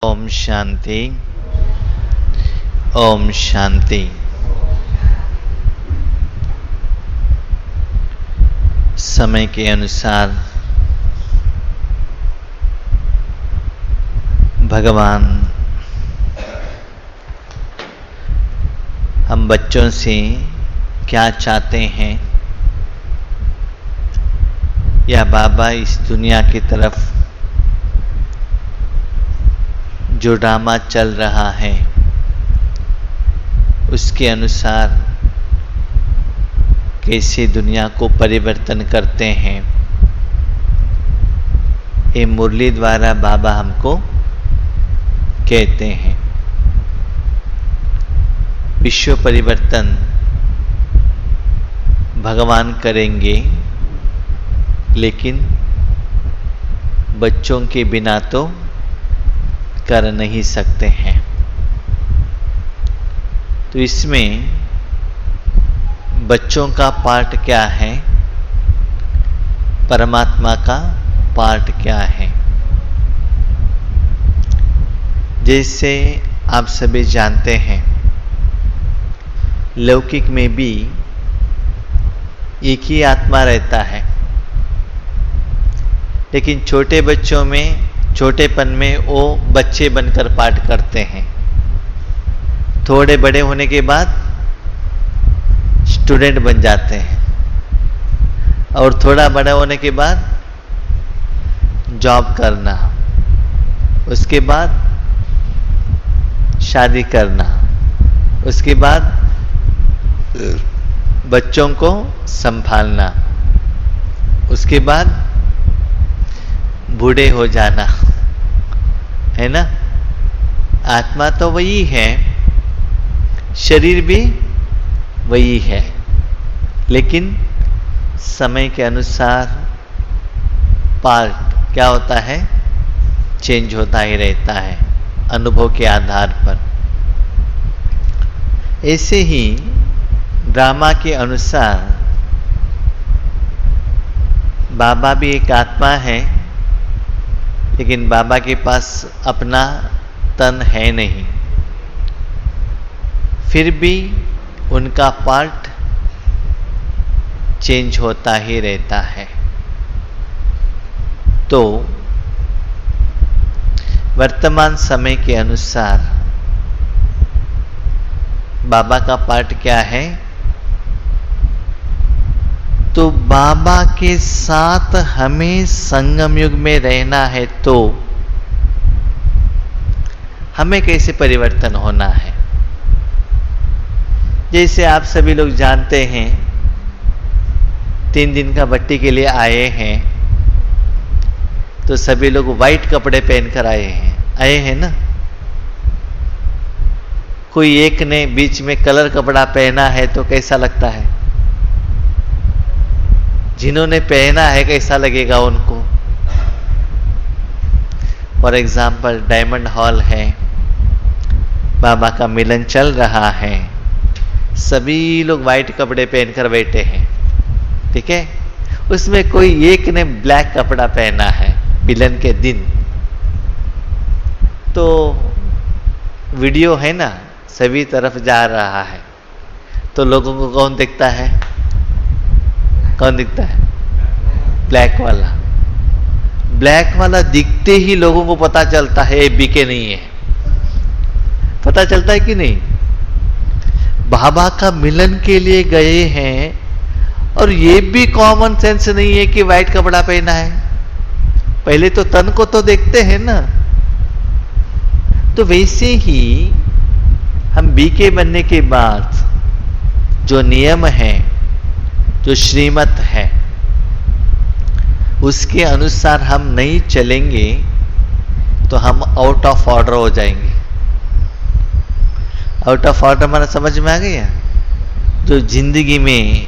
ओम शांति। ओम शांति। समय के अनुसार भगवान हम बच्चों से क्या चाहते हैं, या बाबा इस दुनिया की तरफ जो ड्रामा चल रहा है उसके अनुसार कैसे दुनिया को परिवर्तन करते हैं, ये मुरली द्वारा बाबा हमको कहते हैं। विश्व परिवर्तन भगवान करेंगे, लेकिन बच्चों के बिना तो कर नहीं सकते हैं। तो इसमें बच्चों का पार्ट क्या है, परमात्मा का पार्ट क्या है। जैसे आप सभी जानते हैं, लौकिक में भी एक ही आत्मा रहता है, लेकिन छोटे बच्चों में, छोटेपन में वो बच्चे बनकर पाठ करते हैं। थोड़े बड़े होने के बाद स्टूडेंट बन जाते हैं, और थोड़ा बड़ा होने के बाद जॉब करना, उसके बाद शादी करना, उसके बाद बच्चों को संभालना, उसके बाद बूढ़े हो जाना, है ना। आत्मा तो वही है, शरीर भी वही है, लेकिन समय के अनुसार पार्ट क्या होता है, चेंज होता ही रहता है अनुभव के आधार पर। ऐसे ही ड्रामा के अनुसार बाबा भी एक आत्मा है, लेकिन बाबा के पास अपना तन है नहीं, फिर भी उनका पार्ट चेंज होता ही रहता है। तो वर्तमान समय के अनुसार बाबा का पार्ट क्या है, तो बाबा के साथ हमें संगम युग में रहना है, तो हमें कैसे परिवर्तन होना है। जैसे आप सभी लोग जानते हैं, 3 दिन का भट्टी के लिए आए हैं, तो सभी लोग वाइट कपड़े पहनकर आए हैं ना। कोई एक ने बीच में कलर कपड़ा पहना है तो कैसा लगता है, जिन्होंने पहना है कैसा लगेगा उनको। फॉर एग्जाम्पल डायमंड हॉल है, बाबा का मिलन चल रहा है, सभी लोग वाइट कपड़े पहनकर बैठे हैं, ठीक है। उसमें कोई एक ने ब्लैक कपड़ा पहना है मिलन के दिन, तो वीडियो है ना, सभी तरफ जा रहा है, तो लोगों को कौन दिखता है, कौन दिखता है, ब्लैक वाला। ब्लैक वाला दिखते ही लोगों को पता चलता है ये बीके नहीं है, पता चलता है कि नहीं। बाबा का मिलन के लिए गए हैं, और ये भी कॉमन सेंस नहीं है कि वाइट कपड़ा पहना है। पहले तो तन को तो देखते हैं ना। तो वैसे ही हम बीके बनने के बाद जो नियम है, जो श्रीमत है, उसके अनुसार हम नहीं चलेंगे तो हम आउट ऑफ ऑर्डर हो जाएंगे। आउट ऑफ ऑर्डर हमारा समझ में आ गया। जो जिंदगी में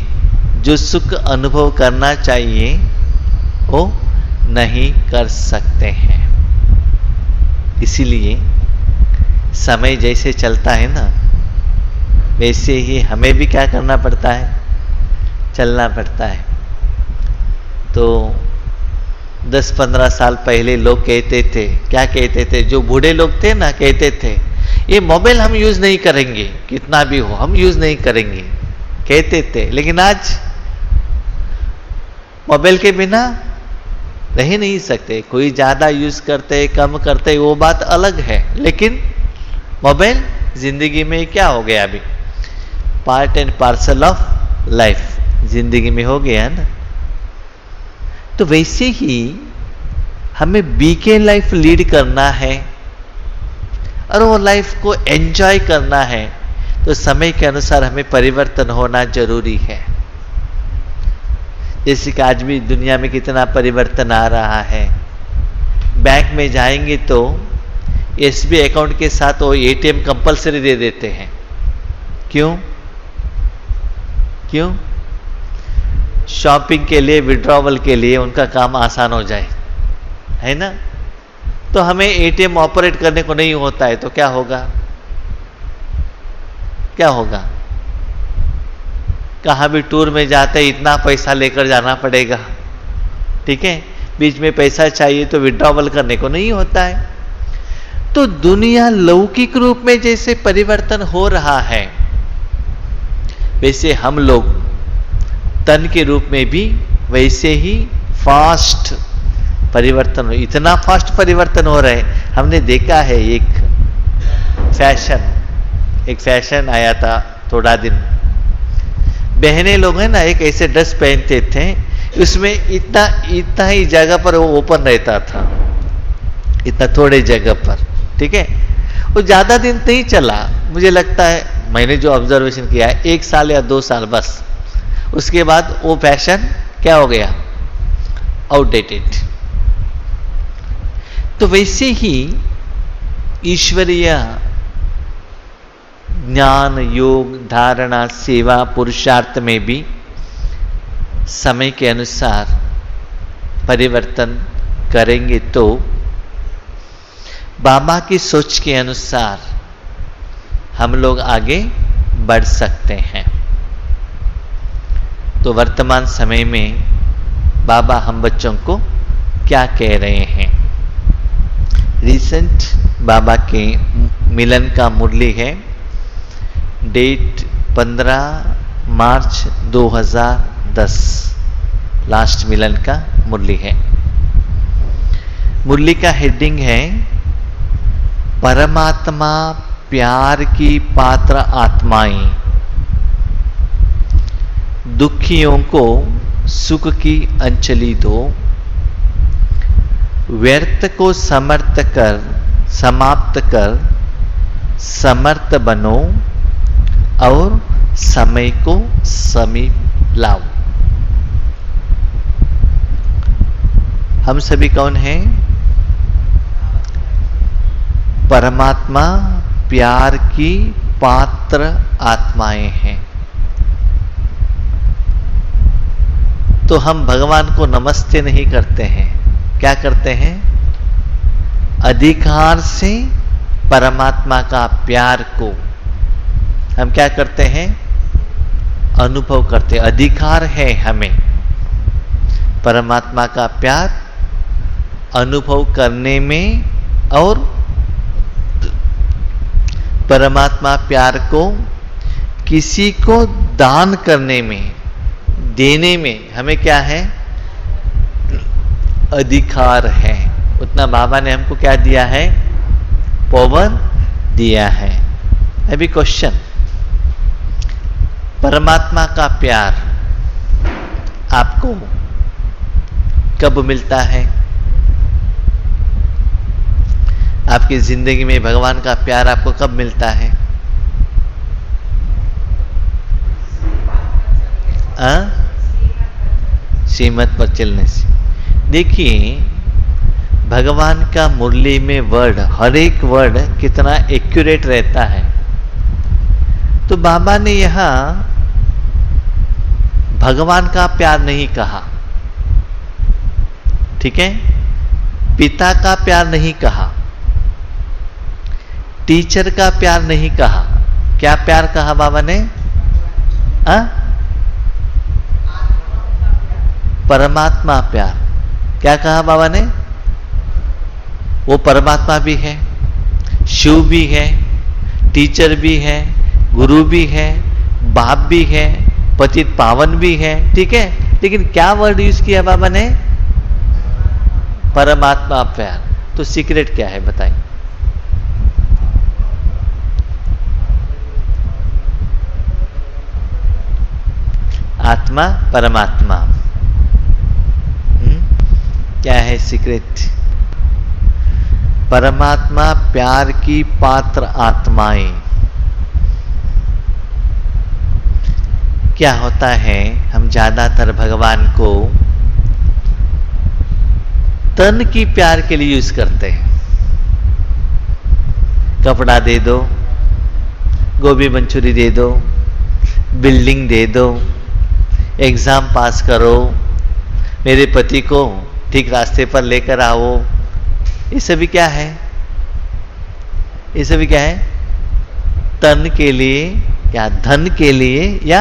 जो सुख अनुभव करना चाहिए वो नहीं कर सकते हैं। इसीलिए समय जैसे चलता है ना, वैसे ही हमें भी क्या करना पड़ता है, चलना पड़ता है। तो 10-15 साल पहले लोग कहते थे, क्या कहते थे, जो बूढ़े लोग थे ना, कहते थे ये मोबाइल हम यूज नहीं करेंगे, कितना भी हो हम यूज नहीं करेंगे, कहते थे। लेकिन आज मोबाइल के बिना रह नहीं सकते। कोई ज्यादा यूज करते, कम करते, वो बात अलग है, लेकिन मोबाइल जिंदगी में क्या हो गया अभी, part and parcel of life जिंदगी में हो गया ना। तो वैसे ही हमें बीके लाइफ लीड करना है और वो लाइफ को एंजॉय करना है, तो समय के अनुसार हमें परिवर्तन होना जरूरी है। जैसे कि आज भी दुनिया में कितना परिवर्तन आ रहा है। बैंक में जाएंगे तो एसबीआई अकाउंट के साथ वो एटीएम कंपलसरी दे देते हैं। क्यों? क्यों? शॉपिंग के लिए, विड्रॉवल के लिए उनका काम आसान हो जाए, है ना। तो हमें एटीएम ऑपरेट करने को नहीं होता है, तो क्या होगा, क्या होगा? कहाँ भी टूर में जाते इतना पैसा लेकर जाना पड़ेगा, ठीक है। बीच में पैसा चाहिए तो विड्रॉवल करने को नहीं होता है। तो दुनिया लौकिक रूप में जैसे परिवर्तन हो रहा है, वैसे हम लोग तन के रूप में भी वैसे ही फास्ट परिवर्तन हो, इतना फास्ट परिवर्तन हो रहा है। हमने देखा है एक फैशन आया था थोड़ा दिन, बहने लोग हैं ना, एक ऐसे ड्रेस पहनते थे, उसमें इतना ही जगह पर वो ओपन रहता था, इतना थोड़े जगह पर, ठीक है। वो ज्यादा दिन नहीं चला, मुझे लगता है, मैंने जो ऑब्जर्वेशन किया है, 1 साल या 2 साल बस। उसके बाद वो फैशन क्या हो गया, आउटडेटेड। तो वैसे ही ईश्वरीय ज्ञान, योग, धारणा, सेवा, पुरुषार्थ में भी समय के अनुसार परिवर्तन करेंगे तो बाबा की सोच के अनुसार हम लोग आगे बढ़ सकते हैं। तो वर्तमान समय में बाबा हम बच्चों को क्या कह रहे हैं। रिसेंट बाबा के मिलन का मुरली है, डेट 15 मार्च 2010, लास्ट मिलन का मुरली है। मुरली का हेडिंग है परमात्मा प्यार की पात्र आत्माएं, दुखियों को सुख की अंजलि दो, व्यर्थ को समाप्त कर समर्थ बनो और समय को समीप लाओ। हम सभी कौन हैं? परमात्मा प्यार की पात्र आत्माएं हैं। तो हम भगवान को नमस्ते नहीं करते हैं, क्या करते हैं? अधिकार से परमात्मा का प्यार को हम क्या करते हैं? अनुभव करते। अधिकार है हमें परमात्मा का प्यार अनुभव करने में और परमात्मा प्यार को किसी को दान करने में, देने में हमें क्या है? अधिकार है। उतना बाबा ने हमको क्या दिया है? पावर दिया है। अभी क्वेश्चन, परमात्मा का प्यार आपको कब मिलता है? आपकी जिंदगी में भगवान का प्यार आपको कब मिलता है? श्रीमत पर चलने से। देखिए भगवान का मुरली में वर्ड, हर एक वर्ड कितना एक्यूरेट रहता है। तो बाबा ने यहां भगवान का प्यार नहीं कहा, ठीक है, पिता का प्यार नहीं कहा, टीचर का प्यार नहीं कहा। क्या प्यार कहा बाबा ने? परमात्मा प्यार। क्या कहा बाबा ने? वो परमात्मा भी है, शिव भी है, टीचर भी है, गुरु भी है, बाप भी है, पतित पावन भी है, ठीक है। लेकिन क्या वर्ड यूज किया बाबा ने? परमात्मा प्यार। तो सीक्रेट क्या है बताइए? आत्मा परमात्मा। क्या है सीक्रेट? परमात्मा प्यार की पात्र आत्माएं। क्या होता है, हम ज्यादातर भगवान को तन की प्यार के लिए यूज करते हैं। कपड़ा दे दो, गोभी मंचूरी दे दो, बिल्डिंग दे दो, एग्जाम पास करो, मेरे पति को ठीक रास्ते पर लेकर आओ। ये सभी क्या है? ये सभी क्या है? तन के लिए या धन के लिए या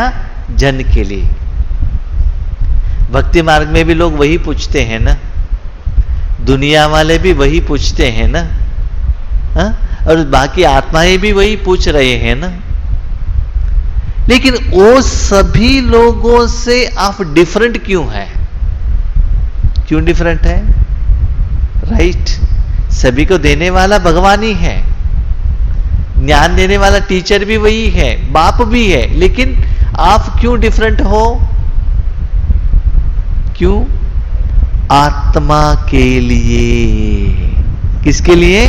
जन के लिए। भक्ति मार्ग में भी लोग वही पूछते हैं ना, दुनिया वाले भी वही पूछते हैं ना, हा? और बाकी आत्माएं भी वही पूछ रहे हैं ना। लेकिन वो सभी लोगों से आप डिफरेंट क्यों है? क्यों डिफरेंट है? राइट, सभी को देने वाला भगवान ही है, ज्ञान देने वाला टीचर भी वही है, बाप भी है, लेकिन आप क्यों डिफरेंट हो? क्यों? आत्मा के लिए। किसके लिए?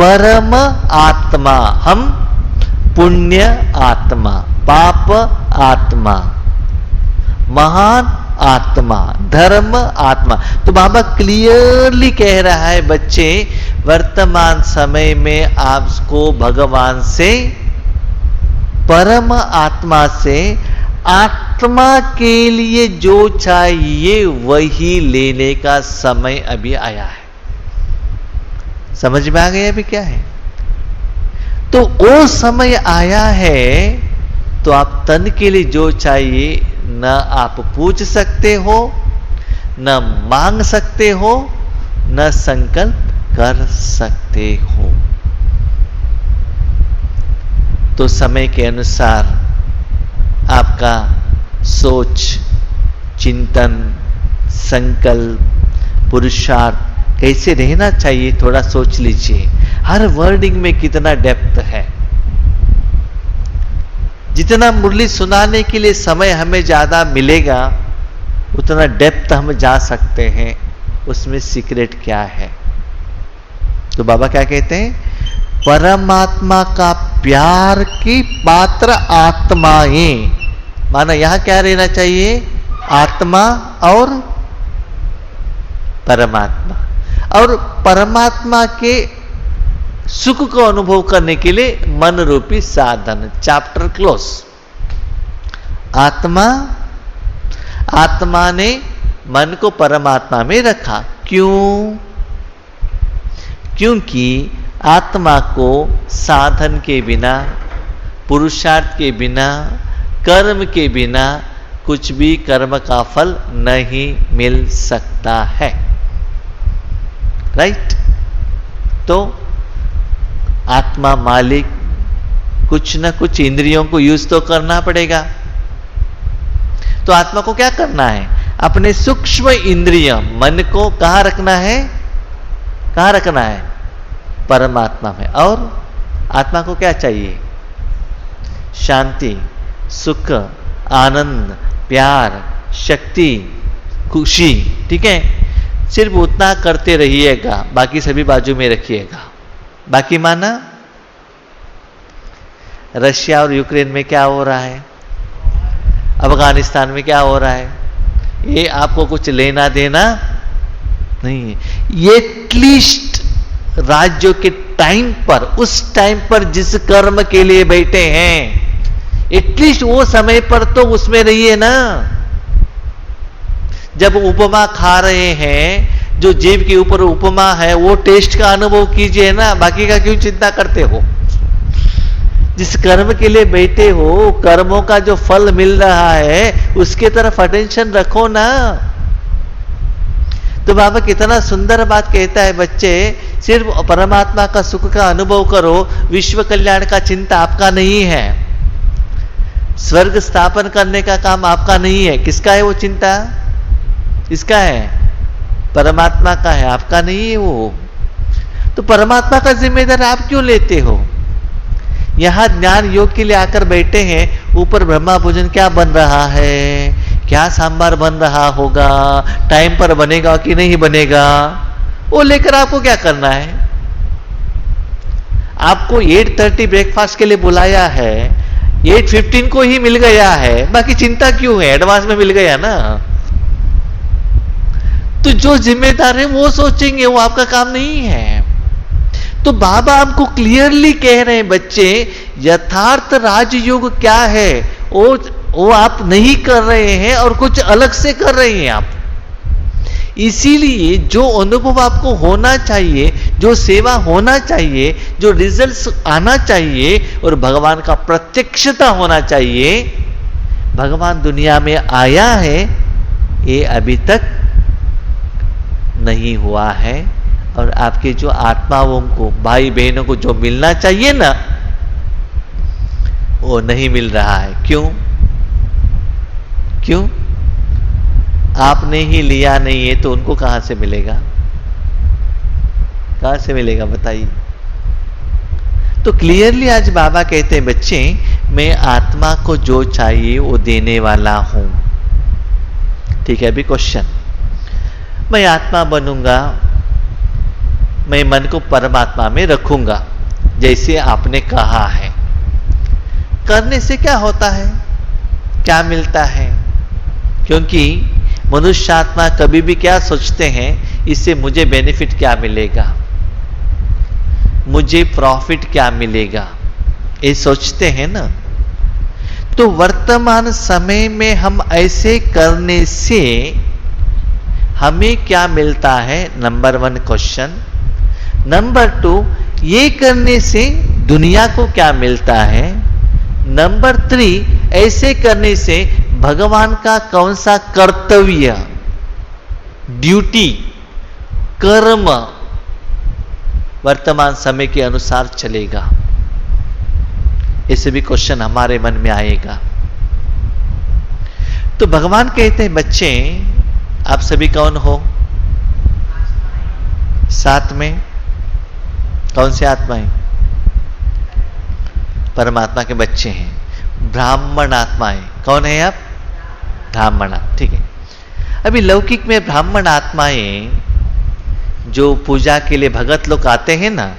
परम आत्मा। हम पुण्य आत्मा, पाप आत्मा, महान आत्मा, धर्म आत्मा। तो बाबा क्लियरली कह रहा है, बच्चे वर्तमान समय में आपको भगवान से, परम आत्मा से, आत्मा के लिए जो चाहिए वही लेने का समय अभी आया है। समझ में आ गया अभी क्या है? तो वो समय आया है, तो आप तन के लिए जो चाहिए न आप पूछ सकते हो, न मांग सकते हो, न संकल्प कर सकते हो। तो समय के अनुसार आपका सोच, चिंतन, संकल्प, पुरुषार्थ कैसे रहना चाहिए, थोड़ा सोच लीजिए। हर वर्डिंग में कितना डेप्थ है। जितना मुरली सुनाने के लिए समय हमें ज्यादा मिलेगा, उतना डेप्थ हम जा सकते हैं। उसमें सीक्रेट क्या है? तो बाबा क्या कहते हैं? परमात्मा का प्यार की पात्र आत्माएं। माना यहां क्या रहना चाहिए? आत्मा और परमात्मा। और परमात्मा के सुख को अनुभव करने के लिए मन रूपी साधन। Chapter close. आत्मा ने मन को परमात्मा में रखा। क्यों? क्योंकि आत्मा को साधन के बिना, पुरुषार्थ के बिना, कर्म के बिना कुछ भी कर्म का फल नहीं मिल सकता है। राइट? तो आत्मा मालिक, कुछ ना कुछ इंद्रियों को यूज तो करना पड़ेगा। तो आत्मा को क्या करना है? अपने सूक्ष्म इंद्रिय मन को कहां रखना है? कहां रखना है? परमात्मा में। और आत्मा को क्या चाहिए? शांति, सुख, आनंद, प्यार, शक्ति, खुशी। ठीक है? सिर्फ उतना करते रहिएगा, बाकी सभी बाजू में रखिएगा। बाकी माना रशिया और यूक्रेन में क्या हो रहा है, अफगानिस्तान में क्या हो रहा है, ये आपको कुछ लेना देना नहीं है। ये एटलीस्ट राज्यों के टाइम पर, उस टाइम पर जिस कर्म के लिए बैठे हैं, एटलीस्ट वो समय पर तो उसमें रहिए ना। जब उपमा खा रहे हैं, जो जीभ के ऊपर उपमा है, वो टेस्ट का अनुभव कीजिए ना, बाकी का क्यों चिंता करते हो? जिस कर्म के लिए बैठे हो, कर्मों का जो फल मिल रहा है, उसके तरफ अटेंशन रखो ना। तो बाबा कितना सुंदर बात कहता है, बच्चे सिर्फ परमात्मा का सुख का अनुभव करो, विश्व कल्याण का चिंता आपका नहीं है, स्वर्ग स्थापन करने का काम आपका नहीं है। किसका है वो चिंता? किसका है? परमात्मा का है, आपका नहीं है वो। तो परमात्मा का जिम्मेदार आप क्यों लेते हो? यहां ज्ञान योग के लिए आकर बैठे हैं, ऊपर ब्रह्मा भोजन क्या बन रहा है, क्या सांबार बन रहा होगा, टाइम पर बनेगा कि नहीं बनेगा, वो लेकर आपको क्या करना है? आपको 8:30 ब्रेकफास्ट के लिए बुलाया है, 8:15 को ही मिल गया है, बाकी चिंता क्यों है? एडवांस में मिल गया ना। तो जो जिम्मेदार है वो सोचेंगे, वो आपका काम नहीं है। तो बाबा हमको क्लियरली कह रहे हैं, बच्चे यथार्थ राजयोग क्या है वो आप नहीं कर रहे हैं और कुछ अलग से कर रहे हैं आप। इसीलिए जो अनुभव आपको होना चाहिए, जो सेवा होना चाहिए, जो रिजल्ट्स आना चाहिए और भगवान का प्रत्यक्षता होना चाहिए, भगवान दुनिया में आया है, ये अभी तक नहीं हुआ है। और आपके जो आत्माओं को, भाई बहनों को जो मिलना चाहिए ना, वो नहीं मिल रहा है। क्यों? क्यों? आपने ही लिया नहीं है तो उनको कहां से मिलेगा? कहां से मिलेगा बताइए? तो क्लियरली आज बाबा कहते हैं, बच्चे मैं आत्मा को जो चाहिए वो देने वाला हूं। ठीक है, अभी क्वेश्चन, मैं आत्मा बनूंगा, मैं मन को परमात्मा में रखूंगा जैसे आपने कहा है, करने से क्या होता है, क्या मिलता है? क्योंकि मनुष्य आत्मा कभी भी क्या सोचते हैं, इससे मुझे बेनिफिट क्या मिलेगा, मुझे प्रॉफिट क्या मिलेगा, ये सोचते हैं ना। तो वर्तमान समय में हम ऐसे करने से हमें क्या मिलता है? Number 1 question. नंबर 2, ये करने से दुनिया को क्या मिलता है? नंबर 3, ऐसे करने से भगवान का कौन सा कर्तव्य, ड्यूटी, कर्म वर्तमान समय के अनुसार चलेगा? ऐसे भी क्वेश्चन हमारे मन में आएगा। तो भगवान कहते हैं, बच्चे आप सभी कौन हो? साथ में कौन से आत्माएं? परमात्मा के बच्चे हैं, ब्राह्मण आत्माएं। कौन है आप? ब्राह्मण। ठीक है, अभी लौकिक में ब्राह्मण आत्माएं जो पूजा के लिए भगत लोग आते हैं ना,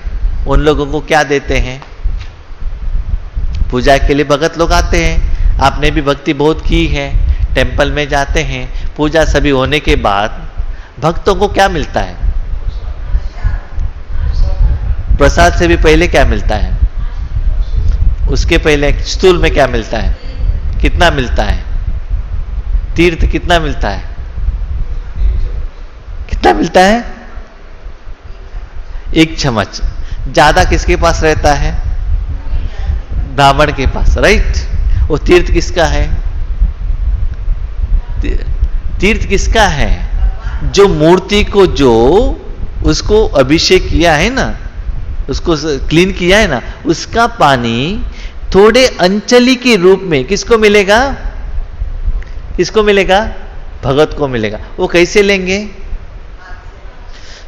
उन लोगों को क्या देते हैं? पूजा के लिए भगत लोग आते हैं, आपने भी भक्ति बहुत की है, टेंपल में जाते हैं, पूजा सभी होने के बाद भक्तों को क्या मिलता है? प्रसाद से भी पहले क्या मिलता है? उसके पहले स्थूल में क्या मिलता है? कितना मिलता है? तीर्थ कितना मिलता है? कितना मिलता है? 1 चम्मच। ज्यादा किसके पास रहता है? ब्राह्मण के पास, राइट। वो तीर्थ किसका है? तीर्थ किसका है? जो मूर्ति को, जो उसको अभिषेक किया है ना, उसको क्लीन किया है ना, उसका पानी थोड़े अंचली के रूप में किसको मिलेगा? किसको मिलेगा? भगत को मिलेगा। वो कैसे लेंगे?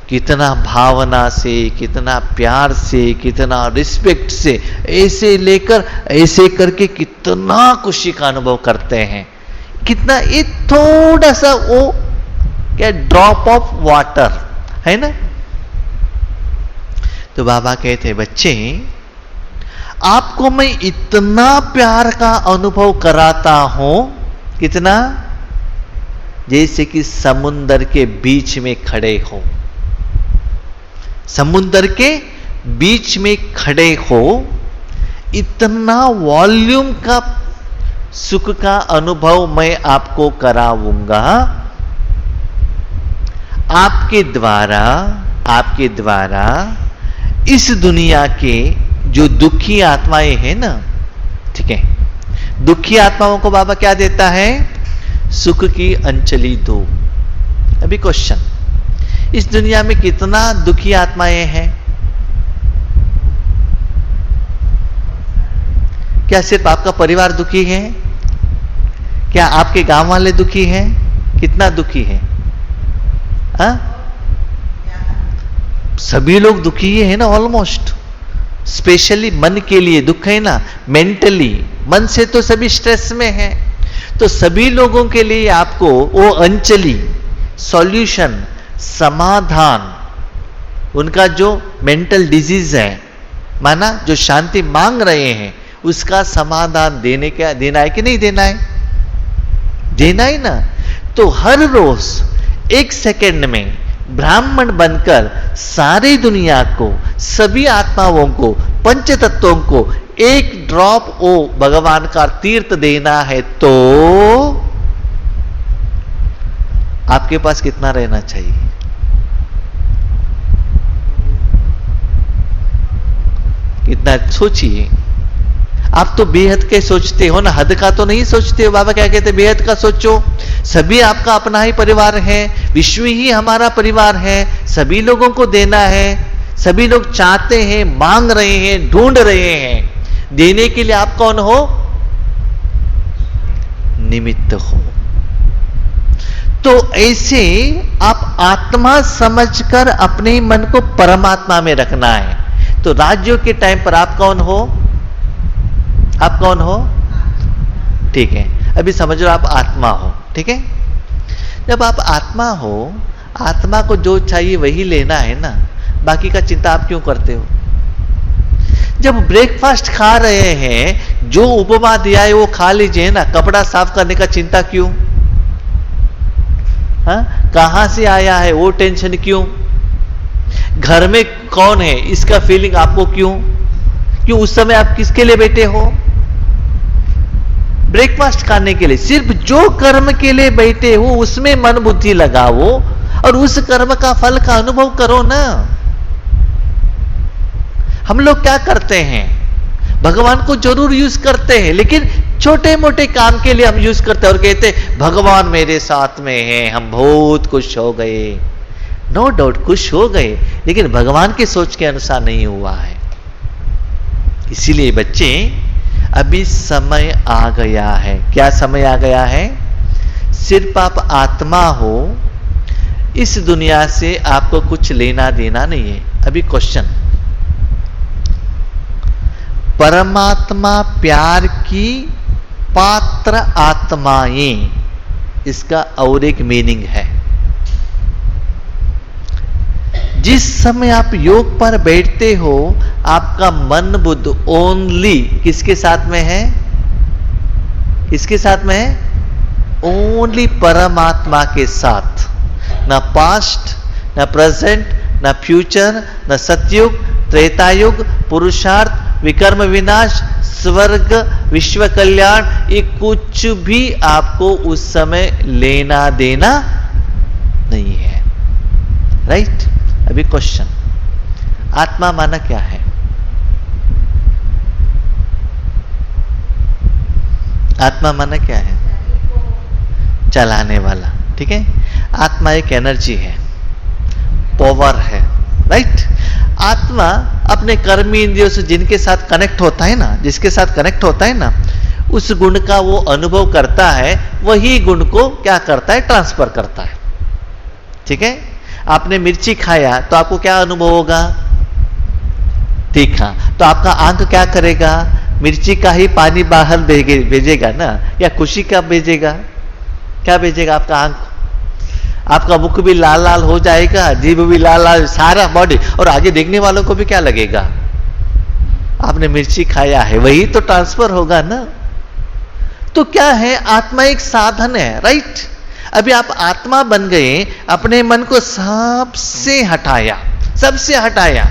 कितना भावना से, कितना प्यार से, कितना रिस्पेक्ट से, ऐसे लेकर ऐसे करके कितना खुशी का अनुभव करते हैं। कितना, ये थोड़ा सा वो क्या, ड्रॉप ऑफ वाटर है ना। तो बाबा कहते हैं, बच्चे आपको मैं इतना प्यार का अनुभव कराता हूं, कितना, जैसे कि समुद्र के बीच में खड़े हो, समुद्र के बीच में खड़े हो, इतना वॉल्यूम का सुख का अनुभव मैं आपको कराऊंगा। आपके द्वारा इस दुनिया के जो दुखी आत्माएं हैं ना, ठीक है, दुखी आत्माओं को बाबा क्या देता है? सुख की अंजलि दो। अभी क्वेश्चन, इस दुनिया में कितना दुखी आत्माएं हैं? क्या सिर्फ आपका परिवार दुखी है? क्या आपके गांव वाले दुखी हैं? कितना दुखी है? हाँ, सभी लोग दुखी ही है ना ऑलमोस्ट। स्पेशली मन के लिए दुख है ना, मेंटली, मन से तो सभी स्ट्रेस में है। तो सभी लोगों के लिए आपको वो अंजलि, सॉल्यूशन, समाधान, उनका जो मेंटल डिजीज है, माना जो शांति मांग रहे हैं, उसका समाधान देना है कि नहीं देना है? देना ही ना। तो हर रोज 1 सेकंड में ब्राह्मण बनकर सारी दुनिया को, सभी आत्माओं को, पंच तत्वों को एक ड्रॉप ओ भगवान का तीर्थ देना है, तो आपके पास कितना रहना चाहिए? कितना सोचिए। आप तो बेहद के सोचते हो ना, हद का तो नहीं सोचते हो। बाबा क्या कहते? बेहद का सोचो। सभी आपका अपना ही परिवार है, विश्व ही हमारा परिवार है, सभी लोगों को देना है, सभी लोग चाहते हैं, मांग रहे हैं, ढूंढ रहे हैं। देने के लिए आप कौन हो? निमित्त हो। तो ऐसे आप आत्मा समझकर अपने मन को परमात्मा में रखना है। तो राज्यों के टाइम पर आप कौन हो? आप कौन हो? ठीक है, अभी समझ लो आप आत्मा हो। ठीक है, जब आप आत्मा हो, आत्मा को जो चाहिए वही लेना है ना, बाकी का चिंता आप क्यों करते हो? जब ब्रेकफास्ट खा रहे हैं, जो उपमा दिया है वो खा लीजिए ना, कपड़ा साफ करने का चिंता क्यों? हाँ, कहां से आया है वो टेंशन क्यों? घर में कौन है इसका फीलिंग आपको क्यों? क्यों उस समय आप किसके लिए बैठे हो? ब्रेकफास्ट खाने के लिए। सिर्फ जो कर्म के लिए बैठे हो उसमें मन बुद्धि लगाओ और उस कर्म का फल का अनुभव करो ना। हम लोग क्या करते हैं? भगवान को जरूर यूज करते हैं, लेकिन छोटे मोटे काम के लिए हम यूज करते हैं और कहते हैं भगवान मेरे साथ में है, हम बहुत खुश हो गए। नो डाउट खुश हो गए, लेकिन भगवान की सोच के अनुसार नहीं हुआ है। इसीलिए बच्चे, अभी समय आ गया है। क्या समय आ गया है? सिर्फ आप आत्मा हो, इस दुनिया से आपको कुछ लेना देना नहीं है। अभी क्वेश्चन, परमात्मा प्यार की पात्र आत्माएं, इसका और एक मीनिंग है। जिस समय आप योग पर बैठते हो, आपका मन बुद्ध ओनली किसके साथ में है? किसके साथ में है? ओनली परमात्मा के साथ। ना पास्ट, ना प्रेजेंट, ना फ्यूचर, ना सतयुग, त्रेतायुग, पुरुषार्थ, विकर्म विनाश, स्वर्ग, विश्व कल्याण, ये कुछ भी आपको उस समय लेना देना नहीं है। राइट? अभी क्वेश्चन, आत्मा माना क्या है? आत्मा माना क्या है? चलाने वाला। ठीक है, आत्मा एक एनर्जी है, पावर है। राइट? आत्मा अपने कर्मी इंद्रियों से जिनके साथ कनेक्ट होता है ना, जिसके साथ कनेक्ट होता है ना, उस गुण का वो अनुभव करता है, वही गुण को क्या करता है? ट्रांसफर करता है। ठीक है, आपने मिर्ची खाया तो आपको क्या अनुभव होगा? तीखा। तो आपका आंख क्या करेगा? मिर्ची का ही पानी बाहर भेजेगा ना, या खुशी का भेजेगा? क्या भेजेगा आपका आंख? आपका मुख भी लाल लाल हो जाएगा, जीभ भी लाल लाल, सारा बॉडी, और आगे देखने वालों को भी क्या लगेगा? आपने मिर्ची खाया है, वही तो ट्रांसफर होगा ना। तो क्या है? आत्मा एक साधन है। राइट? अभी आप आत्मा बन गए, अपने मन को सबसे हटाया, सबसे हटाया,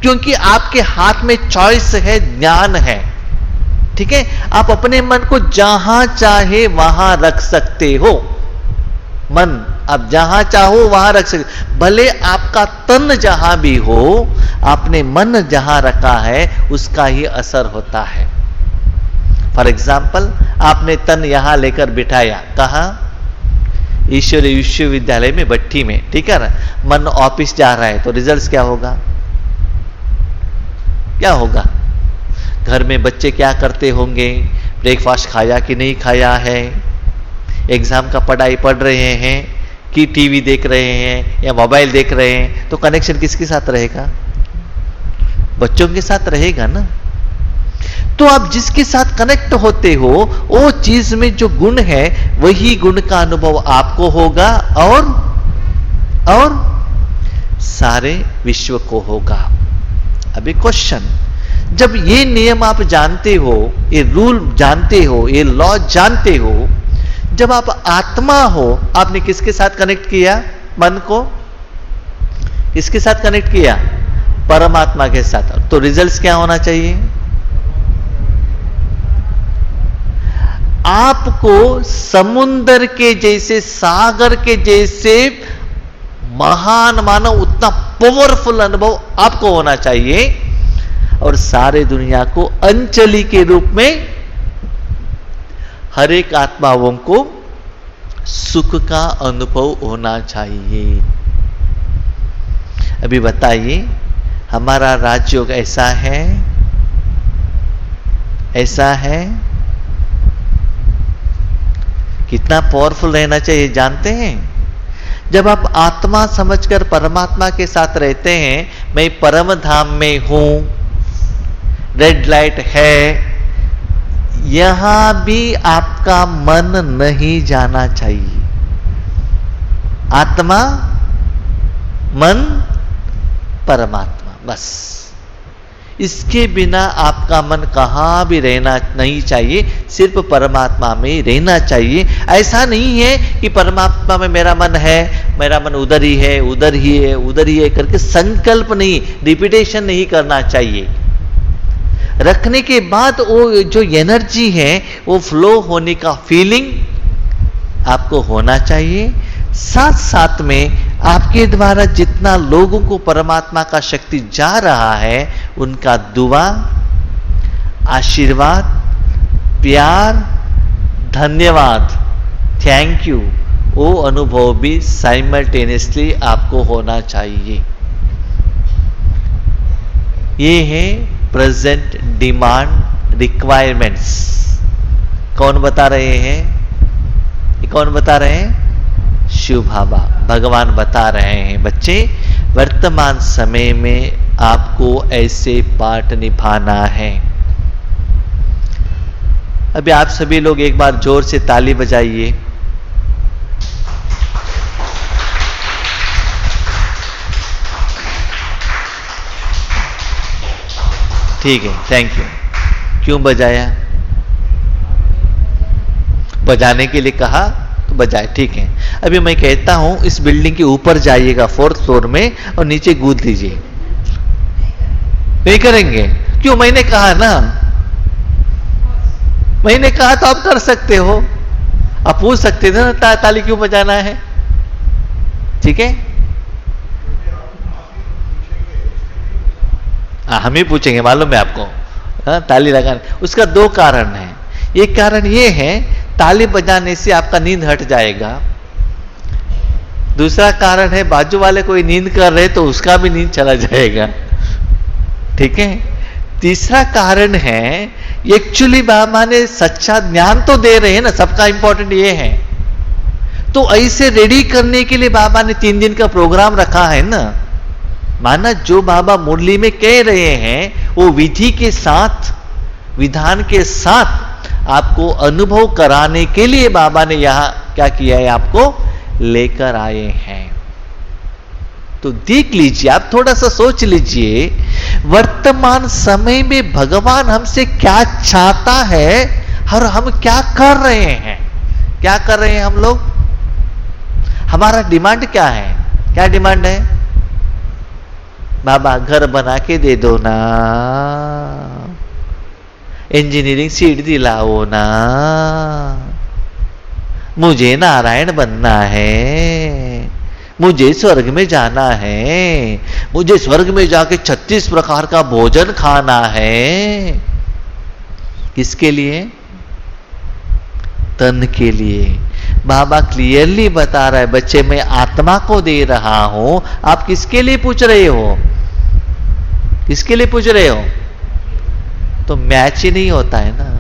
क्योंकि आपके हाथ में चॉइस है, ज्ञान है। ठीक है, आप अपने मन को जहां चाहे वहां रख सकते हो। मन आप जहां चाहो वहां रख सकते, भले आपका तन जहां भी हो, आपने मन जहां रखा है उसका ही असर होता है। फॉर एग्जाम्पल, आपने तन यहां लेकर बिठाया, कहा ईश्वरीय विश्वविद्यालय में भट्टी में, ठीक है ना, मन ऑफिस जा रहा है तो रिजल्ट क्या होगा? क्या होगा? घर में बच्चे क्या करते होंगे, ब्रेकफास्ट खाया कि नहीं खाया है, एग्जाम का पढ़ाई पढ़ रहे हैं कि टीवी देख रहे हैं या मोबाइल देख रहे हैं, तो कनेक्शन किसके साथ रहेगा? बच्चों के साथ रहेगा ना। तो आप जिसके साथ कनेक्ट होते हो वो चीज में जो गुण है वही गुण का अनुभव आपको होगा और सारे विश्व को होगा। अभी क्वेश्चन, जब ये नियम आप जानते हो, ये रूल जानते हो, ये लॉ जानते हो, जब आप आत्मा हो, आपने किसके साथ कनेक्ट किया? मन को किसके साथ कनेक्ट किया? परमात्मा के साथ। तो रिजल्ट्स क्या होना चाहिए? आपको समुद्र के जैसे, सागर के जैसे महान मानव, उतना पावरफुल अनुभव आपको होना चाहिए और सारे दुनिया को अंजलि के रूप में हर एक आत्माओं को सुख का अनुभव होना चाहिए। अभी बताइए, हमारा राजयोग ऐसा है? ऐसा है? कितना पावरफुल रहना चाहिए जानते हैं? जब आप आत्मा समझकर परमात्मा के साथ रहते हैं, मैं परम धाम में हूं, रेड लाइट है, यहां भी आपका मन नहीं जाना चाहिए। आत्मा, मन, परमात्मा, बस। इसके बिना आपका मन कहां भी रहना नहीं चाहिए, सिर्फ परमात्मा में ही रहना चाहिए। ऐसा नहीं है कि परमात्मा में मेरा मन है, मेरा मन उधर ही है, उधर ही है, उधर ही है करके संकल्प नहीं, रिपीटेशन नहीं करना चाहिए। रखने के बाद वो जो एनर्जी है वो फ्लो होने का फीलिंग आपको होना चाहिए। साथ साथ में आपके द्वारा जितना लोगों को परमात्मा का शक्ति जा रहा है, उनका दुआ, आशीर्वाद, प्यार, धन्यवाद, थैंक यू, वो अनुभव भी साइमल्टेनियसली आपको होना चाहिए। ये है प्रेजेंट डिमांड रिक्वायरमेंट्स। कौन बता रहे हैं? ये कौन बता रहे हैं? शिव बाबा भगवान बता रहे हैं, बच्चे वर्तमान समय में आपको ऐसे पार्ट निभाना है। अभी आप सभी लोग एक बार जोर से ताली बजाइए। ठीक है, थैंक यू। क्यों बजाया? बजाने के लिए कहा तो बजाए, ठीक है। अभी मैं कहता हूं इस बिल्डिंग के ऊपर जाइएगा 4th फ्लोर में और नीचे कूद लीजिए। नहीं करेंगे? क्यों? मैंने कहा ना, मैंने कहा तो आप कर सकते हो। आप पूछ सकते थे ना ताली क्यों बजाना है, ठीक है? हम ही पूछेंगे, मालूम है आपको। ताली लगाने उसका 2 कारण है। एक कारण ये है, ताली बजाने से आपका नींद हट जाएगा। दूसरा कारण है, बाजू वाले कोई नींद कर रहे तो उसका भी नींद चला जाएगा, ठीक है। तीसरा कारण है, एक्चुअली बाबा ने सच्चा ज्ञान तो दे रहे हैं ना, सबका इंपॉर्टेंट ये है। तो ऐसे रेडी करने के लिए बाबा ने 3 दिन का प्रोग्राम रखा है ना। माना जो बाबा मुरली में कह रहे हैं वो विधि के साथ, विधान के साथ आपको अनुभव कराने के लिए बाबा ने यहां क्या किया है, आपको लेकर आए हैं। तो देख लीजिए, आप थोड़ा सा सोच लीजिए, वर्तमान समय में भगवान हमसे क्या चाहता है और हम क्या कर रहे हैं। क्या कर रहे हैं हम लोग? हमारा डिमांड क्या है? क्या डिमांड है? बाबा घर बना के दे दो ना, इंजीनियरिंग सीट दिलाओ ना, मुझे नारायण बनना है, मुझे स्वर्ग में जाना है, मुझे स्वर्ग में जाके 36 प्रकार का भोजन खाना है। किसके लिए? तन के लिए। बाबा क्लियरली बता रहा है, बच्चे मैं आत्मा को दे रहा हूं, आप किसके लिए पूछ रहे हो? किसके लिए पूछ रहे हो? तो मैच ही नहीं होता है ना।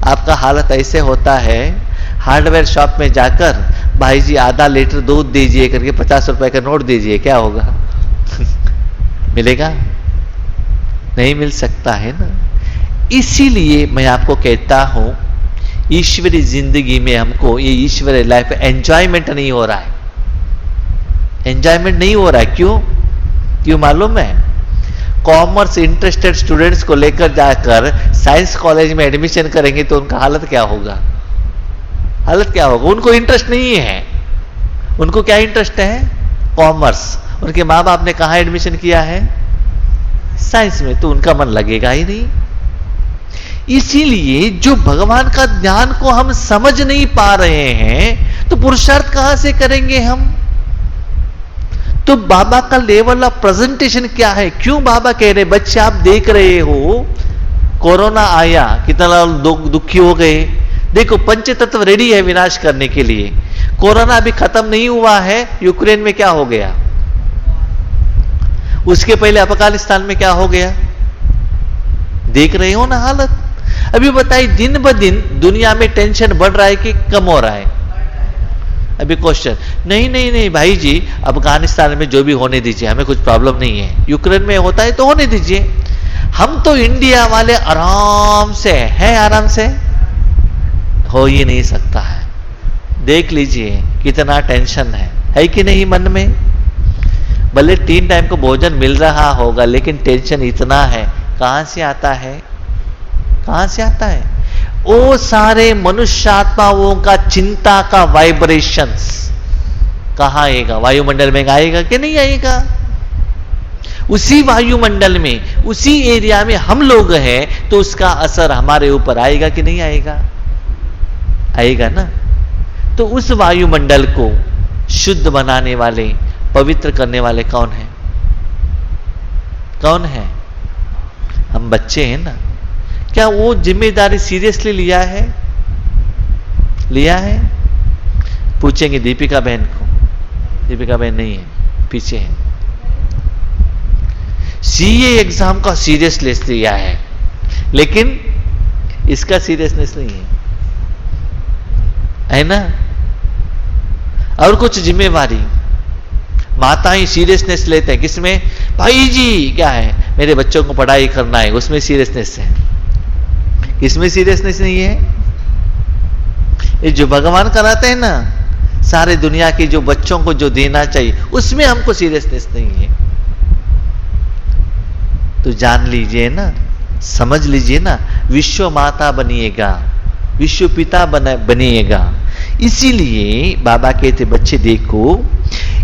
आपका हालत ऐसे होता है, हार्डवेयर शॉप में जाकर भाई जी आधा लीटर दूध दीजिए करके 50 रुपए का नोट दीजिए, क्या होगा? मिलेगा? नहीं मिल सकता है ना। इसीलिए मैं आपको कहता हूं, ईश्वरी जिंदगी में हमको ये ईश्वरी लाइफ एंजॉयमेंट नहीं हो रहा है। एंजॉयमेंट नहीं हो रहा है। क्यों मालूम है? कॉमर्स इंटरेस्टेड स्टूडेंट्स को लेकर जाकर साइंस कॉलेज में एडमिशन करेंगे तो उनका हालत क्या होगा? हालत क्या होगा? उनको इंटरेस्ट नहीं है। उनको क्या इंटरेस्ट है? कॉमर्स। उनके माँ बाप ने कहाँ एडमिशन किया है? साइंस में। तो उनका मन लगेगा ही नहीं। इसीलिए जो भगवान का ज्ञान को हम समझ नहीं पा रहे हैं तो पुरुषार्थ कहां से करेंगे हम? तो बाबा का लेवल ऑफ प्रेजेंटेशन क्या है? क्यों बाबा कह रहे बच्चे आप देख रहे हो कोरोना आया, कितना दुखी हो गए। देखो पंच तत्व रेडी है विनाश करने के लिए। कोरोना अभी खत्म नहीं हुआ है। यूक्रेन में क्या हो गया? उसके पहले अफगानिस्तान में क्या हो गया? देख रहे हो ना हालत। अभी बताइए दिन ब दिन दुनिया में टेंशन बढ़ रहा है कि कम हो रहा है? अभी क्वेश्चन नहीं भाई जी, अफगानिस्तान में जो भी होने दीजिए, हमें कुछ प्रॉब्लम नहीं है। यूक्रेन में होता है तो होने दीजिए। हम तो इंडिया वाले आराम से हैं, आराम से हो ही नहीं सकता है। देख लीजिए कितना टेंशन है कि नहीं मन में? भले 3 टाइम को भोजन मिल रहा होगा लेकिन टेंशन इतना है। कहां से आता है? कहां से आता है? वो सारे मनुष्यात्माओं का चिंता का वाइब्रेशंस कहां आएगा? वायुमंडल में आएगा कि नहीं आएगा? उसी वायुमंडल में, उसी एरिया में हम लोग हैं तो उसका असर हमारे ऊपर आएगा कि नहीं आएगा? आएगा ना। तो उस वायुमंडल को शुद्ध बनाने वाले, पवित्र करने वाले कौन है? कौन है? हम बच्चे हैं ना। क्या वो जिम्मेदारी सीरियसली लिया है? लिया है? पूछेंगे दीपिका बहन को। दीपिका बहन नहीं है, पीछे है। सीए एग्जाम का सीरियसनेस लिया है लेकिन इसका सीरियसनेस नहीं है ना। और कुछ जिम्मेवारी माताएं सीरियसनेस लेते हैं किसमें? भाई जी क्या है, मेरे बच्चों को पढ़ाई करना है, उसमें सीरियसनेस है। किसमें सीरियसनेस नहीं है? ये जो भगवान कराते हैं ना, सारे दुनिया के जो बच्चों को जो देना चाहिए उसमें हमको सीरियसनेस नहीं है। तो जान लीजिए ना, समझ लीजिए ना, विश्व माता बनिएगा, विश्व पिता बनिएगा। इसीलिए बाबा कहते बच्चे देखो,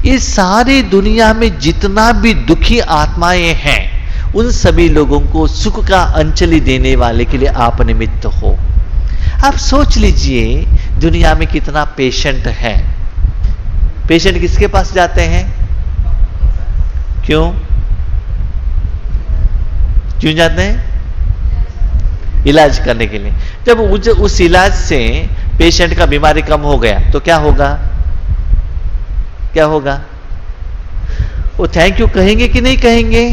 ये सारे दुनिया में जितना भी दुखी आत्माएं हैं उन सभी लोगों को सुख का अंजलि देने वाले के लिए आप निमित्त हो। आप सोच लीजिए दुनिया में कितना पेशेंट है। पेशेंट किसके पास जाते हैं? क्यों जाते हैं? इलाज करने के लिए। जब उस इलाज से पेशेंट का बीमारी कम हो गया तो क्या होगा? क्या होगा? वो थैंक यू कहेंगे कि नहीं कहेंगे?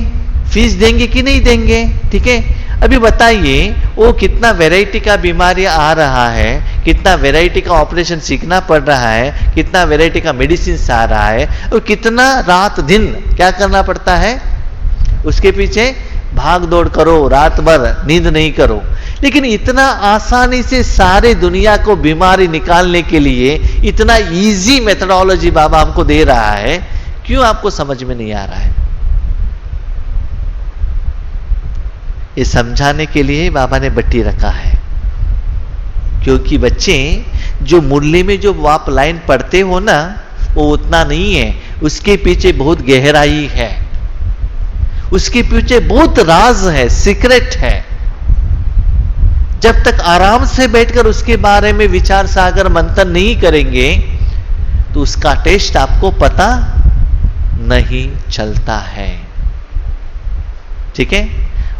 फीस देंगे कि नहीं देंगे? ठीक है। अभी बताइए वो कितना वैरायटी का बीमारी आ रहा है, कितना वैरायटी का ऑपरेशन सीखना पड़ रहा है, कितना वैरायटी का मेडिसिन आ रहा है, और कितना रात दिन क्या करना पड़ता है उसके पीछे भाग दौड़ करो, रात भर नींद नहीं करो। लेकिन इतना आसानी से सारे दुनिया को बीमारी निकालने के लिए इतना इजी मेथडोलॉजी बाबा हमको दे रहा है, क्यों आपको समझ में नहीं आ रहा है? ये समझाने के लिए बाबा ने बट्टी रखा है। क्योंकि बच्चे जो मुरली में जो आप लाइन पढ़ते हो ना, वो उतना नहीं है, उसके पीछे बहुत गहराई है, उसके पीछे बहुत राज है, सीक्रेट है। जब तक आराम से बैठकर उसके बारे में विचार सागर मंथन नहीं करेंगे तो उसका टेस्ट आपको पता नहीं चलता है। ठीक है।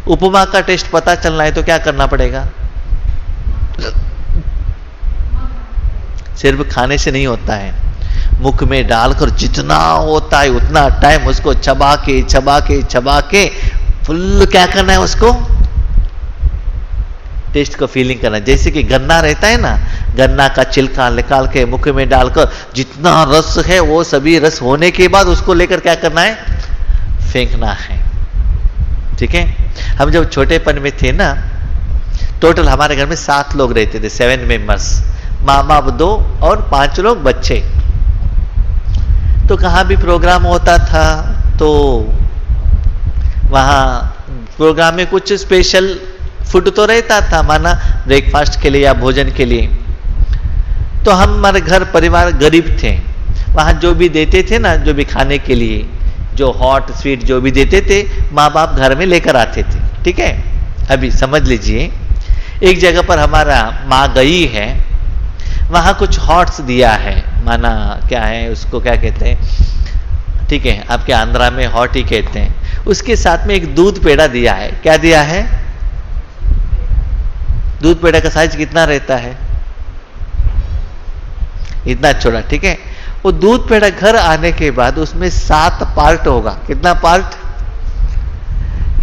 उपमा का टेस्ट पता चलना है तो क्या करना पड़ेगा? सिर्फ खाने से नहीं होता है, मुख में डालकर जितना होता है उतना टाइम उसको चबा के चबा के चबा के फुल क्या करना है, उसको टेस्ट को फीलिंग करना है। जैसे कि गन्ना रहता है ना, गन्ना का छिलका निकाल के मुख में डालकर जितना रस है वो सभी रस होने के बाद उसको लेकर क्या करना है, फेंकना है। ठीक है। हम जब छोटेपन में थे ना, टोटल हमारे घर में 7 लोग रहते थे, 7 मेंबर्स, माँ बाप 2 और 5 लोग बच्चे। तो कहाँ भी प्रोग्राम होता था तो वहाँ प्रोग्राम में कुछ स्पेशल फूड तो रहता था, माना ब्रेकफास्ट के लिए या भोजन के लिए। तो हम हमारे घर परिवार गरीब थे, वहाँ जो भी देते थे ना, जो भी खाने के लिए, जो हॉट स्वीट जो भी देते थे, माँ बाप घर में लेकर आते थे। ठीक है। अभी समझ लीजिए, एक जगह पर हमारा माँ गई है, वहाँ कुछ हॉट्स दिया है, माना क्या है उसको क्या कहते हैं, ठीक है, आपके आंध्रा में हॉट ही कहते हैं। उसके साथ में एक दूध पेड़ा दिया है। क्या दिया है? दूध पेड़ा का साइज कितना रहता है? इतना छोटा। ठीक है। वो दूध पेड़ा घर आने के बाद उसमें 7 पार्ट होगा। कितना पार्ट?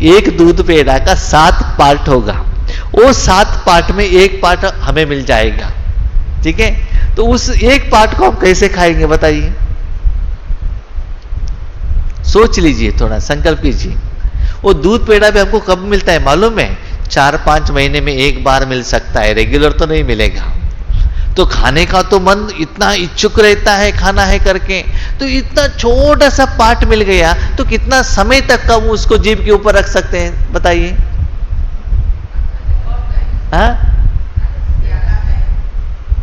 एक दूध पेड़ा का 7 पार्ट होगा। वो 7 पार्ट में एक पार्ट हमें मिल जाएगा। ठीक है। तो उस एक पार्ट को हम कैसे खाएंगे बताइए? सोच लीजिए, थोड़ा संकल्प कीजिए। वो दूध पेड़ा भी हमको कब मिलता है मालूम है? 4-5 महीने में एक बार मिल सकता है, रेगुलर तो नहीं मिलेगा। तो खाने का तो मन इतना इच्छुक रहता है, खाना है करके, तो इतना छोटा सा पार्ट मिल गया तो कितना समय तक का वो उसको जीभ के ऊपर रख सकते हैं बताइए? हाँ,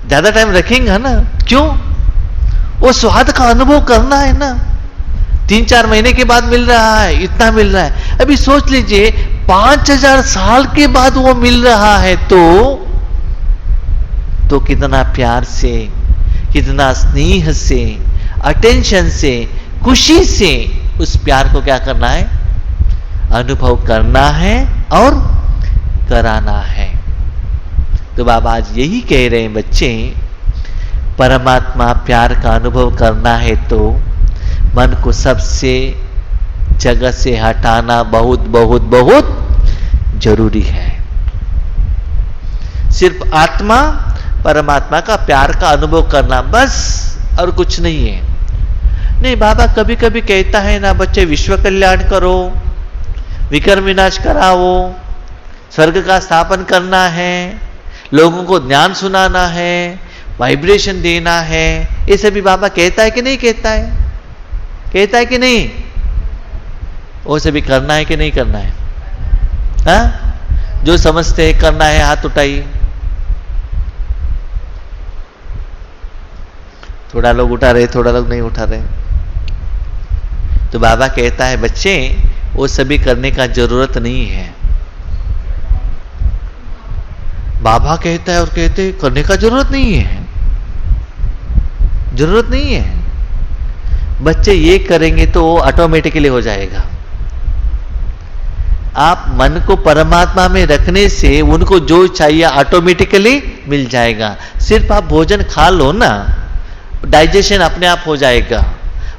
ज्यादा टाइम रखेंगे ना। क्यों? वो स्वाद का अनुभव करना है ना। 3-4 महीने के बाद मिल रहा है, इतना मिल रहा है। अभी सोच लीजिए 5000 साल के बाद वो मिल रहा है तो कितना प्यार से, कितना स्नेह से, अटेंशन से, खुशी से उस प्यार को क्या करना है? अनुभव करना है और कराना है। तो बाबा आज यही कह रहे हैं, बच्चे, परमात्मा प्यार का अनुभव करना है तो मन को सबसे जगह से हटाना बहुत बहुत बहुत जरूरी है। सिर्फ आत्मा परमात्मा का प्यार का अनुभव करना बस, और कुछ नहीं है। नहीं, बाबा कभी कभी कहता है ना, बच्चे विश्व कल्याण करो, विकर्म विनाश कराओ, स्वर्ग का स्थापन करना है, लोगों को ज्ञान सुनाना है, वाइब्रेशन देना है। ये सभी बाबा कहता है कि नहीं कहता है? कहता है कि नहीं? वो सभी करना है कि नहीं करना है? हाँ, जो समझते हैं करना है हाथ उठाइए। थोड़ा लोग उठा रहे, थोड़ा लोग नहीं उठा रहे। तो बाबा कहता है बच्चे वो सभी करने का जरूरत नहीं है। बाबा कहता है और कहते करने का जरूरत नहीं है, जरूरत नहीं है। बच्चे ये करेंगे तो ऑटोमेटिकली हो जाएगा। आप मन को परमात्मा में रखने से उनको जो चाहिए ऑटोमेटिकली मिल जाएगा। सिर्फ आप भोजन खा लो ना, डाइजेशन अपने आप हो जाएगा,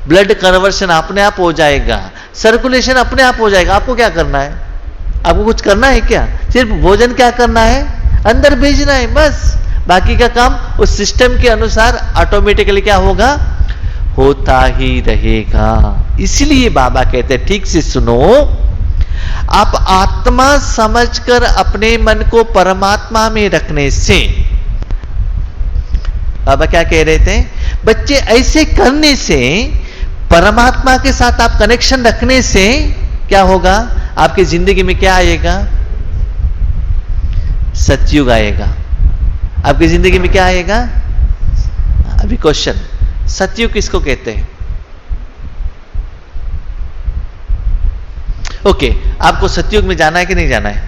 ब्लड कन्वर्शन अपने आप हो जाएगा, सर्कुलेशन अपने आप हो जाएगा। आपको क्या करना है? आपको कुछ करना है क्या? सिर्फ भोजन क्या करना है? अंदर भेजना है बस। बाकी का काम उस सिस्टम के अनुसार ऑटोमेटिकली क्या होगा? होता ही रहेगा। इसलिए बाबा कहते हैं ठीक से सुनो, आप आत्मा समझकर अपने मन को परमात्मा में रखने से, बाबा क्या कह रहे थे? बच्चे ऐसे करने से, परमात्मा के साथ आप कनेक्शन रखने से क्या होगा? आपकी जिंदगी में क्या आएगा? सतयुग आएगा। आपकी जिंदगी में क्या आएगा? अभी क्वेश्चन, सतयुग किसको कहते हैं? ओके, आपको सतयुग में जाना है कि नहीं जाना है?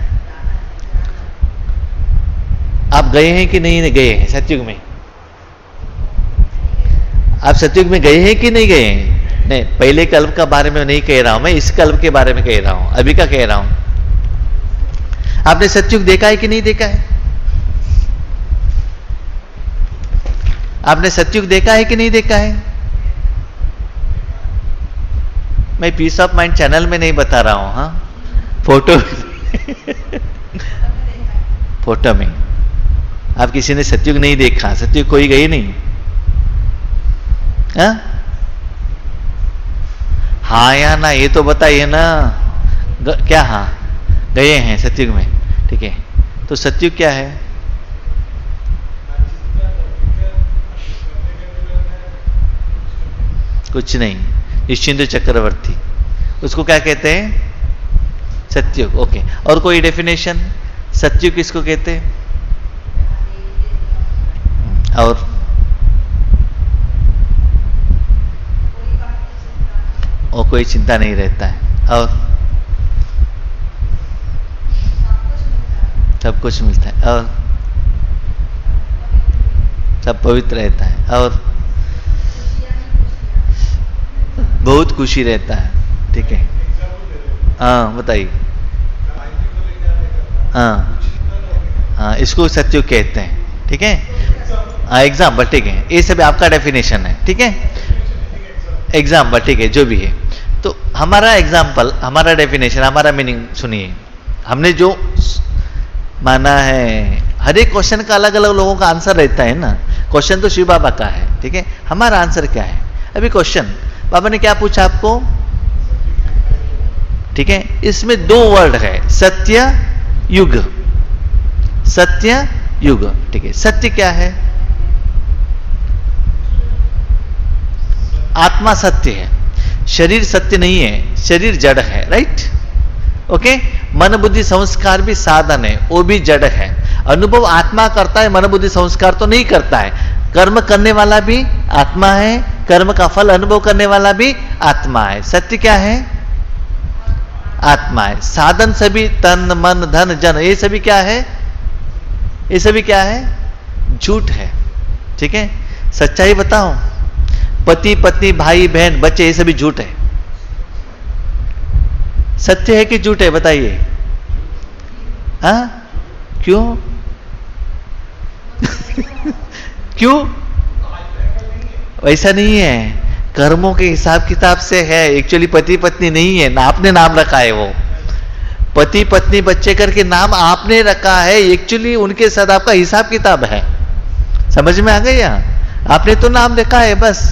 आप गए हैं कि नहीं गए हैं सतयुग में? आप सतयुग में गए हैं कि नहीं गए हैं? नहीं, पहले कल्प का बारे में नहीं कह रहा हूं मैं, इस कल्प के बारे में कह रहा हूं, अभी का कह रहा हूं। आपने सतयुग देखा है कि नहीं देखा है? आपने सतयुग देखा है कि नहीं देखा है? मैं पीस ऑफ माइंड चैनल में नहीं बता रहा हूं, हाँ, फोटो फोटो में। आप किसी ने सतयुग नहीं देखा, सतयुग कोई गई नहीं, हाँ या ना, ये तो बताइए ना। क्या हाँ गए हैं सतयुग में? ठीक है, तो सतयुग क्या है? कुछ नहीं, निश्चिंत चक्रवर्ती, उसको क्या कहते हैं? सतयुग। ओके, और कोई डेफिनेशन? सतयुग किसको कहते हैं? और कोई चिंता नहीं रहता है, और सब कुछ मिलता है, और सब पवित्र रहता है, और बहुत खुशी रहता है। ठीक है, हाँ बताइए। हाँ, इसको सतयुग कहते हैं। ठीक है, हाँ एग्जाम्पल, ठीक है, ये सब आपका डेफिनेशन है। ठीक है, एग्जाम्पल, ठीक है, जो भी है। तो हमारा एग्जाम्पल, हमारा डेफिनेशन, हमारा मीनिंग सुनिए। हमने जो माना है, हर एक क्वेश्चन का अलग अलग लोगों का आंसर रहता है ना। क्वेश्चन तो शिव बाबा का है, ठीक है, हमारा आंसर क्या है? अभी क्वेश्चन बाबा ने क्या पूछा आपको? ठीक है, इसमें दो वर्ड है, सत्य युग, सत्य युग। ठीक है, सत्य क्या है? आत्मा सत्य है, शरीर सत्य नहीं है, शरीर जड़ है, राइट? ओके, मन बुद्धि संस्कार भी साधन है, वो भी जड़ है। अनुभव आत्मा करता है, मन बुद्धि संस्कार तो नहीं करता है। कर्म करने वाला भी आत्मा है, कर्म का फल अनुभव करने वाला भी आत्मा है। सत्य क्या है? आत्मा है। साधन सभी तन मन धन जन, ये सभी क्या है? ये सभी क्या है? झूठ है। ठीक है, सच्चाई बताओ, पति पत्नी भाई बहन बच्चे ये सभी झूठ है। सत्य है कि झूठ है बताइए? हाँ, क्यों? क्यों? वैसा नहीं है, कर्मों के हिसाब किताब से है। एक्चुअली पति पत्नी नहीं है ना, आपने नाम रखा है। वो पति पत्नी बच्चे करके नाम आपने रखा है, एक्चुअली उनके साथ आपका हिसाब किताब है। समझ में आ गया? आपने तो नाम रखा है बस।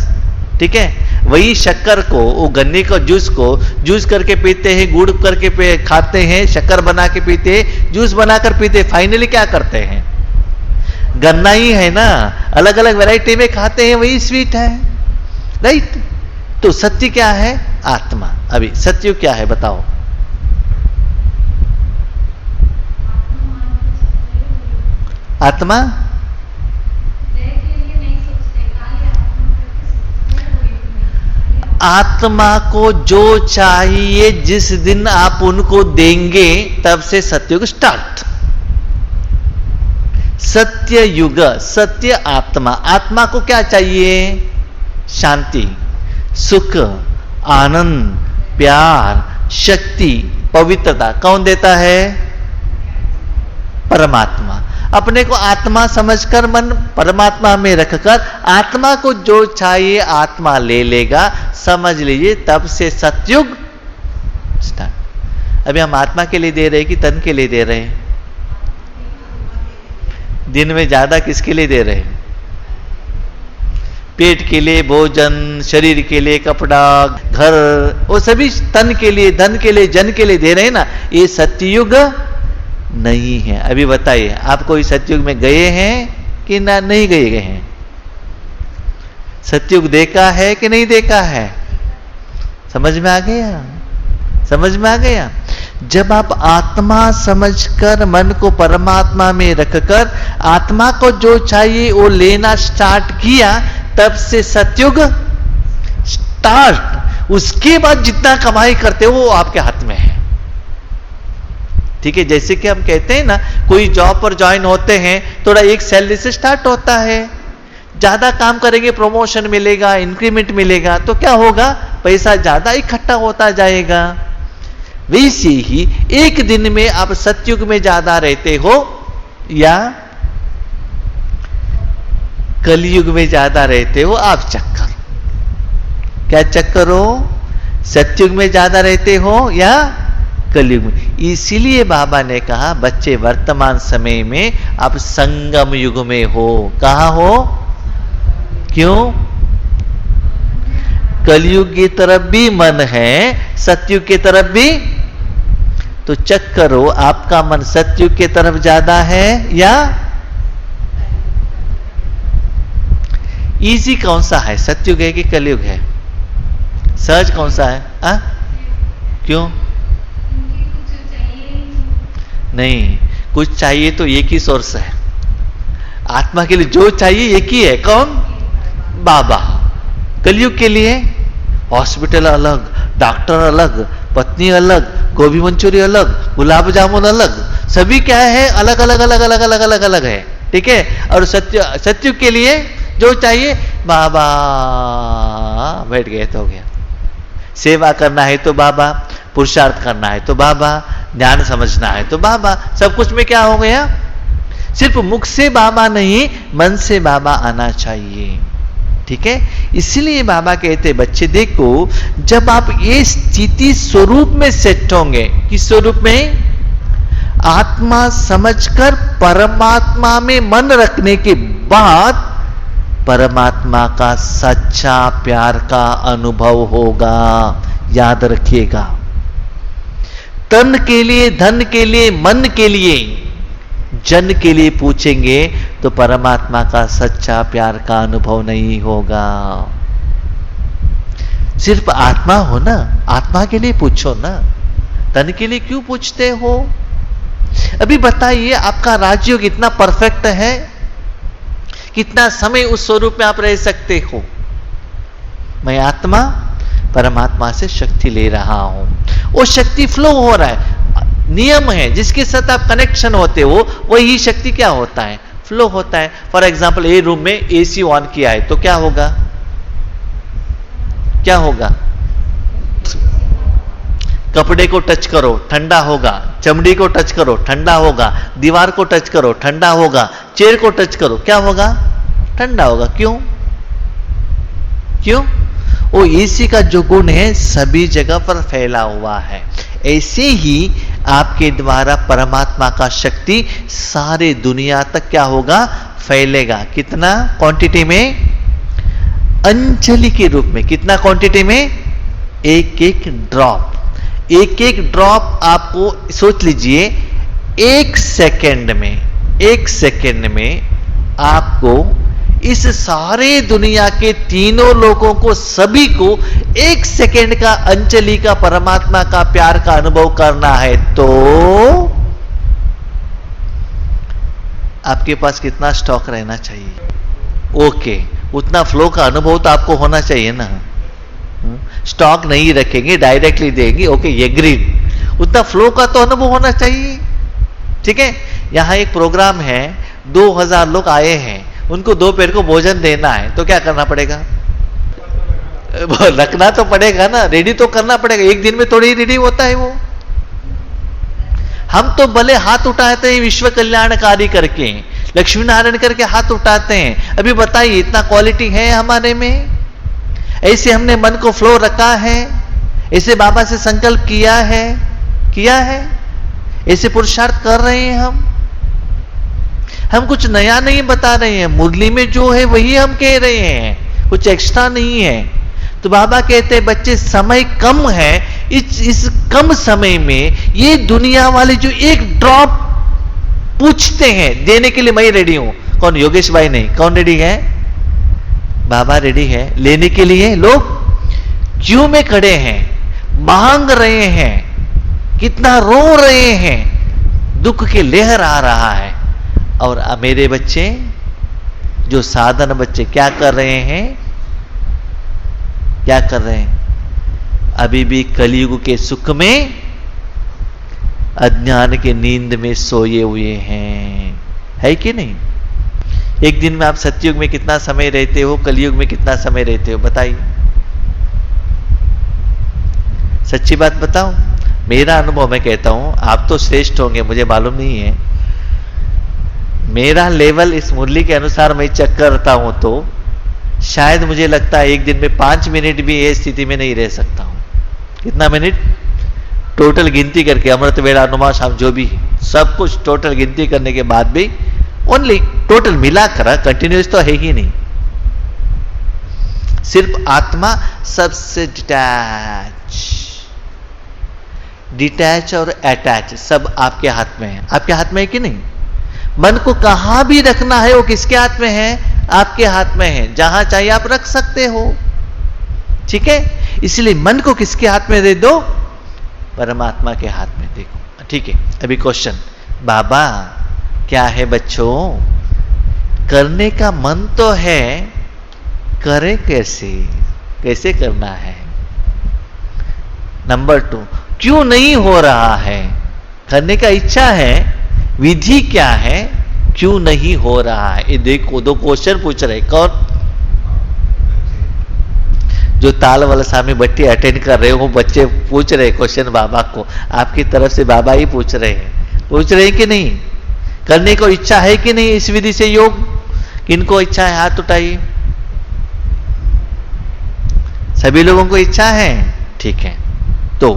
ठीक है, वही शक्कर को, वो गन्ने का जूस को जूस करके पीते हैं, गुड़ करके खाते हैं, शक्कर बना के पीते हैं, जूस बनाकर पीते हैं। फाइनली क्या करते हैं? गन्ना ही है ना, अलग अलग वैरायटी में खाते हैं, वही स्वीट है, राइट? तो सत्य क्या है? आत्मा। अभी सत्य क्या है बताओ? आत्मा आत्मा को जो चाहिए जिस दिन आप उनको देंगे तब से सत्युग स्टार्ट। सत्य युग, सत्य आत्मा। आत्मा को क्या चाहिए? शांति, सुख, आनंद, प्यार, शक्ति, पवित्रता। कौन देता है? परमात्मा। अपने को आत्मा समझकर मन परमात्मा में रखकर आत्मा को जो चाहिए आत्मा ले लेगा, समझ लीजिए तब से सतयुग स्टार्ट। अभी हम आत्मा के लिए दे रहे हैं कि तन के लिए दे रहे हैं? दिन में ज्यादा किसके लिए दे रहे हैं? पेट के लिए भोजन, शरीर के लिए कपड़ा, घर, वो सभी तन के लिए, धन के लिए, जन के लिए दे रहे हैं ना। ये सतयुग नहीं है। अभी बताइए, आप कोई सतयुग में गए हैं कि ना नहीं गए हैं? सतयुग देखा है कि नहीं देखा है? समझ में आ गया? समझ में आ गया? जब आप आत्मा समझकर मन को परमात्मा में रखकर आत्मा को जो चाहिए वो लेना स्टार्ट किया, तब से सतयुग स्टार्ट। उसके बाद जितना कमाई करते हो वो आपके हाथ में है। ठीक है, जैसे कि हम कहते हैं ना, कोई जॉब पर ज्वाइन होते हैं, थोड़ा एक सैलरी से स्टार्ट होता है, ज्यादा काम करेंगे प्रमोशन मिलेगा, इंक्रीमेंट मिलेगा, तो क्या होगा? पैसा ज्यादा इकट्ठा होता जाएगा। वैसे ही एक दिन में आप सतयुग में ज्यादा रहते हो या कलयुग में ज्यादा रहते हो आप चेक करो। क्या चेक करो? सतयुग में ज्यादा रहते हो या कलयुग में? इसीलिए बाबा ने कहा बच्चे वर्तमान समय में आप संगम युग में हो। कहां हो? क्यों? कलयुग की तरफ भी मन है, सतयुग की तरफ भी। तो चेक करो आपका मन सतयुग की तरफ ज्यादा है या? इजी कौन सा है, सतयुग है कि कलयुग है? सहज कौन सा है? क्यों? नहीं, कुछ चाहिए तो एक ही सोर्स है आत्मा के लिए। जो चाहिए एक ही है, कौन? बाबा। कलयुग के लिए हॉस्पिटल अलग, डॉक्टर अलग, पत्नी अलग, गोभी मंचूरी अलग, गुलाब जामुन अलग, सभी क्या है? अलग अलग अलग अलग अलग अलग अलग है। ठीक है। और सतयुग के लिए जो चाहिए बाबा, बैठ गए तो हो गया। सेवा करना है तो बाबा, पुरुषार्थ करना है तो बाबा, ज्ञान समझना है तो बाबा, सब कुछ में क्या हो गया? सिर्फ मुख से बाबा नहीं, मन से बाबा आना चाहिए। ठीक है। इसलिए बाबा कहते बच्चे देखो, जब आप ये स्थिति स्वरूप में सेट होंगे, किस स्वरूप में? आत्मा समझकर परमात्मा में मन रखने के बाद परमात्मा का सच्चा प्यार का अनुभव होगा। याद रखिएगा, तन के लिए, धन के लिए, मन के लिए, जन के लिए पूछेंगे तो परमात्मा का सच्चा प्यार का अनुभव नहीं होगा। सिर्फ आत्मा हो ना, आत्मा के लिए पूछो ना, तन के लिए क्यों पूछते हो? अभी बताइए, आपका राजयोग इतना परफेक्ट है, कितना समय उस स्वरूप में आप रह सकते हो? मैं आत्मा परमात्मा से शक्ति ले रहा हूं, वो शक्ति फ्लो हो रहा है। नियम है, जिसके साथ आप कनेक्शन होते हो वही शक्ति क्या होता है? फ्लो होता है। फॉर एग्जाम्पल, ये रूम में एसी ऑन किया है तो क्या होगा? क्या होगा? कपड़े को टच करो ठंडा होगा, चमड़ी को टच करो ठंडा होगा, दीवार को टच करो ठंडा होगा, चेयर को टच करो क्या होगा? ठंडा होगा। क्यों? क्यों? वो एसी का जो गुण है सभी जगह पर फैला हुआ है। ऐसे ही आपके द्वारा परमात्मा का शक्ति सारे दुनिया तक क्या होगा? फैलेगा। कितना क्वांटिटी में? अंजलि के रूप में। कितना क्वांटिटी में? एक एक ड्रॉप। एक एक ड्रॉप आपको सोच लीजिए, एक सेकंड में आपको इस सारे दुनिया के तीनों लोगों को, सभी को एक सेकंड का अंजलि का परमात्मा का प्यार का अनुभव करना है तो आपके पास कितना स्टॉक रहना चाहिए? ओके, उतना फ्लो का अनुभव तो आपको होना चाहिए ना। स्टॉक नहीं रखेंगे, डायरेक्टली देंगे, ओके एग्रीड। उतना फ्लो का तो अनुभव होना चाहिए। ठीक है। यहां एक प्रोग्राम है, 2000 लोग आए हैं, उनको दोपहर को भोजन देना है तो क्या करना पड़ेगा? रखना तो पड़ेगा ना, रेडी तो करना पड़ेगा। एक दिन में थोड़ी रेडी होता है वो। हम तो भले हाथ उठाते हैं विश्व कल्याणकारी करके, लक्ष्मी नारायण करके हाथ उठाते हैं। अभी बताइए, इतना क्वालिटी है हमारे में? ऐसे हमने मन को फ्लो रखा है? ऐसे बाबा से संकल्प किया है? ऐसे पुरुषार्थ कर रहे हैं हम कुछ नया नहीं बता रहे हैं, मुरली में जो है वही हम कह रहे हैं, कुछ एक्स्ट्रा नहीं है। तो बाबा कहते हैं बच्चे समय कम है, इस कम समय में ये दुनिया वाले जो एक ड्रॉप पूछते हैं देने के लिए मैं रेडी हूं। कौन? योगेश भाई नहीं, कौन रेडी है? बाबा रेडी है लेने के लिए। लोग क्यों में खड़े हैं, मांग रहे हैं, कितना रो रहे हैं, दुख की लहर आ रहा है। और मेरे बच्चे, जो साधन बच्चे क्या कर रहे हैं? क्या कर रहे हैं? अभी भी कलयुग के सुख में, अज्ञान के नींद में सोए हुए हैं, है कि नहीं? एक दिन में आप सतयुग में कितना समय रहते हो, कलयुग में कितना समय रहते हो? बताइए, सच्ची बात बताओ। मेरा अनुभव मैं कहता हूं, आप तो श्रेष्ठ होंगे मुझे मालूम नहीं है, मेरा लेवल इस मुरली के अनुसार मैं चेक करता हूं तो शायद मुझे लगता है एक दिन में 5 मिनट भी ये स्थिति में नहीं रह सकता हूं। कितना मिनट? टोटल गिनती करके अमृत वेला अनुमा शाम जो भी सब कुछ टोटल गिनती करने के बाद भी ओनली टोटल मिलाकर कंटिन्यूस तो है ही नहीं। सिर्फ आत्मा सबसे डिटैच और अटैच सब आपके हाथ में है। आपके हाथ में है कि नहीं? मन को कहां भी रखना है वो किसके हाथ में है? आपके हाथ में है। जहां चाहिए आप रख सकते हो। ठीक है, इसलिए मन को किसके हाथ में दे दो? परमात्मा के हाथ में देखो। ठीक है, अभी क्वेश्चन, बाबा क्या है बच्चों? करने का मन तो है, करें कैसे? कैसे करना है? नंबर 2, क्यों नहीं हो रहा है? करने का इच्छा है, विधि क्या है? क्यों नहीं हो रहा है? ये देखो, 2 क्वेश्चन पूछ रहे। कौन? जो ताल वाला स्वामी बट्टी अटेंड कर रहे हो वो बच्चे पूछ रहे क्वेश्चन बाबा को। आपकी तरफ से बाबा ही पूछ रहे हैं कि नहीं? करने को इच्छा है कि नहीं इस विधि से योग? किनको इच्छा है? हाथ उठाइए। सभी लोगों को इच्छा है? ठीक है, तो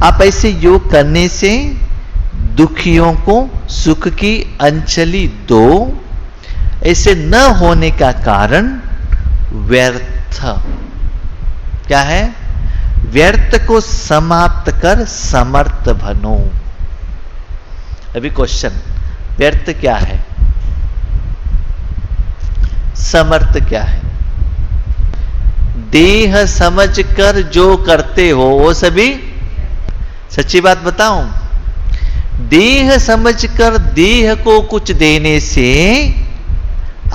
आप ऐसे योग करने से दुखियों को सुख की अंजलि दो। ऐसे न होने का कारण व्यर्थ क्या है? व्यर्थ को समाप्त कर समर्थ बनो। अभी क्वेश्चन, व्यर्थ क्या है? समर्थ क्या है? देह समझकर जो करते हो वो सभी, सच्ची बात बताऊं, देह समझकर देह को कुछ देने से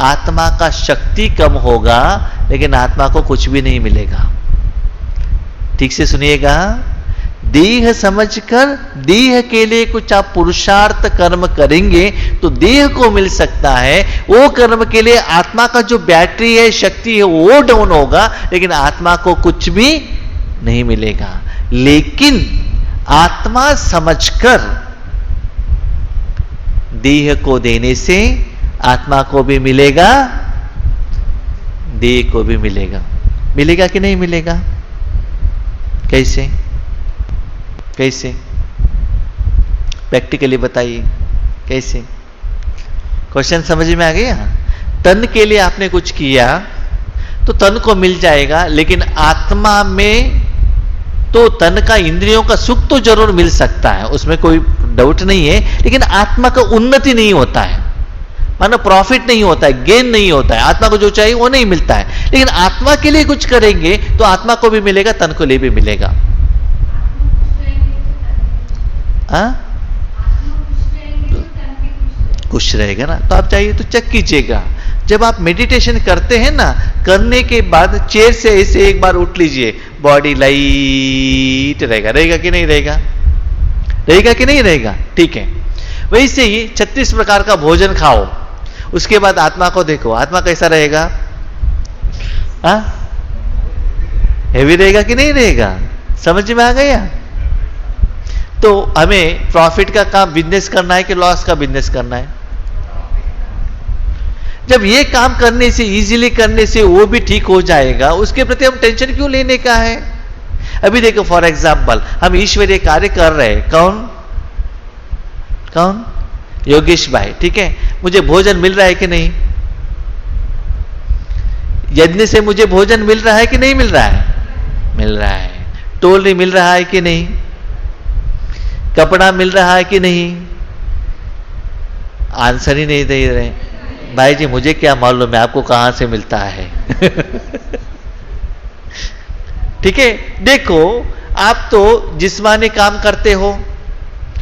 आत्मा का शक्ति कम होगा, लेकिन आत्मा को कुछ भी नहीं मिलेगा। ठीक से सुनिएगा, देह समझकर देह के लिए कुछ आप पुरुषार्थ कर्म करेंगे तो देह को मिल सकता है। वो कर्म के लिए आत्मा का जो बैटरी है, शक्ति है, वो डाउन होगा, लेकिन आत्मा को कुछ भी नहीं मिलेगा। लेकिन आत्मा समझकर देह को देने से आत्मा को भी मिलेगा, देह को भी मिलेगा। मिलेगा कि नहीं मिलेगा? कैसे? कैसे? प्रैक्टिकली बताइए कैसे? क्वेश्चन समझ में आ गया? तन के लिए आपने कुछ किया तो तन को मिल जाएगा, लेकिन आत्मा में तो तन का, इंद्रियों का सुख तो जरूर मिल सकता है, उसमें कोई डाउट नहीं है, लेकिन आत्मा का उन्नति नहीं होता है, मानो प्रॉफिट नहीं होता है, गेन नहीं होता है। आत्मा को जो चाहिए वो नहीं मिलता है। लेकिन आत्मा के लिए कुछ करेंगे तो आत्मा को भी मिलेगा, तन को लिए भी मिलेगा। खुश रहेगा ना, तो आप चाहिए तो चेक कीजिएगा। जब आप मेडिटेशन करते हैं ना, करने के बाद चेयर से ऐसे एक बार उठ लीजिए, बॉडी लाइट रहेगा। रहेगा कि नहीं रहेगा? रहेगा कि नहीं रहेगा? ठीक है, वैसे ही 36 प्रकार का भोजन खाओ, उसके बाद आत्मा को देखो, आत्मा कैसा रहेगा? हेवी रहेगा कि नहीं रहेगा? समझ में आ गया? तो हमें प्रॉफिट का काम बिजनेस करना है कि लॉस का बिजनेस करना है? जब ये काम करने से, इजीली करने से वो भी ठीक हो जाएगा, उसके प्रति हम टेंशन क्यों लेने का है? अभी देखो, फॉर एग्जाम्पल हम ईश्वरीय कार्य कर रहे हैं, कौन कौन? योगेश भाई, ठीक है, मुझे भोजन मिल रहा है कि नहीं? यज्ञ से मुझे भोजन मिल रहा है कि नहीं मिल रहा है? मिल रहा है। टोल नहीं मिल रहा है कि नहीं? कपड़ा मिल रहा है कि नहीं? आंसर ही नहीं दे रहे। भाई जी मुझे क्या मालूम है आपको कहां से मिलता है? ठीक है, देखो आप तो जिस्मानी काम करते हो,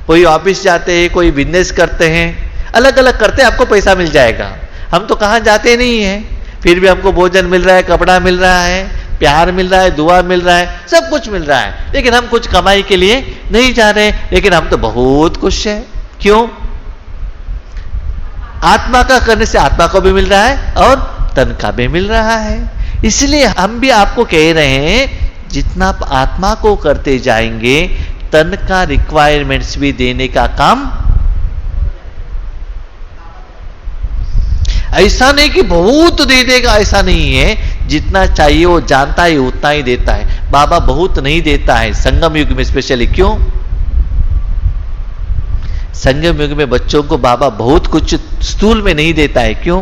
कोई ऑफिस जाते हैं, कोई बिजनेस करते हैं, अलग अलग करते हैं, आपको पैसा मिल जाएगा। हम तो कहां जाते नहीं है, फिर भी हमको भोजन मिल रहा है, कपड़ा मिल रहा है, प्यार मिल रहा है, दुआ मिल रहा है, सब कुछ मिल रहा है, लेकिन हम कुछ कमाई के लिए नहीं जा रहे, लेकिन हम तो बहुत खुश हैं। क्यों? आत्मा का करने से आत्मा को भी मिल रहा है और तन का भी मिल रहा है। इसलिए हम भी आपको कह रहे हैं, जितना आप आत्मा को करते जाएंगे, तन का रिक्वायरमेंट्स भी देने का काम ऐसा नहीं कि बहुत दे देगा, ऐसा नहीं है। जितना चाहिए वो जानता है उतना ही देता है। बाबा बहुत नहीं देता है संगम युग में स्पेशली। क्यों? संगम युग में बच्चों को बाबा बहुत कुछ स्थूल में नहीं देता है। क्यों?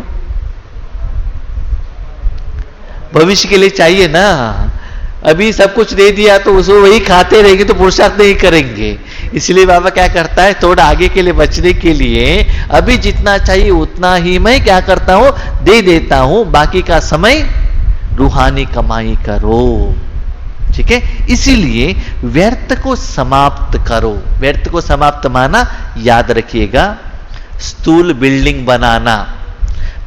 भविष्य के लिए चाहिए ना। अभी सब कुछ दे दिया तो उसको वही खाते रहेंगे तो पुरुषार्थ नहीं करेंगे। इसलिए बाबा क्या करता है, थोड़ा आगे के लिए बचने के लिए अभी जितना चाहिए उतना ही मैं क्या करता हूं, दे देता हूं। बाकी का समय रूहानी कमाई करो। ठीक है, इसीलिए व्यर्थ को समाप्त करो। व्यर्थ को समाप्त माना याद रखिएगा, स्थूल बिल्डिंग बनाना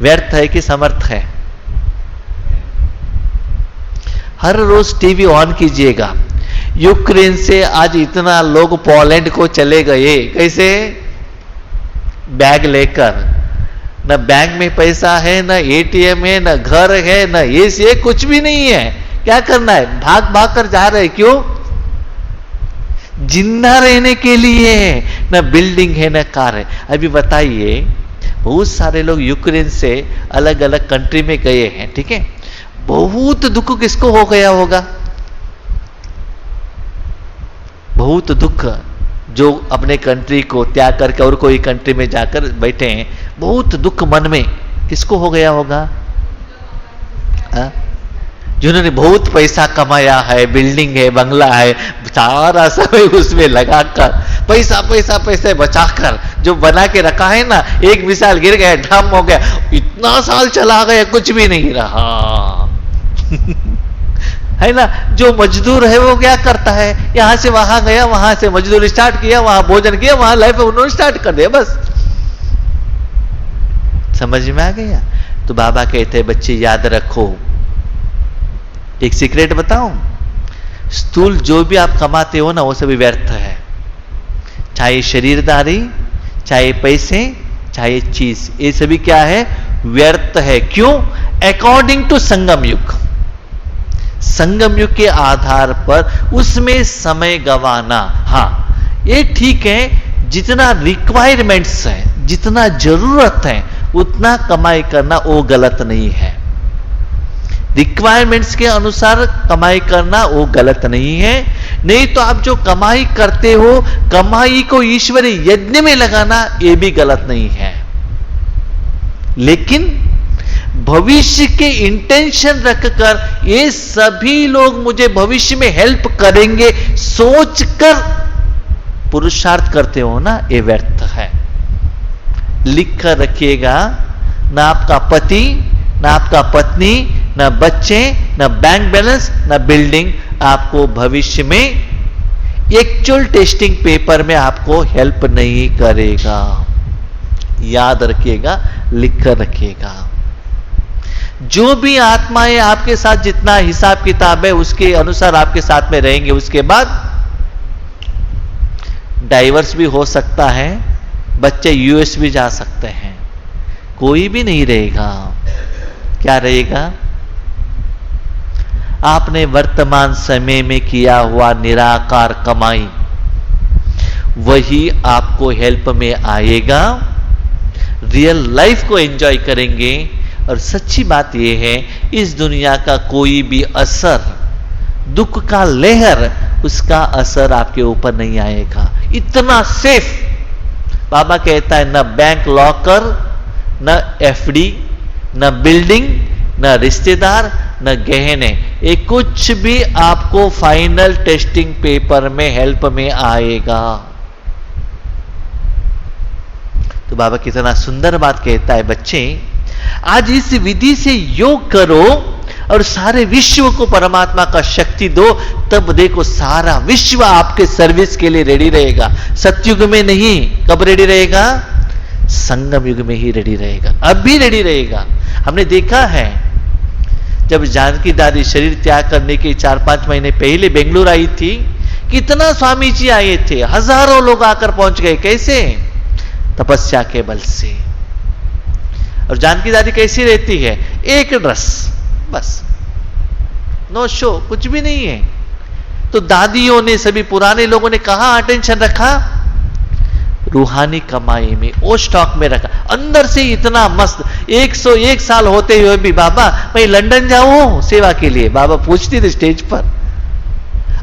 व्यर्थ है कि समर्थ है? हर रोज टीवी ऑन कीजिएगा। यूक्रेन से आज इतना लोग पोलैंड को चले गए। कैसे? बैग लेकर। न बैंक में पैसा है, न एटीएम है, न घर है, न एसी है, कुछ भी नहीं है। क्या करना है? भाग भाग कर जा रहे। क्यों? जिंदा रहने के लिए। न बिल्डिंग है, न कार है। अभी बताइए, बहुत सारे लोग यूक्रेन से अलग अलग कंट्री में गए हैं। ठीक है, बहुत दुख किसको हो गया होगा? बहुत दुख जो अपने कंट्री को त्याग करके और कोई कंट्री में जाकर बैठे हैं, बहुत दुख मन में किसको हो गया होगा? जिन्होंने बहुत पैसा कमाया है, बिल्डिंग है, बंगला है, सारा समय उसमें लगाकर पैसा पैसा पैसे बचाकर जो बना के रखा है ना, एक मिसाल गिर गया, ढम हो गया, इतना साल चला गया, कुछ भी नहीं रहा। है ना? जो मजदूर है वो क्या करता है, यहां से वहां गया, वहां से मजदूर स्टार्ट किया, वहां भोजन किया, वहां लाइफ उन्होंने स्टार्ट कर दिया, बस। समझ में आ गया? तो बाबा कहते हैं बच्चे याद रखो, एक सीक्रेट बताऊं, स्थूल जो भी आप कमाते हो ना वो सभी व्यर्थ है। चाहे शरीरदारी, चाहे पैसे, चाहे चीज, ये सभी क्या है? व्यर्थ है। क्यों? अकॉर्डिंग टू संगम युग। संगम युग के आधार पर उसमें समय गंवाना, हाँ ये ठीक है, जितना रिक्वायरमेंट्स है, जितना जरूरत है उतना कमाई करना वो गलत नहीं है। रिक्वायरमेंट्स के अनुसार कमाई करना वो गलत नहीं है। नहीं तो आप जो कमाई करते हो, कमाई को ईश्वरी यज्ञ में लगाना ये भी गलत नहीं है। लेकिन भविष्य के इंटेंशन रखकर ये सभी लोग मुझे भविष्य में हेल्प करेंगे सोचकर पुरुषार्थ करते हो ना, ये व्यर्थ है। लिख कर रखिएगा, ना आपका पति, ना आपका पत्नी, ना बच्चे, ना बैंक बैलेंस, ना बिल्डिंग आपको भविष्य में एक्चुअल टेस्टिंग पेपर में आपको हेल्प नहीं करेगा। याद रखिएगा, लिख कर रखिएगा। जो भी आत्माएं आपके साथ जितना हिसाब किताब है उसके अनुसार आपके साथ में रहेंगे। उसके बाद डाइवर्स भी हो सकता है, बच्चे यूएस भी जा सकते हैं, कोई भी नहीं रहेगा। क्या रहेगा? आपने वर्तमान समय में किया हुआ निराकार कमाई वही आपको हेल्प में आएगा। रियल लाइफ को एंजॉय करेंगे। और सच्ची बात यह है, इस दुनिया का कोई भी असर, दुख का लहर, उसका असर आपके ऊपर नहीं आएगा। इतना सेफ। बाबा कहता है न बैंक लॉकर, न एफडी, न बिल्डिंग, न रिश्तेदार, न गहने, ये कुछ भी आपको फाइनल टेस्टिंग पेपर में हेल्प में आएगा। तो बाबा कितना सुंदर बात कहता है, बच्चे आज इस विधि से योग करो और सारे विश्व को परमात्मा का शक्ति दो, तब देखो सारा विश्व आपके सर्विस के लिए रेडी रहेगा। सतयुग में नहीं, कब रेडी रहेगा? संगम युग में ही रेडी रहेगा। अब भी रेडी रहेगा। हमने देखा है जब जानकी दादी शरीर त्याग करने के 4-5 महीने पहले बेंगलुरु आई थी, कितना स्वामी जी आए थे, हजारों लोग आकर पहुंच गए। कैसे? तपस्या के बल से। और जानकी दादी कैसी रहती है? एक ड्रेस, बस, नो शो, कुछ भी नहीं है। तो दादियों ने, सभी पुराने लोगों ने कहां अटेंशन रखा? रूहानी कमाई में, वो स्टॉक में रखा। अंदर से इतना मस्त, 101 साल होते हुए भी बाबा मैं लंदन जाऊं सेवा के लिए, बाबा पूछती थी स्टेज पर।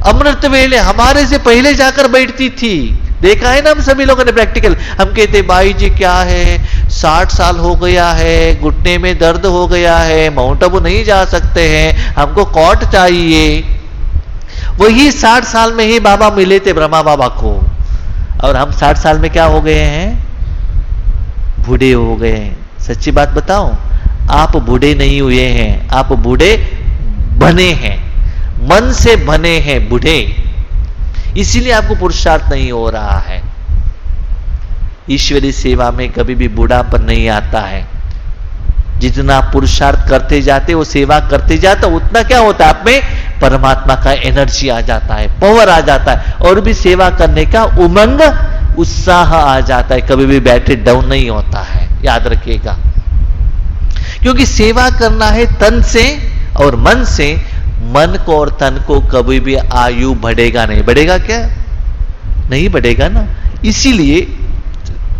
अमृत वेले हमारे से पहले जाकर बैठती थी, देखा है ना हम सभी लोगों ने प्रैक्टिकल। हम कहते भाई जी क्या है, 60 साल हो गया है, घुटने में दर्द हो गया है, माउंट आबू नहीं जा सकते हैं, हमको कॉट चाहिए। वही 60 साल में ही बाबा मिले थे ब्रह्मा बाबा को, और हम 60 साल में क्या हो गए हैं, बूढ़े हो गए हैं। सच्ची बात बताओ, आप बूढ़े नहीं हुए हैं, आप बूढ़े बने हैं, मन से बने हैं बूढ़े, इसीलिए आपको पुरुषार्थ नहीं हो रहा है। ईश्वरी सेवा में कभी भी बूढ़ापन नहीं आता है। जितना पुरुषार्थ करते जाते, वो सेवा करते जाते, उतना क्या होता है, आप में परमात्मा का एनर्जी आ जाता है, पावर आ जाता है, और भी सेवा करने का उमंग, उत्साह आ जाता है। कभी भी बैटरी डाउन नहीं होता है, याद रखिएगा। क्योंकि सेवा करना है तन से और मन से। मन को और तन को कभी भी आयु बढ़ेगा नहीं, बढ़ेगा क्या, नहीं बढ़ेगा ना। इसीलिए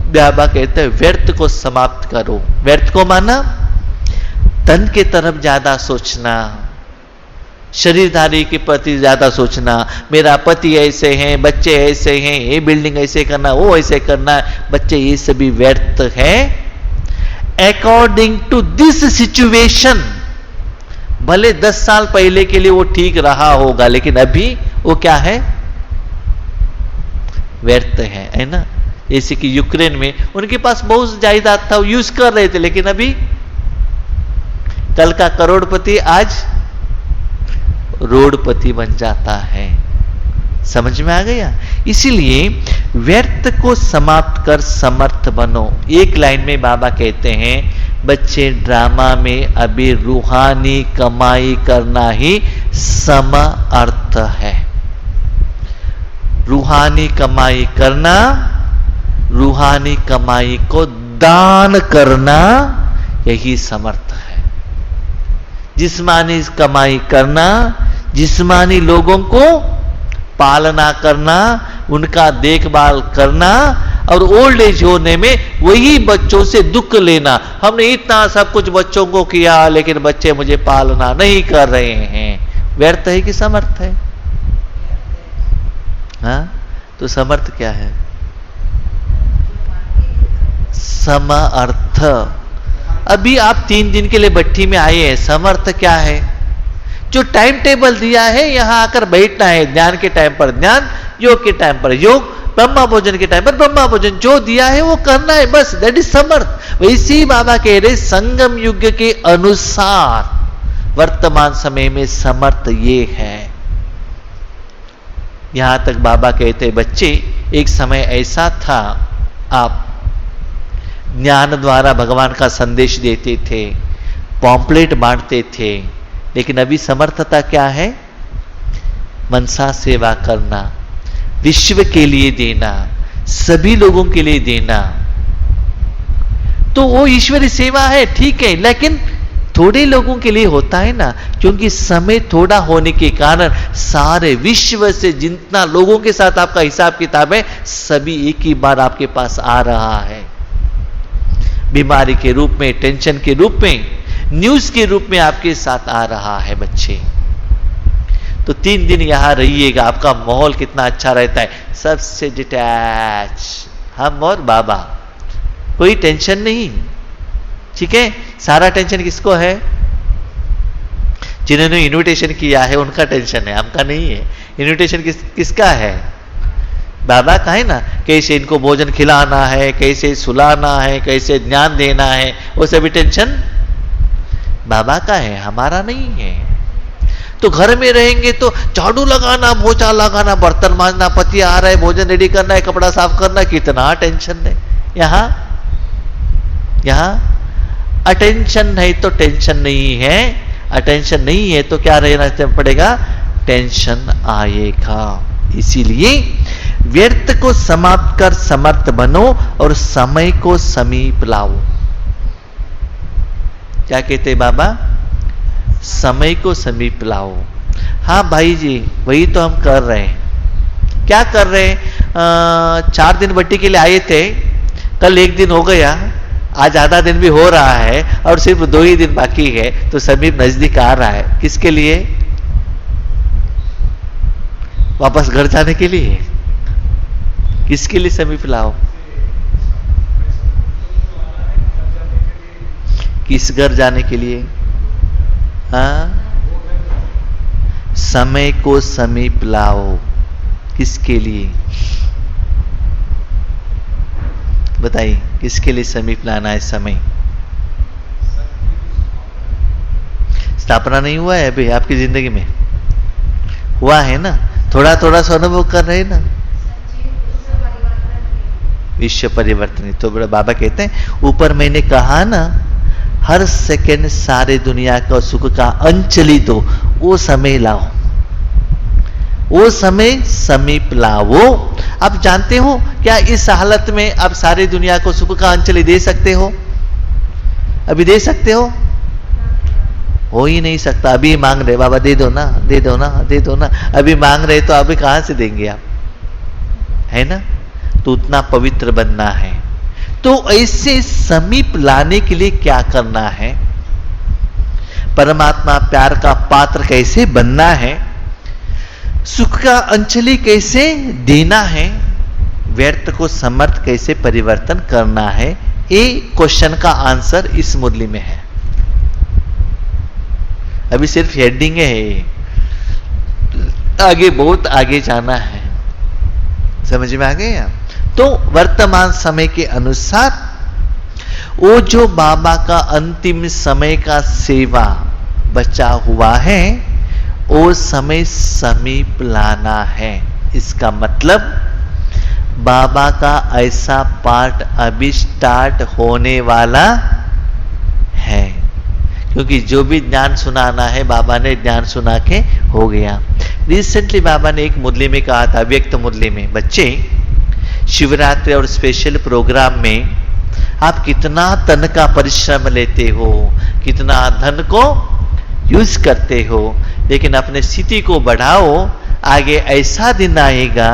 बाबा कहते हैं व्यर्थ को समाप्त करो। व्यर्थ को माना तन के तरफ ज्यादा सोचना, शरीरधारी के प्रति ज्यादा सोचना, मेरा पति ऐसे हैं, बच्चे ऐसे हैं, ये बिल्डिंग ऐसे करना, वो ऐसे करना, बच्चे, ये सभी व्यर्थ है। अकॉर्डिंग टू दिस सिचुएशन, भले 10 साल पहले के लिए वो ठीक रहा होगा, लेकिन अभी वो क्या है, व्यर्थ है ना। जैसे कि यूक्रेन में उनके पास बहुत जायदाद था, वो यूज कर रहे थे, लेकिन अभी कल का करोड़पति आज रोडपति बन जाता है। समझ में आ गया। इसीलिए व्यर्थ को समाप्त कर समर्थ बनो। एक लाइन में बाबा कहते हैं, बच्चे ड्रामा में अभी रूहानी कमाई करना ही सम अर्थ है। रूहानी कमाई करना, रूहानी कमाई को दान करना, यही समर्थ है। जिस्मानी कमाई करना, जिस्मानी लोगों को पालना करना, उनका देखभाल करना, और ओल्ड एज होने में वही बच्चों से दुख लेना। हमने इतना सब कुछ बच्चों को किया, लेकिन बच्चे मुझे पालना नहीं कर रहे हैं। व्यर्थ है कि समर्थ है? हाँ, तो समर्थ क्या है? समर्थ। अभी आप 3 दिन के लिए भट्टी में आए हैं, समर्थ क्या है? जो टाइम टेबल दिया है, यहां आकर बैठना है, ज्ञान के टाइम पर ज्ञान, योग के टाइम पर योग, ब्रह्मा भोजन के टाइम पर ब्रह्मा भोजन, जो दिया है वो करना है, बस। दैट इज समर्थ। वैसे ही बाबा कह रहे संगम युग के अनुसार वर्तमान समय में समर्थ ये है। यहां तक बाबा कहते बच्चे, एक समय ऐसा था आप ज्ञान द्वारा भगवान का संदेश देते थे, पॉम्पलेट बांटते थे, लेकिन अभी समर्थता क्या है? मनसा सेवा करना, विश्व के लिए देना, सभी लोगों के लिए देना। तो वो ईश्वरी सेवा है, ठीक है, लेकिन थोड़े लोगों के लिए होता है ना, क्योंकि समय थोड़ा होने के कारण सारे विश्व से जितना लोगों के साथ आपका हिसाब किताब है, सभी एक ही बार आपके पास आ रहा है। बीमारी के रूप में, टेंशन के रूप में, न्यूज के रूप में आपके साथ आ रहा है बच्चे। तो 3 दिन यहां रहिएगा, आपका माहौल कितना अच्छा रहता है, सबसे डिटैच, हम और बाबा, कोई टेंशन नहीं, ठीक है। सारा टेंशन किसको है? जिन्होंने इनविटेशन किया है उनका टेंशन है, हमका नहीं है। इनविटेशन किसका है? बाबा का है ना। कैसे इनको भोजन खिलाना है, कैसे सुलाना है, कैसे ज्ञान देना है, वो सभी टेंशन बाबा का है, हमारा नहीं है। तो घर में रहेंगे तो झाड़ू लगाना, पोछा लगाना, बर्तन मांजना, पति आ रहा है, भोजन रेडी करना है, कपड़ा साफ करना, कितना टेंशन है। यहां अटेंशन है तो टेंशन नहीं है, अटेंशन नहीं है तो क्या रहना पड़ेगा? टेंशन आएगा। इसीलिए व्यर्थ को समाप्त कर समर्थ बनो और समय को समीप लाओ। क्या कहते बाबा? समय को समीप लाओ। हाँ भाई जी, वही तो हम कर रहे हैं। क्या कर रहे हैं? 4 दिन बट्टी के लिए आए थे, कल 1 दिन हो गया, आज आधा दिन भी हो रहा है और सिर्फ 2 ही दिन बाकी है, तो समीप नजदीक आ रहा है। किसके लिए? वापस घर जाने के लिए। किसके लिए समीप लाओ? किस घर जाने के लिए? हाँ, समय को समीप लाओ। किसके लिए बताइए? किसके लिए समीप लाना है समय? स्थापना नहीं हुआ है अभी आपकी जिंदगी में? हुआ है ना? थोड़ा थोड़ा सा अनुभव कर रहे हैं ना? विश्व परिवर्तन। तो बड़ा बाबा कहते हैं, ऊपर मैंने कहा ना, हर सेकंड सारे दुनिया का सुख का अंजलि दो, वो समय लाओ, वो समय समीप लाओ। आप जानते हो क्या इस हालत में आप सारी दुनिया को सुख का अंजलि दे सकते हो? अभी दे सकते हो ही नहीं सकता। अभी मांग रहे, बाबा दे दो ना, दे दो ना, दे दो ना, अभी मांग रहे तो अभी कहां से देंगे आप? है ना? तो उतना पवित्र बनना है। तो ऐसे समीप लाने के लिए क्या करना है? परमात्मा प्यार का पात्र कैसे बनना है? सुख का अंजलि कैसे देना है? व्यर्थ को समर्थ कैसे परिवर्तन करना है? ये क्वेश्चन का आंसर इस मुरली में है। अभी सिर्फ हेडिंग है, आगे बहुत आगे जाना है। समझ में आ गए आप? तो वर्तमान समय के अनुसार वो जो बाबा का अंतिम समय का सेवा बचा हुआ है, वो समय समीप लाना है। इसका मतलब बाबा का ऐसा पाठ अभी स्टार्ट होने वाला है, क्योंकि जो भी ज्ञान सुनाना है बाबा ने ज्ञान सुना के हो गया। रिसेंटली बाबा ने एक मुरली में कहा था, व्यक्त मुरली में, बच्चे शिवरात्रि और स्पेशल प्रोग्राम में आप कितना तन का परिश्रम लेते हो, कितना धन को यूज करते हो, लेकिन अपने स्थिति को बढ़ाओ। आगे ऐसा दिन आएगा,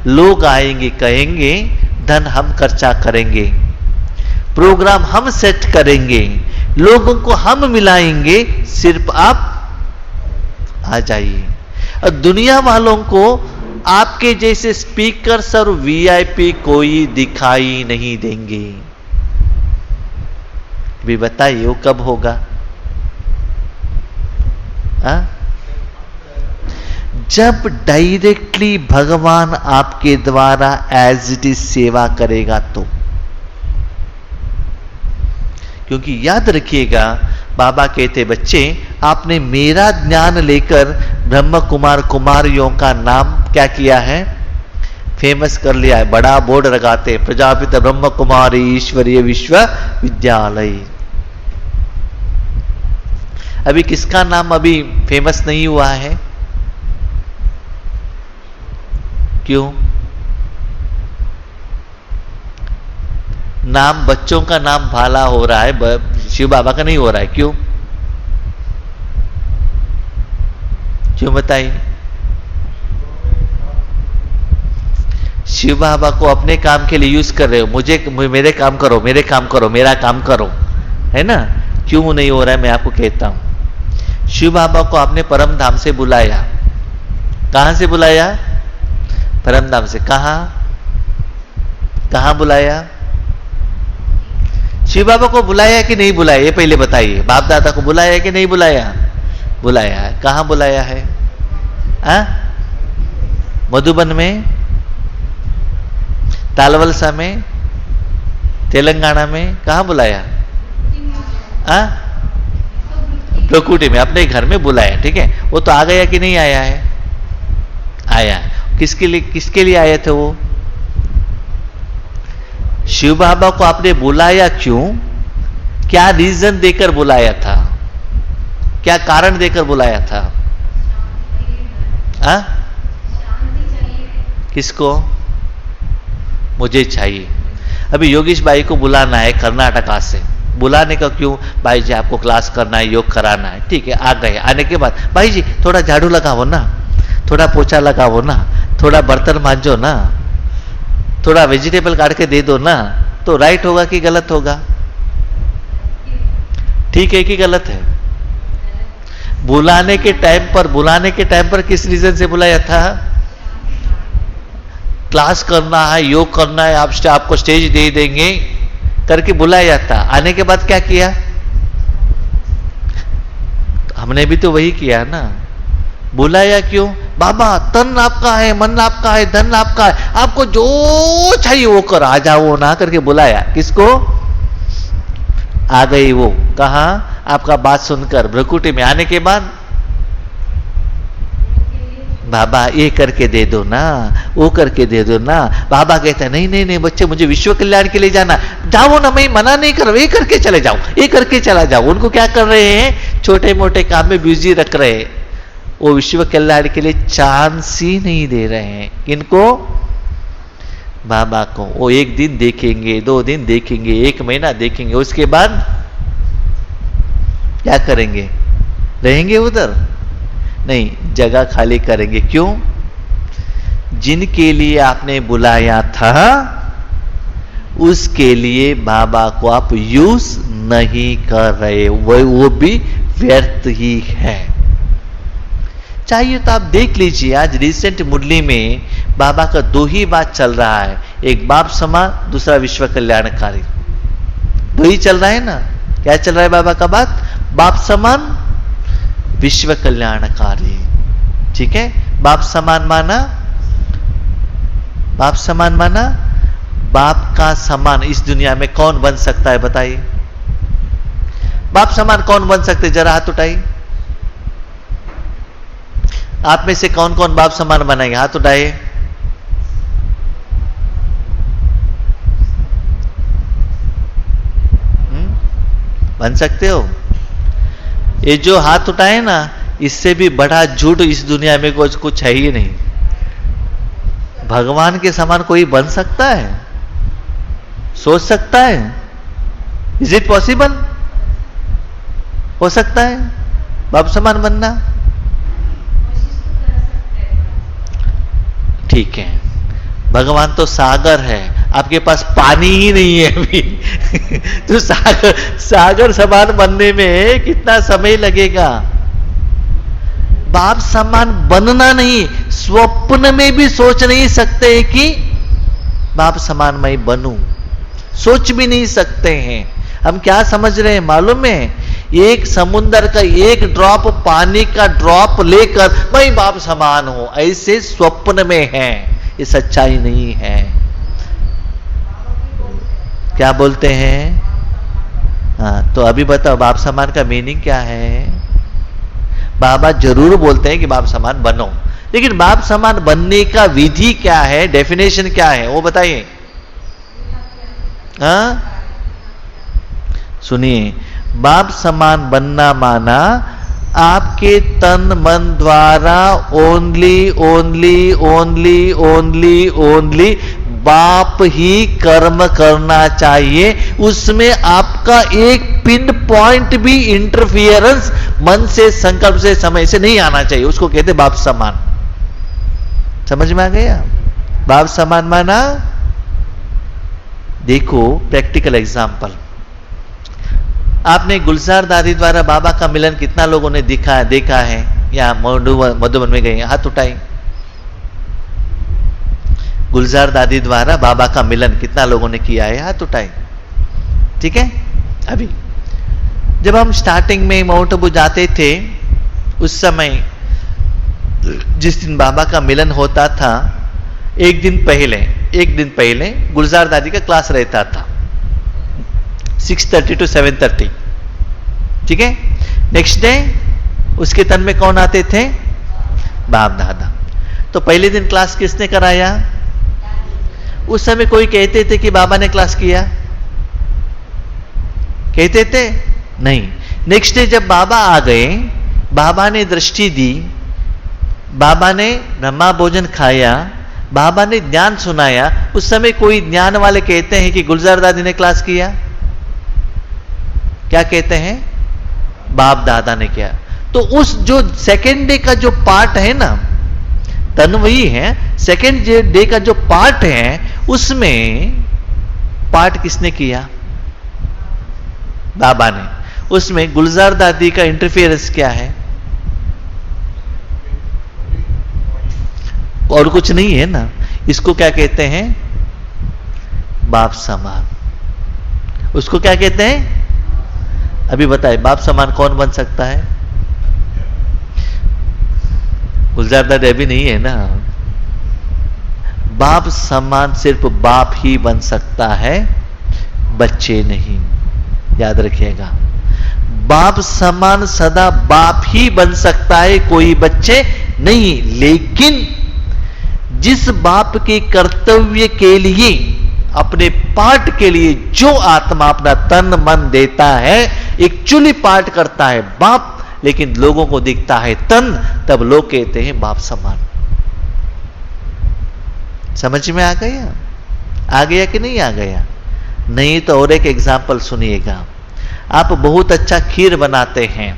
लोग आएंगे, कहेंगे धन हम खर्चा करेंगे, प्रोग्राम हम सेट करेंगे, लोगों को हम मिलाएंगे, सिर्फ आप आ जाइए। और दुनिया वालों को आपके जैसे स्पीकर्स और वीआईपी कोई दिखाई नहीं देंगे। भी बताइए वो कब होगा? जब डायरेक्टली भगवान आपके द्वारा एज इट इज सेवा करेगा तो। क्योंकि याद रखिएगा, बाबा कहते बच्चे आपने मेरा ज्ञान लेकर ब्रह्म कुमार कुमारियों का नाम क्या किया है? फेमस कर लिया है। बड़ा बोर्ड लगाते, प्रजापिता ब्रह्म कुमारी ईश्वरीय विश्वविद्यालय। अभी किसका नाम अभी फेमस नहीं हुआ है? क्यों? नाम बच्चों का नाम भाला हो रहा है, शिव बाबा का नहीं हो रहा है। क्यों? क्यों बताइए? शिव बाबा को अपने काम के लिए यूज कर रहे हो, मुझे मेरे काम करो, मेरे काम करो, मेरा काम करो, है ना? क्यों नहीं हो रहा है मैं आपको कहता हूं। शिव बाबा को आपने परम धाम से बुलाया। कहां से बुलाया? परम धाम से। कहां बुलाया? शिव बाबा को बुलाया कि नहीं बुलाया, ये पहले बताइए। बाप दादा को बुलाया कि नहीं बुलाया? बुलाया है। कहां बुलाया है? मधुबन में, तालवलसा में, तेलंगाना में, कहां बुलाया? प्रकुटी में, अपने घर में बुलाया। ठीक है, वो तो आ गया कि नहीं आया है? आया। किसके लिए आए थे वो? शिव बाबा को आपने बुलाया क्यों? क्या रीजन देकर बुलाया था? क्या कारण देकर बुलाया था? किसको? मुझे चाहिए। अभी योगेश भाई को बुलाना है कर्नाटका से। बुलाने का क्यों? भाई जी आपको क्लास करना है, योग कराना है। ठीक है, आ गए। आने के बाद भाई जी थोड़ा झाड़ू लगाओ ना, थोड़ा पोछा लगाओ ना, थोड़ा बर्तन मांजो ना, थोड़ा वेजिटेबल काट के दे दो ना, तो राइट होगा कि गलत होगा? ठीक है कि गलत है? बुलाने के टाइम पर किस रीजन से बुलाया था? क्लास करना है, योग करना है, आपको स्टेज दे देंगे करके बुलाया था। आने के बाद क्या किया? हमने भी तो वही किया ना। बुलाया क्यों? बाबा तन आपका है, मन आपका है, धन आपका है, आपको जो चाहिए वो कर, आ जाओ ना करके बुलाया। किसको? आ गई वो। कहा? आपका बात सुनकर भ्रकुटी में। आने के बाद बाबा ये करके दे दो ना, वो करके दे दो ना। बाबा कहता है नहीं नहीं नहीं बच्चे, मुझे विश्व कल्याण के लिए जाना। जाओ ना, मैं मना नहीं कर रहा, ये करके चले जाओ, ये करके चला जाओ। उनको क्या कर रहे हैं? छोटे मोटे काम में बिजी रख रहे हैं। वो विश्व कल्याण के लिए चांस ही नहीं दे रहे हैं। किनको? बाबा को। वो एक दिन देखेंगे, 2 दिन देखेंगे, 1 महीना देखेंगे, उसके बाद क्या करेंगे? रहेंगे उधर? नहीं, जगह खाली करेंगे। क्यों? जिनके लिए आपने बुलाया था उसके लिए बाबा को आप यूज नहीं कर रहे, वो भी व्यर्थ ही है। चाहिए तो आप देख लीजिए, आज रिसेंट मुरली में बाबा का 2 ही बात चल रहा है, एक बाप समान, दूसरा विश्व कल्याणकारी। 2 ही चल रहा है ना। क्या चल रहा है बाबा का बात? बाप समान, विश्व कल्याणकारी। ठीक है? बाप समान माना, बाप समान माना, बाप का समान इस दुनिया में कौन बन सकता है? बताइए, बाप समान कौन बन सकते? जरा हाथ उठाइए। आप में से कौन कौन बाप समान बनाएंगे? हाथ उठाइए। बन सकते हो? ये जो हाथ उठाए ना, इससे भी बड़ा झूठ इस दुनिया में कुछ है ही नहीं। भगवान के समान कोई बन सकता है? सोच सकता है? Is it possible? हो सकता है बाप समान बनना? ठीक है। भगवान तो सागर है, आपके पास पानी ही नहीं है अभी तो सागर समान बनने में कितना समय लगेगा? बाप समान बनना नहीं, स्वप्न में भी सोच नहीं सकते कि बाप समान मैं बनूं। सोच भी नहीं सकते हैं। हम क्या समझ रहे हैं मालूम है? एक समुद्र का एक ड्रॉप पानी का ड्रॉप लेकर मैं बाप समान हूं, ऐसे स्वप्न में है। ये सच्चाई नहीं है। क्या बोलते हैं? हाँ, तो अभी बताओ बाप समान का मीनिंग क्या है? बाबा जरूर बोलते हैं कि बाप समान बनो, लेकिन बाप समान बनने का विधि क्या है, डेफिनेशन क्या है, वो बताइए। हाँ सुनिए, बाप समान बनना माना आपके तन मन द्वारा only only only only only बाप ही कर्म करना चाहिए। उसमें आपका एक पिन पॉइंट भी इंटरफियरेंस मन से, संकल्प से, समय से नहीं आना चाहिए। उसको कहते बाप समान। समझ में आ गया? बाप समान माना, देखो प्रैक्टिकल एग्जांपल। आपने गुलजार दादी द्वारा बाबा का मिलन कितना लोगों ने देखा है? या मधुबन में गए, हाथ उठाए। गुलजार दादी द्वारा बाबा का मिलन कितना लोगों ने किया है? हाथ उठाए। ठीक है? अभी जब हम स्टार्टिंग में माउंट आबू जाते थे, उस समय जिस दिन बाबा का मिलन होता था, एक दिन पहले गुलजार दादी का क्लास रहता था 6:30 to 7:30। ठीक है? नेक्स्ट डे उसके तन में कौन आते थे? बाप दादा। तो पहले दिन क्लास किसने कराया? उस समय कोई कहते थे कि बाबा ने क्लास किया? कहते थे? नहीं। नेक्स्ट डे जब बाबा आ गए, बाबा ने दृष्टि दी, बाबा ने ब्रह्मा भोजन खाया, बाबा ने ज्ञान सुनाया, उस समय कोई ज्ञान वाले कहते हैं कि गुलजार दादी ने क्लास किया? क्या कहते हैं? बाप दादा ने किया। तो उस जो सेकेंड डे का जो पार्ट है ना, तन वही है, सेकेंड डे का जो पार्ट है, उसमें पाठ किसने किया? बाबा ने। उसमें गुलजार दादी का इंटरफेरेंस क्या है? और कुछ नहीं है ना। इसको क्या कहते हैं? बाप समान। उसको क्या कहते हैं? अभी बताए, बाप समान कौन बन सकता है? गुलजार दादी अभी नहीं है ना। बाप समान सिर्फ बाप ही बन सकता है, बच्चे नहीं। याद रखिएगा, बाप समान सदा बाप ही बन सकता है, कोई बच्चे नहीं। लेकिन जिस बाप के कर्तव्य के लिए, अपने पाठ के लिए जो आत्मा अपना तन मन देता है, एक्चुअली पाठ करता है बाप, लेकिन लोगों को दिखता है तन, तब लोग कहते हैं बाप समान। समझ में आ गया? आ गया कि नहीं आ गया? नहीं तो और एक एग्जाम्पल सुनिएगा। आप बहुत अच्छा खीर बनाते हैं,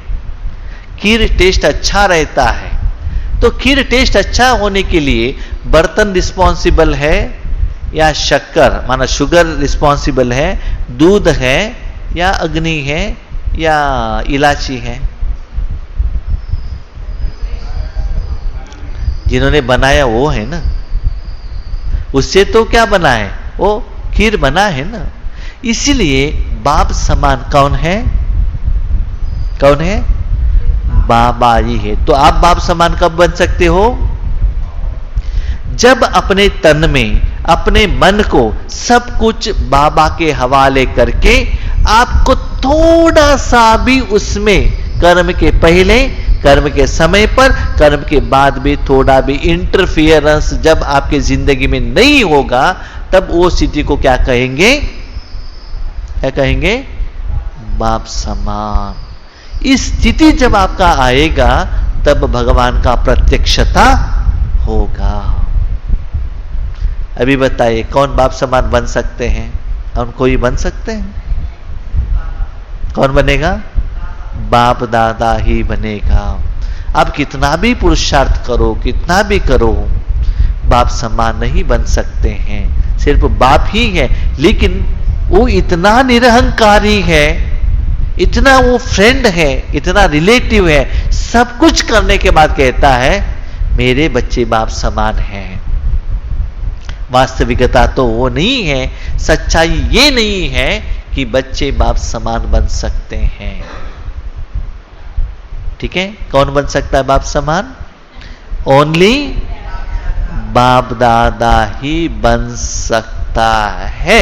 खीर टेस्ट अच्छा रहता है, तो खीर टेस्ट अच्छा होने के लिए बर्तन रिस्पॉन्सिबल है या शक्कर माना शुगर रिस्पॉन्सिबल है, दूध है या अग्नि है या इलायची है? जिन्होंने बनाया वो है ना। उससे तो क्या बना है? वो खीर बना है ना। इसीलिए बाप समान कौन है? कौन है? बाबा ही है। तो आप बाप समान कब बन सकते हो? जब अपने तन में, अपने मन को सब कुछ बाबा के हवाले करके, आपको थोड़ा सा भी उसमें कर्म के पहले, कर्म के समय पर, कर्म के बाद भी थोड़ा भी इंटरफियरेंस जब आपके जिंदगी में नहीं होगा, तब वो स्थिति को क्या कहेंगे? क्या कहेंगे? बाप समान। इस स्थिति जब आपका आएगा, तब भगवान का प्रत्यक्षता होगा। अभी बताइए, कौन बाप समान बन सकते हैं? कौन कोई बन सकते हैं? कौन बनेगा? बाप दादा ही बनेगा। आप कितना भी पुरुषार्थ करो, कितना भी करो, बाप समान नहीं बन सकते हैं। सिर्फ बाप ही है, लेकिन वो इतना निरहंकारी है, इतना वो फ्रेंड है, इतना रिलेटिव है, सब कुछ करने के बाद कहता है मेरे बच्चे बाप समान हैं। वास्तविकता तो वो नहीं है, सच्चाई ये नहीं है कि बच्चे बाप समान बन सकते हैं। ठीक है? कौन बन सकता है बाप समान? ओनली बाप दादा ही बन सकता है।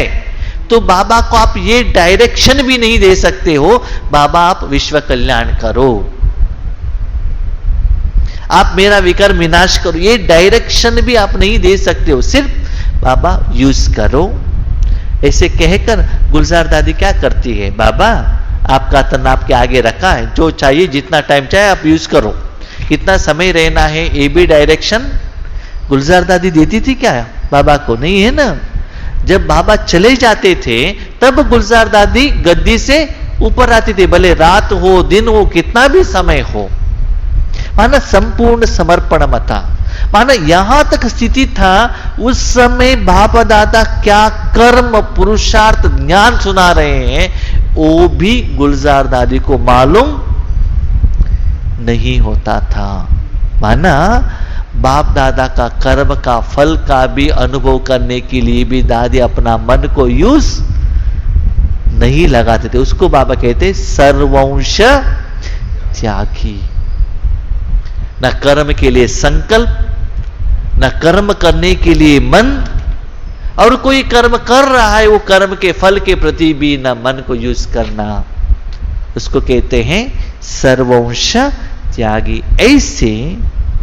तो बाबा को आप ये डायरेक्शन भी नहीं दे सकते हो, बाबा आप विश्व कल्याण करो, आप मेरा विकार विनाश करो, ये डायरेक्शन भी आप नहीं दे सकते हो। सिर्फ बाबा यूज करो। ऐसे कहकर गुलजार दादी क्या करती है? बाबा आपका तन आपके आगे रखा है, जो चाहिए जितना टाइम चाहे आप यूज करो, कितना समय रहना है ये भी डायरेक्शन गुलजार दादी देती थी क्या बाबा को? नहीं है ना। जब बाबा चले जाते थे तब गुलजार दादी गद्दी से ऊपर आती थी, भले रात हो दिन हो कितना भी समय हो, माना संपूर्ण समर्पण था। माना यहां तक स्थिति था, उस समय बाप दादा क्या कर्म पुरुषार्थ ज्ञान सुना रहे हैं वो भी गुलजार दादी को मालूम नहीं होता था। माना बाप दादा का कर्म का फल का भी अनुभव करने के लिए भी दादी अपना मन को यूज नहीं लगाते थे। उसको बाबा कहते सर्वंश त्यागी। न कर्म के लिए संकल्प, न कर्म करने के लिए मन, और कोई कर्म कर रहा है वो कर्म के फल के प्रति भी न मन को यूज करना, उसको कहते हैं सर्वंश त्यागी। ऐसे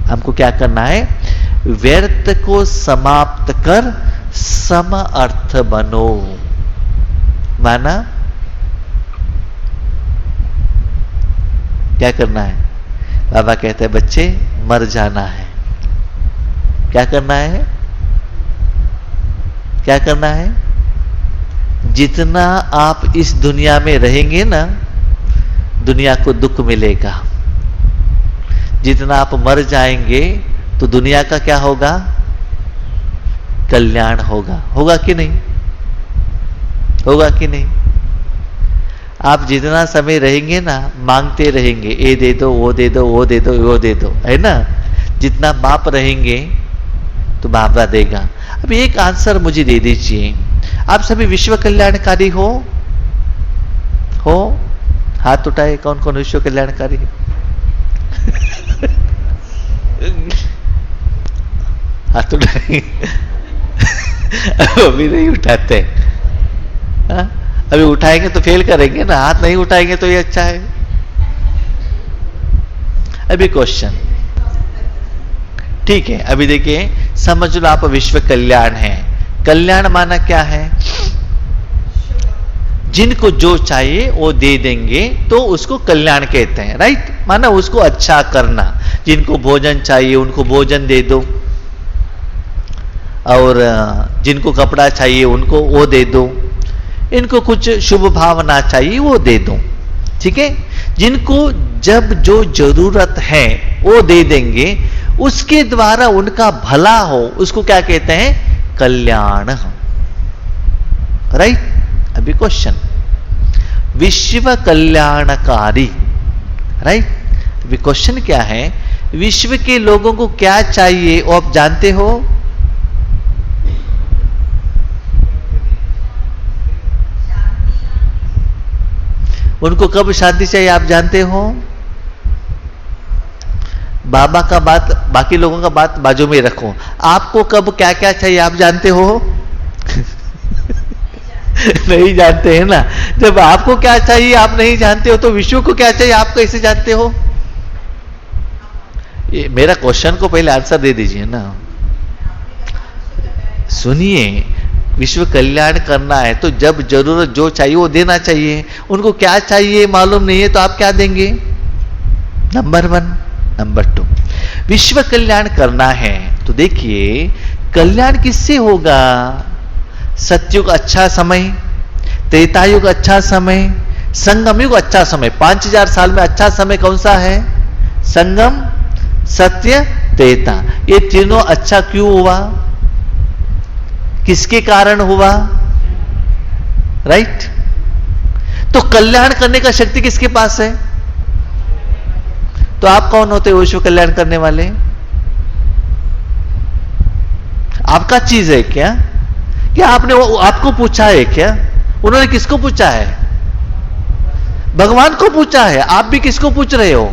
हमको क्या करना है? व्यर्थ को समाप्त कर सम अर्थ बनो। माना क्या करना है? बाबा कहते हैं बच्चे मर जाना है। क्या करना है? क्या करना है? जितना आप इस दुनिया में रहेंगे ना, दुनिया को दुख मिलेगा। जितना आप मर जाएंगे तो दुनिया का क्या होगा? कल्याण होगा। होगा कि नहीं? होगा कि नहीं? आप जितना समय रहेंगे ना, मांगते रहेंगे, ये दे दो, वो दे दो, वो दे दो, वो दे दो, है ना? जितना बाप रहेंगे तो बाबा देगा। अब एक आंसर मुझे दे दीजिए, आप सभी विश्व कल्याणकारी हो? हाथ उठाए, कौन कौन विश्व कल्याणकारी है? हाथ उठाए। अभी नहीं उठाते। हाँ? अभी उठाएंगे तो फेल करेंगे ना, हाथ नहीं उठाएंगे तो ये अच्छा है। अभी क्वेश्चन, ठीक है, अभी देखिए, समझ लो आप विश्व कल्याण है। कल्याण माना क्या है? जिनको जो चाहिए वो दे देंगे तो उसको कल्याण कहते हैं, राइट? माना उसको अच्छा करना। जिनको भोजन चाहिए उनको भोजन दे दो, और जिनको कपड़ा चाहिए उनको वो दे दो, इनको कुछ शुभ भावना चाहिए वो दे दो, ठीक है? जिनको जब जो जरूरत है वो दे देंगे, उसके द्वारा उनका भला हो, उसको क्या कहते हैं? कल्याण, राइट? अभी क्वेश्चन, विश्व कल्याणकारी, राइट? अभी क्वेश्चन क्या है? विश्व के लोगों को क्या चाहिए वो आप जानते हो? उनको कब शांति चाहिए आप जानते हो? बाबा का बात, बाकी लोगों का बात बाजू में रखो। आपको कब क्या क्या चाहिए आप जानते हो? नहीं जानते हैं ना। जब आपको क्या चाहिए आप नहीं जानते हो तो विश्व को क्या चाहिए आप कैसे जानते हो? ये मेरा क्वेश्चन को पहले आंसर दे दीजिए ना। सुनिए, विश्व कल्याण करना है तो जब जरूरत जो चाहिए वो देना चाहिए। उनको क्या चाहिए मालूम नहीं है तो आप क्या देंगे? नंबर 1। नंबर 2, विश्व कल्याण करना है तो देखिए, कल्याण किससे होगा? सतयुग अच्छा समय, त्रेतायुग अच्छा समय, संगम युग अच्छा समय। 5000 साल में अच्छा समय कौन सा है? संगम, सत्य, त्रेता। ये तीनों अच्छा क्यों हुआ? किसके कारण हुआ? राइट? तो कल्याण करने का शक्ति किसके पास है? तो आप कौन होते हो विश्व कल्याण करने वाले? आपका चीज है क्या? क्या आपने आपको पूछा है क्या? उन्होंने किसको पूछा है? भगवान को पूछा है। आप भी किसको पूछ रहे हो?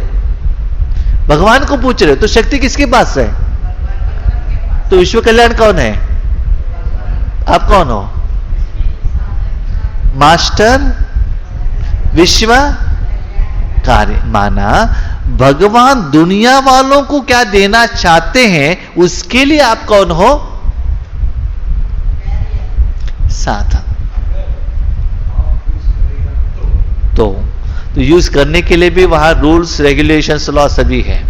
भगवान को पूछ रहे हो। तो शक्ति किसके पास है? तो विश्व कल्याण कौन है? आप कौन हो? मास्टर विश्व कार्य। माना भगवान दुनिया वालों को क्या देना चाहते हैं उसके लिए आप कौन हो? साधन। तो यूज करने के लिए भी वहां रूल्स, रेगुलेशंस, लॉ सभी है।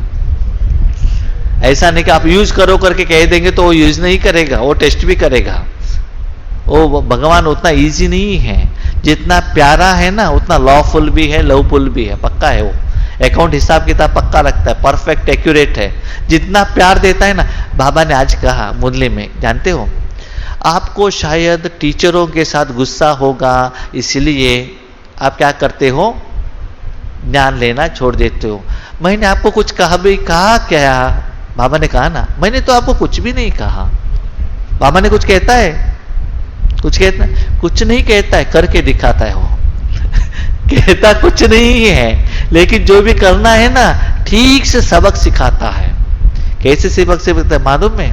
ऐसा नहीं कि आप यूज करो करके कह देंगे तो वो यूज नहीं करेगा, वो टेस्ट भी करेगा। वो भगवान उतना इजी नहीं है। जितना प्यारा है ना उतना लॉफुल भी है, लवफुल भी है, पक्का है। वो अकाउंट हिसाब किताब पक्का रखता है, परफेक्ट एक्यूरेट है। जितना प्यार देता है ना, बाबा ने आज कहा मुरली में, जानते हो, आपको शायद टीचरों के साथ गुस्सा होगा, इसलिए आप क्या करते हो? ज्ञान लेना छोड़ देते हो। मैंने आपको कुछ कहा भी? कहा क्या? बाबा ने कहा ना, मैंने तो आपको कुछ भी नहीं कहा। बाबा ने कुछ कहता है? कुछ कहता है? कुछ नहीं कहता है, करके दिखाता है वो। कहता कुछ नहीं है, लेकिन जो भी करना है ना ठीक से सबक सिखाता है। कैसे सबक सिखाता है मालूम है?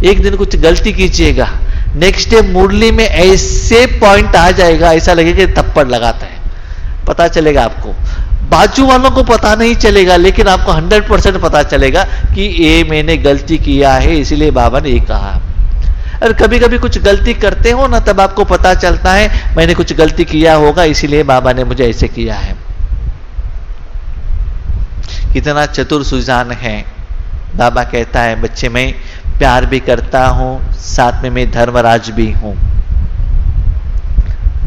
एक दिन कुछ गलती कीजिएगा, नेक्स्ट डे मुरली में ऐसे पॉइंट आ जाएगा, ऐसा लगेगा थप्पड़ लगाता है। पता चलेगा आपको, बाजू वालों को पता नहीं चलेगा, लेकिन आपको 100% पता चलेगा कि ये मैंने गलती किया है, इसीलिए बाबा ने ये कहा। और कभी कभी कुछ गलती करते हो ना, तब आपको पता चलता है मैंने कुछ गलती किया होगा, इसीलिए बाबा ने मुझे ऐसे किया है। कितना चतुर सुजान है। बाबा कहता है, बच्चे मैं प्यार भी करता हूं, साथ में मैं धर्मराज भी हूं,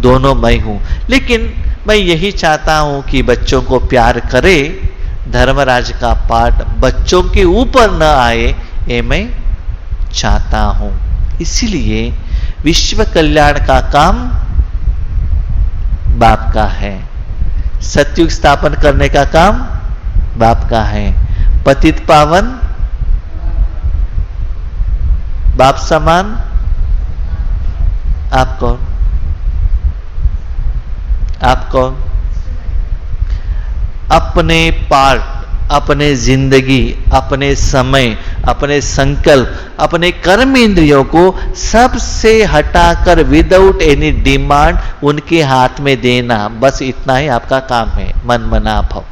दोनों मैं हूं। लेकिन मैं यही चाहता हूं कि बच्चों को प्यार करे, धर्मराज का पाठ बच्चों के ऊपर न आए, ये मैं चाहता हूं। इसीलिए विश्व कल्याण का काम बाप का है, सतयुग स्थापन करने का काम बाप का है। पतित पावन बाप समान आप कौन? आप कौन? अपने पार्ट, अपने जिंदगी, अपने समय, अपने संकल्प, अपने कर्म इंद्रियों को सबसे हटाकर विदाउट एनी डिमांड उनके हाथ में देना, बस इतना ही आपका काम है। मन मना भाव।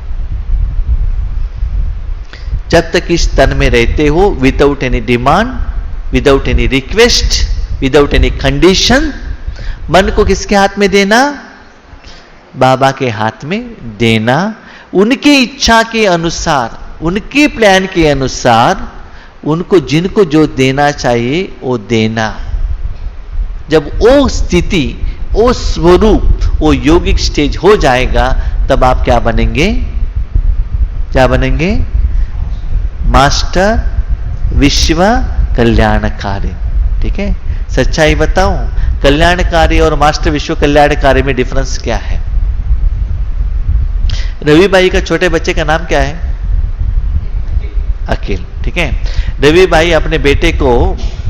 जब तक इस तन में रहते हो, without any demand, without any request, without any condition, मन को किसके हाथ में देना? बाबा के हाथ में देना। उनके इच्छा के अनुसार, उनके प्लान के अनुसार उनको जिनको जो देना चाहिए वो देना। जब वो स्थिति, वो स्वरूप, वो योगिक स्टेज हो जाएगा, तब आप क्या बनेंगे? क्या बनेंगे? मास्टर विश्व कल्याणकारी। ठीक है, सच्चाई बताऊं, कल्याणकारी और मास्टर विश्व कल्याणकारी में डिफरेंस क्या है? रवि भाई का छोटे बच्चे का नाम क्या है? अखिल। ठीक है, रवि भाई अपने बेटे को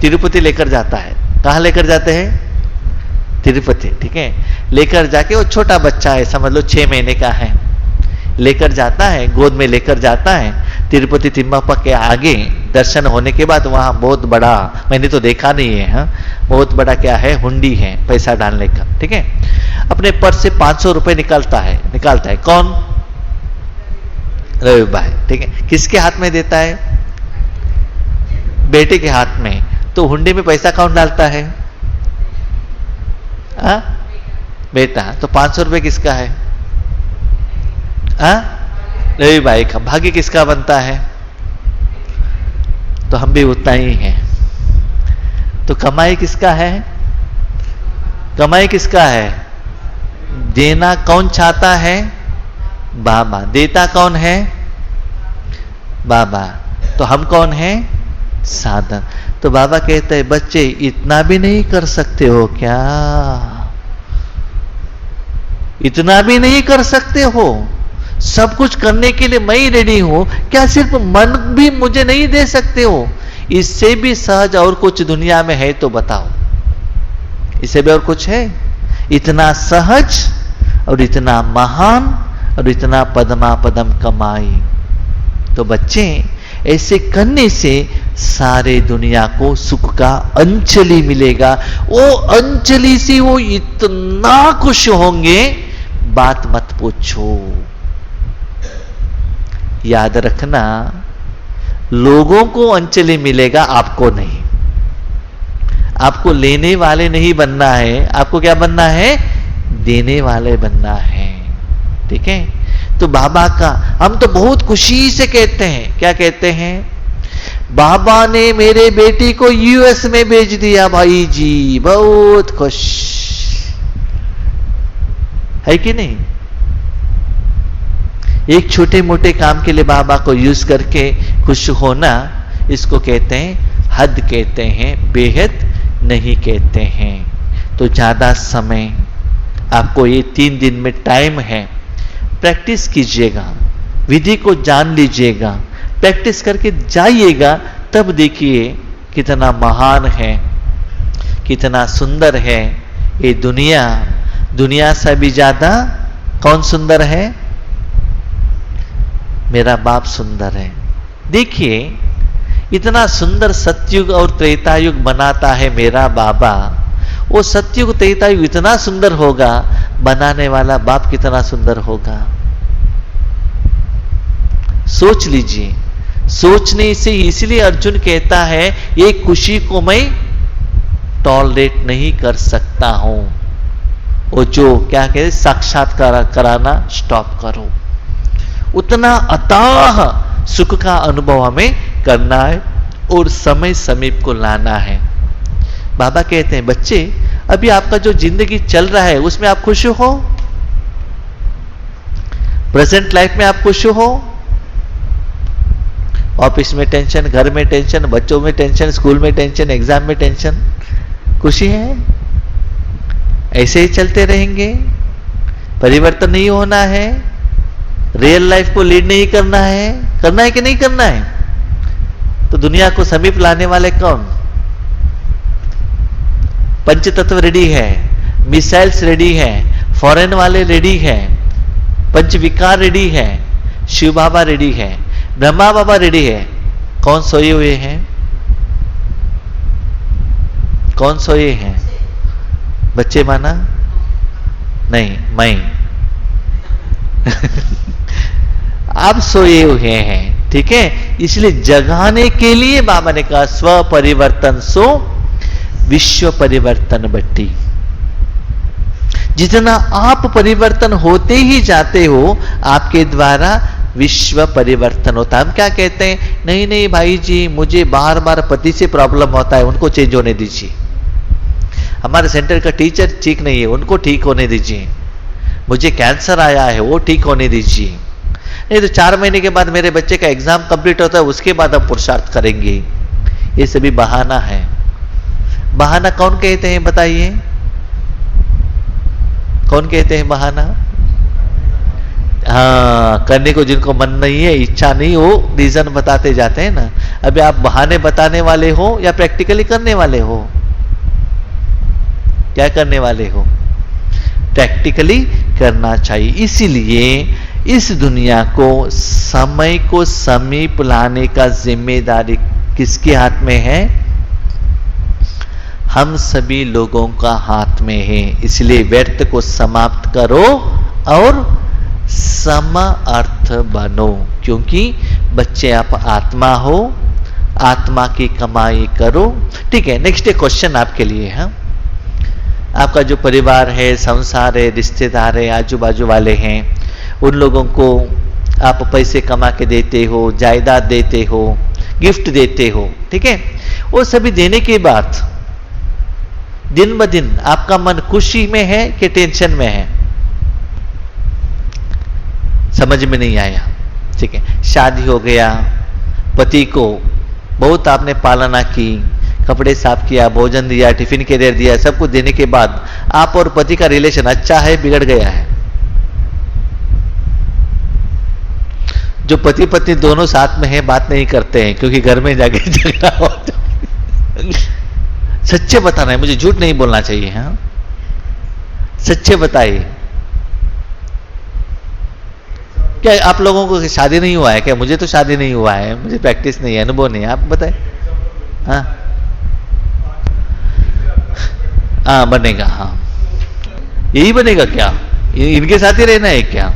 तिरुपति लेकर जाता है। कहां लेकर जाते हैं? तिरुपति। ठीक है, लेकर जाके, वो छोटा बच्चा है, समझ लो 6 महीने का है, लेकर जाता है, गोद में लेकर जाता है। तिरुपति तिम्माप्पा के आगे दर्शन होने के बाद वहां बहुत बड़ा, मैंने तो देखा नहीं है, हाँ, बहुत बड़ा क्या है, हुंडी है पैसा डालने का। ठीक है, अपने पर्स से 500 रुपए निकालता है। कौन? रवि भाई। ठीक है, किसके हाथ में देता है? बेटे के हाथ में। तो हुंडी में पैसा कौन डालता है? बेटा। तो 500 रुपए किसका है? रवि भाई का। भाग्य किसका बनता है? तो हम भी उतना ही हैं। तो कमाई किसका है? कमाई किसका है? देना कौन चाहता है? बाबा। देता कौन है? बाबा। तो हम कौन हैं? साधन। तो बाबा कहते हैं, बच्चे इतना भी नहीं कर सकते हो क्या? इतना भी नहीं कर सकते हो? सब कुछ करने के लिए मैं ही रेडी हूं, क्या सिर्फ मन भी मुझे नहीं दे सकते हो? इससे भी सहज और कुछ दुनिया में है तो बताओ। इससे भी और कुछ है? इतना सहज और इतना महान और इतना पदमा पदम कमाई। तो बच्चे, ऐसे करने से सारे दुनिया को सुख का अंजलि मिलेगा। वो अंजलि से वो इतना खुश होंगे, बात मत पूछो। याद रखना, लोगों को अंजलि मिलेगा, आपको नहीं। आपको लेने वाले नहीं बनना है, आपको क्या बनना है? देने वाले बनना है। ठीक है, तो बाबा का हम तो बहुत खुशी से कहते हैं। क्या कहते हैं? बाबा ने मेरे बेटी को यूएस में भेज दिया भाई जी, बहुत खुश है कि नहीं? एक छोटे मोटे काम के लिए बाबा को यूज करके खुश होना, इसको कहते हैं हद, कहते हैं बेहद नहीं कहते हैं। तो ज्यादा समय आपको ये 3 दिन में टाइम है, प्रैक्टिस कीजिएगा, विधि को जान लीजिएगा, प्रैक्टिस करके जाइएगा, तब देखिए कितना महान है, कितना सुंदर है ये दुनिया। दुनिया से भी ज्यादा कौन सुंदर है? मेरा बाप सुंदर है। देखिए, इतना सुंदर सतयुग और त्रेतायुग बनाता है मेरा बाबा। वो सतयुग त्रेतायुग इतना सुंदर होगा, बनाने वाला बाप कितना सुंदर होगा। सोच लीजिए। सोचने से इसलिए अर्जुन कहता है, ये खुशी को मैं टॉलरेट नहीं कर सकता हूं। वो जो क्या कहते, साक्षात्कार कराना स्टॉप करो। उतना अथाह सुख का अनुभव हमें करना है और समय समीप को लाना है। बाबा कहते हैं, बच्चे अभी आपका जो जिंदगी चल रहा है उसमें आप खुश हो? प्रेजेंट लाइफ में आप खुश हो? ऑफिस में टेंशन, घर में टेंशन, बच्चों में टेंशन, स्कूल में टेंशन, एग्जाम में टेंशन। खुशी है? ऐसे ही चलते रहेंगे? परिवर्तन नहीं होना है? रियल लाइफ को लीड नहीं करना है कि नहीं करना है? तो दुनिया को समीप लाने वाले कौन? पंचतत्व रेडी है, मिसाइल्स रेडी है, फॉरेन वाले रेडी है, पंच विकार रेडी है, शिव बाबा रेडी है, ब्रह्मा बाबा रेडी है। कौन सोए हुए हैं? कौन सोए हैं? बच्चे माना नहीं, मैं आप सोए हुए हैं, ठीक है। इसलिए जगाने के लिए बाबा ने कहा स्व परिवर्तन सो विश्व परिवर्तन बट्टी। जितना आप परिवर्तन होते ही जाते हो, आपके द्वारा विश्व परिवर्तन होता है। हम क्या कहते हैं, नहीं नहीं भाई जी, मुझे बार बार पति से प्रॉब्लम होता है, उनको चेंज होने दीजिए। हमारे सेंटर का टीचर ठीक नहीं है, उनको ठीक होने दीजिए। मुझे कैंसर आया है, वो ठीक होने दीजिए। नहीं तो 4 महीने के बाद मेरे बच्चे का एग्जाम कंप्लीट होता है, उसके बाद हम पुरुषार्थ करेंगे। ये सभी बहाना है। बहाना कौन कहते हैं बताइए? कौन कहते हैं बहाना? हाँ, करने को जिनको मन नहीं है, इच्छा नहीं, वो रीजन बताते जाते हैं ना। अभी आप बहाने बताने वाले हो या प्रैक्टिकली करने वाले हो? क्या करने वाले हो? प्रैक्टिकली करना चाहिए। इसीलिए इस दुनिया को, समय को समीप लाने का जिम्मेदारी किसके हाथ में है? हम सभी लोगों का हाथ में है। इसलिए व्यर्थ को समाप्त करो और सम अर्थ बनो, क्योंकि बच्चे आप आत्मा हो, आत्मा की कमाई करो। ठीक है, नेक्स्ट एक क्वेश्चन आपके लिए है। आपका जो परिवार है, संसार है, रिश्तेदार है, आजू बाजू वाले हैं, उन लोगों को आप पैसे कमा के देते हो, जायदाद देते हो, गिफ्ट देते हो, ठीक है। वो सभी देने के बाद दिन ब दिन आपका मन खुशी में है कि टेंशन में है? समझ में नहीं आया, ठीक है। शादी हो गया, पति को बहुत आपने पालना की, कपड़े साफ किया, भोजन दिया, टिफिन कैरियर दिया, सब कुछ देने के बाद आप और पति का रिलेशन अच्छा है, बिगड़ गया है? जो पति पत्नी दोनों साथ में है, बात नहीं करते हैं क्योंकि घर में जाके झगड़ा होता है। सच्चे बताना है, मुझे झूठ नहीं बोलना चाहिए। हाँ, सच्चे बताइए। क्या आप लोगों को शादी नहीं हुआ है क्या? मुझे तो शादी नहीं हुआ है, मुझे प्रैक्टिस नहीं है, अनुभव नहीं है। आप बताएं। हाँ हाँ, बनेगा। हाँ, यही बनेगा क्या? इनके साथ ही रहना है क्या?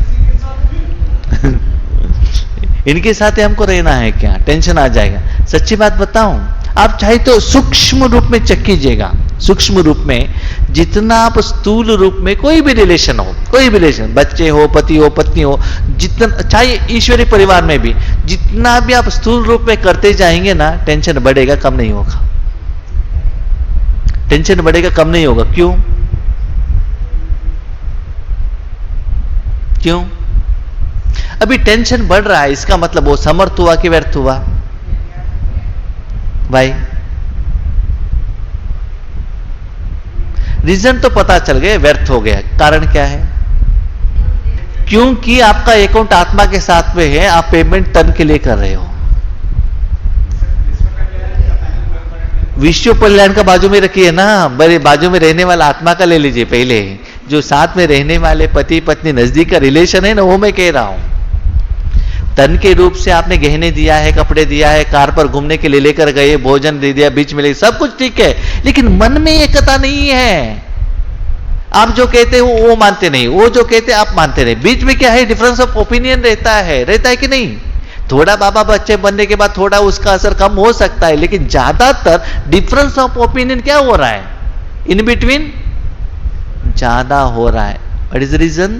इनके साथ ही हमको रहना है क्या? टेंशन आ जाएगा। सच्ची बात बताऊं, आप चाहे तो सूक्ष्म रूप में चेक कीजिएगा। सूक्ष्म रूप में जितना आप स्थूल रूप में कोई भी रिलेशन हो, कोई भी रिलेशन, बच्चे हो, पति हो, पत्नी हो, जितना चाहे ईश्वरीय परिवार में भी, जितना भी आप स्थूल रूप में करते जाएंगे ना, टेंशन बढ़ेगा, कम नहीं होगा। टेंशन बढ़ेगा, कम नहीं होगा। क्यों? क्यों? अभी टेंशन बढ़ रहा है, इसका मतलब वो समर्थ हुआ कि व्यर्थ हुआ? भाई रीजन तो पता चल गया, व्यर्थ हो गया। कारण क्या है? क्योंकि आपका अकाउंट आत्मा के साथ में है, आप पेमेंट तन के लिए कर रहे हो। विश्व कल्याण का बाजू में रखिए ना, मेरे बाजू में रहने वाला आत्मा का ले लीजिए पहले। जो साथ में रहने वाले पति पत्नी नजदीक का रिलेशन है ना, वो मैं कह रहा हूं। तन के रूप से आपने गहने दिया है, कपड़े दिया है, कार पर घूमने के लिए लेकर गए, भोजन दे दिया, बीच में ले, सब कुछ ठीक है, लेकिन मन में एकता नहीं है। आप जो कहते हो वो मानते नहीं, वो जो कहते आप मानते नहीं। बीच में क्या है? डिफरेंस ऑफ ओपिनियन रहता है कि नहीं? थोड़ा बाबा बच्चे बनने के बाद थोड़ा उसका असर कम हो सकता है, लेकिन ज्यादातर डिफरेंस ऑफ ओपिनियन क्या हो रहा है? इन बिटवीन ज्यादा हो रहा है। What is the reason?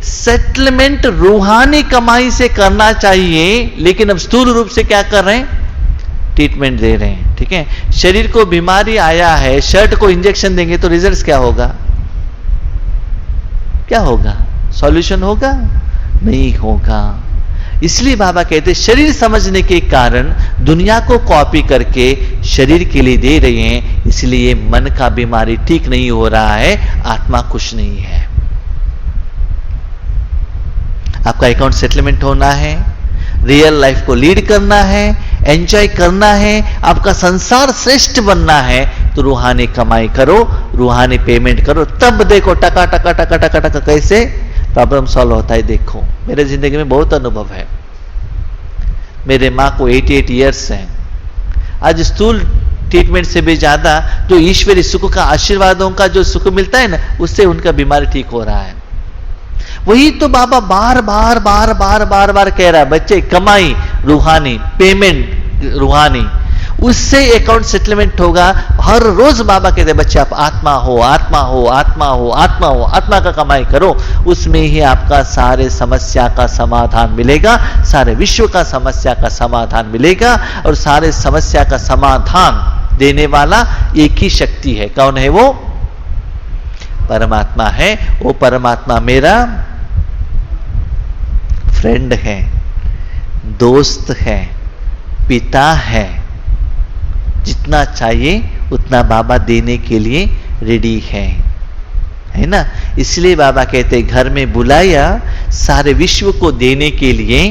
Settlement रूहानी कमाई से करना चाहिए, लेकिन अब स्थूल रूप से क्या कर रहे हैं? ट्रीटमेंट दे रहे हैं। ठीक है, शरीर को बीमारी आया है, शर्ट को इंजेक्शन देंगे तो रिजल्ट क्या होगा? क्या होगा? सॉल्यूशन होगा? नहीं होगा। इसलिए बाबा कहते शरीर समझने के कारण दुनिया को कॉपी करके शरीर के लिए दे रहे हैं, इसलिए मन का बीमारी ठीक नहीं हो रहा है, आत्मा खुश नहीं है। आपका अकाउंट सेटलमेंट होना है, रियल लाइफ को लीड करना है, एंजॉय करना है, आपका संसार श्रेष्ठ बनना है, तो रूहानी कमाई करो, रूहानी पेमेंट करो, तब देखो टका टका टका टका टका कैसे प्रॉब्लम सॉल्व होता है। देखो मेरे जिंदगी में बहुत अनुभव है। मेरे माँ को 88 ईयर्स हैं। आज स्थूल ट्रीटमेंट से भी ज्यादा जो ईश्वरीय सुख का, आशीर्वादों का जो सुख मिलता है ना, उससे उनका बीमारी ठीक हो रहा है। वही तो बाबा बार बार बार बार बार बार कह रहा है, बच्चे कमाई रूहानी, पेमेंट रूहानी, उससे अकाउंट सेटलमेंट होगा। हर रोज बाबा कहते हैं बच्चे आप आत्मा हो, आत्मा हो, आत्मा हो, आत्मा हो, आत्मा का कमाई करो, उसमें ही आपका सारे समस्या का समाधान मिलेगा, सारे विश्व का समस्या का समाधान मिलेगा। और सारे समस्या का समाधान देने वाला एक ही शक्ति है। कौन है वो? परमात्मा है। वो परमात्मा मेरा फ्रेंड है, दोस्त है, पिता है। जितना चाहिए उतना बाबा देने के लिए रेडी है ना। इसलिए बाबा कहते घर में बुलाया सारे विश्व को देने के लिए,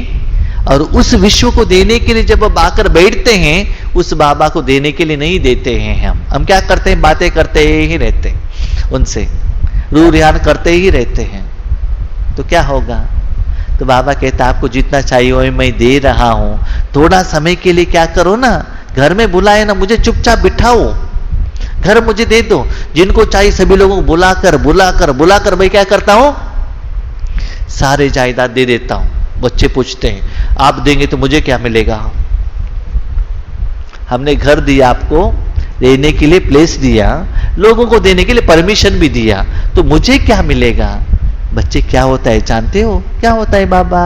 और उस विश्व को देने के लिए जब अब आकर बैठते हैं, उस बाबा को देने के लिए नहीं देते हैं। हम क्या करते हैं? बातें करते ही रहते हैं, उनसे रू रिहान करते ही रहते हैं। तो क्या होगा? तो बाबा कहता आपको जितना चाहिए वो मैं दे रहा हूं, थोड़ा समय के लिए क्या करो ना, घर में बुलाए ना, मुझे चुपचाप बिठाओ, घर मुझे दे दो। जिनको चाहिए सभी लोगों को बुलाकर बुलाकर बुलाकर मैं क्या करता हूं? सारे जायदाद दे देता हूं। बच्चे पूछते हैं आप देंगे तो मुझे क्या मिलेगा? हमने घर दिया, आपको रहने के लिए प्लेस दिया, लोगों को देने के लिए परमिशन भी दिया, तो मुझे क्या मिलेगा? बच्चे क्या होता है जानते हो? क्या होता है बाबा?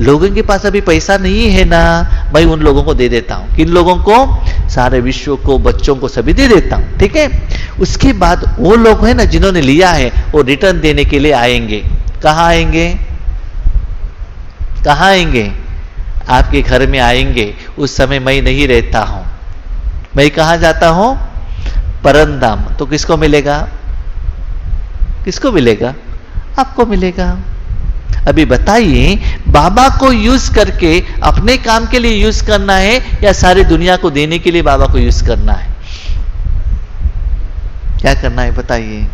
लोगों के पास अभी पैसा नहीं है ना, मैं उन लोगों को दे देता हूं। किन लोगों को? सारे विश्व को, बच्चों को सभी दे देता हूं। ठीक है। उसके बाद वो लोग है ना जिन्होंने लिया है, वो रिटर्न देने के लिए आएंगे। कहां आएंगे? कहां आएंगे? आपके घर में आएंगे। उस समय मैं नहीं रहता हूं, मैं कहां जाता हूं? परमधाम। तो किसको मिलेगा? किसको मिलेगा? आपको मिलेगा। अभी बताइए, बाबा को यूज करके अपने काम के लिए यूज करना है या सारी दुनिया को देने के लिए बाबा को यूज करना है? क्या करना है बताइए।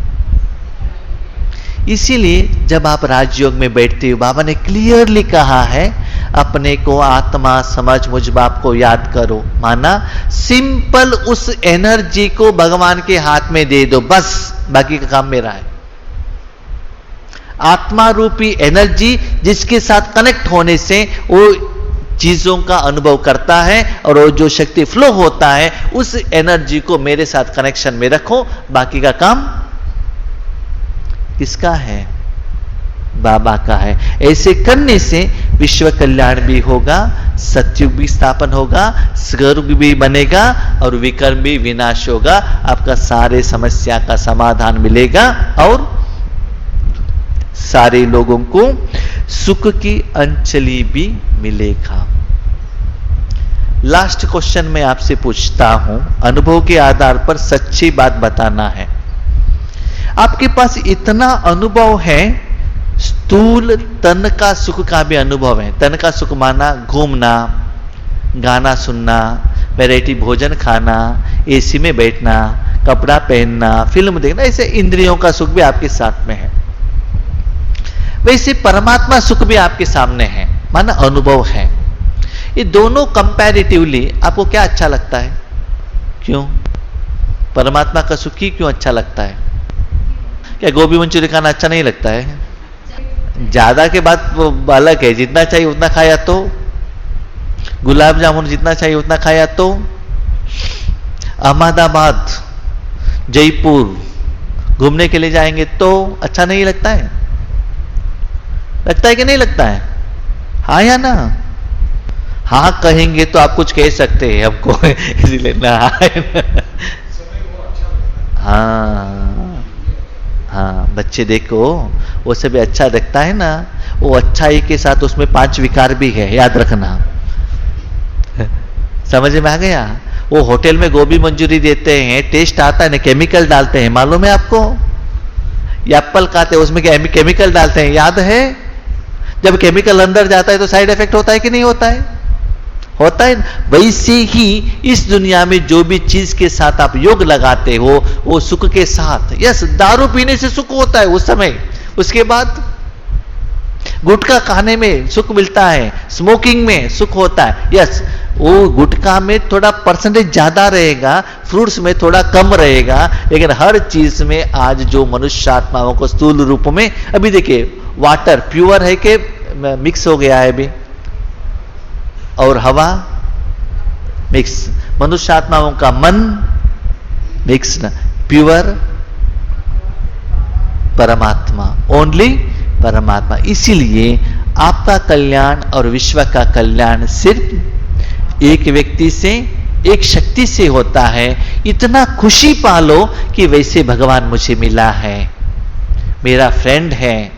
इसीलिए जब आप राजयोग में बैठते हो, बाबा ने क्लियरली कहा है अपने को आत्मा समझ, मुझ बाप को याद करो। माना सिंपल उस एनर्जी को भगवान के हाथ में दे दो, बस बाकी का काम मेरा है। आत्मा रूपी एनर्जी जिसके साथ कनेक्ट होने से वो चीजों का अनुभव करता है, और वो जो शक्ति फ्लो होता है उस एनर्जी को मेरे साथ कनेक्शन में रखो, बाकी का काम किसका है? बाबा का है। ऐसे करने से विश्व कल्याण भी होगा, सतयुग भी स्थापन होगा, स्वर्ग भी बनेगा और विकर्म भी विनाश होगा। आपका सारे समस्या का समाधान मिलेगा और सारे लोगों को सुख की अंजलि भी मिलेगा। लास्ट क्वेश्चन मैं आपसे पूछता हूं, अनुभव के आधार पर सच्ची बात बताना है। आपके पास इतना अनुभव है, स्थूल तन का सुख का भी अनुभव है। तन का सुख माना घूमना, गाना सुनना, वैरायटी भोजन खाना, एसी में बैठना, कपड़ा पहनना, फिल्म देखना, ऐसे इंद्रियों का सुख भी आपके साथ में है। वैसे परमात्मा सुख भी आपके सामने है, माना अनुभव है। ये दोनों कंपैरेटिवली आपको क्या अच्छा लगता है? क्यों? परमात्मा का सुख ही क्यों अच्छा लगता है? क्या गोभी मंचूरियन खाना अच्छा नहीं लगता है? ज्यादा के बाद वो अलग है, जितना चाहिए उतना खाया तो, गुलाब जामुन जितना चाहिए उतना खाया तो, अहमदाबाद, जयपुर घूमने के लिए जाएंगे तो अच्छा नहीं लगता है? लगता है कि नहीं लगता है? हाँ या ना? हाँ कहेंगे तो आप कुछ कह सकते हैं हमको, इसलिए ना। हाँ हाँ, बच्चे देखो वो सब अच्छा लगता है ना, वो अच्छाई के साथ उसमें 5 विकार भी है, याद रखना। समझ में आ गया? वो होटल में गोभी मंचूरी देते हैं, टेस्ट आता है ना, केमिकल डालते हैं, मालूम है आपको? ये एप्पल खाते हैं उसमें केमिकल डालते हैं, याद है? जब केमिकल अंदर जाता है तो साइड इफेक्ट होता है कि नहीं होता है? होता है। वैसे ही इस दुनिया में जो भी चीज के साथ आप योग लगाते हो वो सुख के साथ, यस, दारू पीने से सुख होता है उस समय, उसके बाद गुटखा खाने में सुख मिलता है, स्मोकिंग में सुख होता है, यस, वो गुटखा में थोड़ा परसेंटेज ज्यादा रहेगा, फ्रूट्स में थोड़ा कम रहेगा, लेकिन हर चीज में आज जो मनुष्य आत्माओं को स्थूल रूप में, अभी देखिए वाटर प्योर है कि मिक्स हो गया है अभी, और हवा मिक्स, मनुष्य आत्माओं का मन मिक्स, प्योर परमात्मा, ओनली परमात्मा। इसीलिए आपका कल्याण और विश्व का कल्याण सिर्फ एक व्यक्ति से, एक शक्ति से होता है। इतना खुशी पालो कि वैसे भगवान मुझे मिला है, मेरा फ्रेंड है,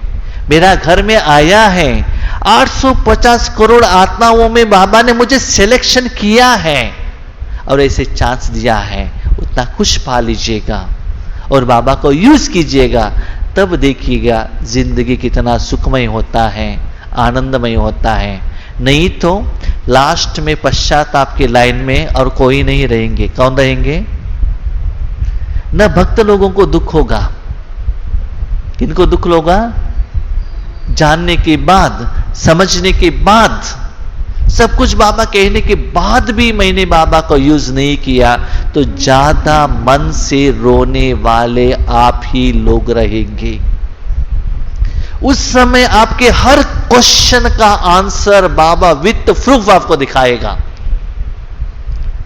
मेरा घर में आया है, 850 करोड़ आत्माओं में बाबा ने मुझे सिलेक्शन किया है और ऐसे चांस दिया है, उतना खुश पा लीजिएगा और बाबा को यूज कीजिएगा, तब देखिएगा जिंदगी कितना सुखमय होता है, आनंदमय होता है। नहीं तो लास्ट में पश्चाताप के लाइन में और कोई नहीं रहेंगे। कौन रहेंगे? न भक्त लोगों को दुख होगा। किनको दुख होगा? जानने के बाद, समझने के बाद, सब कुछ बाबा कहने के बाद भी मैंने बाबा को यूज नहीं किया, तो ज्यादा मन से रोने वाले आप ही लोग रहेंगे। उस समय आपके हर क्वेश्चन का आंसर बाबा विथ प्रूफ आपको दिखाएगा,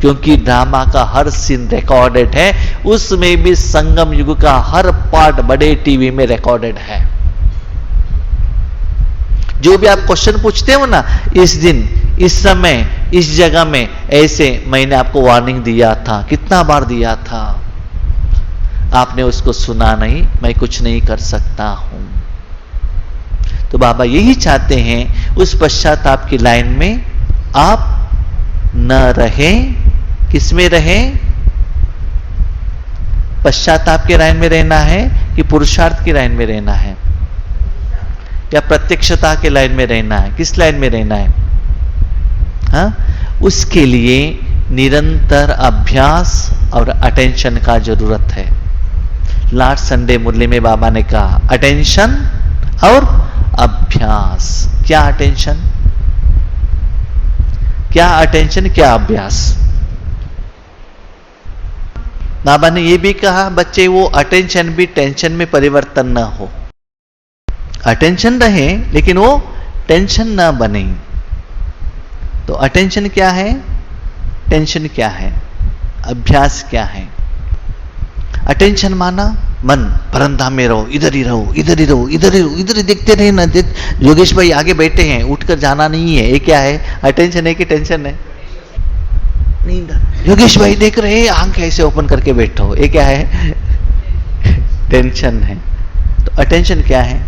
क्योंकि ड्रामा का हर सीन रिकॉर्डेड है, उसमें भी संगम युग का हर पार्ट बड़े टीवी में रिकॉर्डेड है। जो भी आप क्वेश्चन पूछते हो ना, इस दिन, इस समय, इस जगह में ऐसे मैंने आपको वार्निंग दिया था, कितना बार दिया था, आपने उसको सुना नहीं, मैं कुछ नहीं कर सकता हूं। तो बाबा यही चाहते हैं उस पश्चाताप की लाइन में आप न रहें। किसमें रहें? पश्चाताप के लाइन में रहना है कि पुरुषार्थ की लाइन में रहना है, या प्रत्यक्षता के लाइन में रहना है? किस लाइन में रहना है? हाँ, उसके लिए निरंतर अभ्यास और अटेंशन का जरूरत है। लास्ट संडे मुरली में बाबा ने कहा अटेंशन और अभ्यास। क्या अटेंशन, क्या अटेंशन, क्या अभ्यास? बाबा ने यह भी कहा बच्चे वो अटेंशन भी टेंशन में परिवर्तन ना हो। अटेंशन रहे लेकिन वो टेंशन ना बने। तो अटेंशन क्या है, टेंशन क्या है, अभ्यास क्या है? अटेंशन माना मन परंधा में रहो, इधर ही रहो, इधर ही रहो, इधर ही रहो, इधर ही देखते रहे ना। योगेश भाई आगे बैठे हैं, उठकर जाना नहीं है, ये क्या है? अटेंशन है कि टेंशन है? योगेश भाई देख रहे हैं, आंख ऐसे ओपन करके बैठो, ये क्या है? टेंशन है। तो अटेंशन क्या है?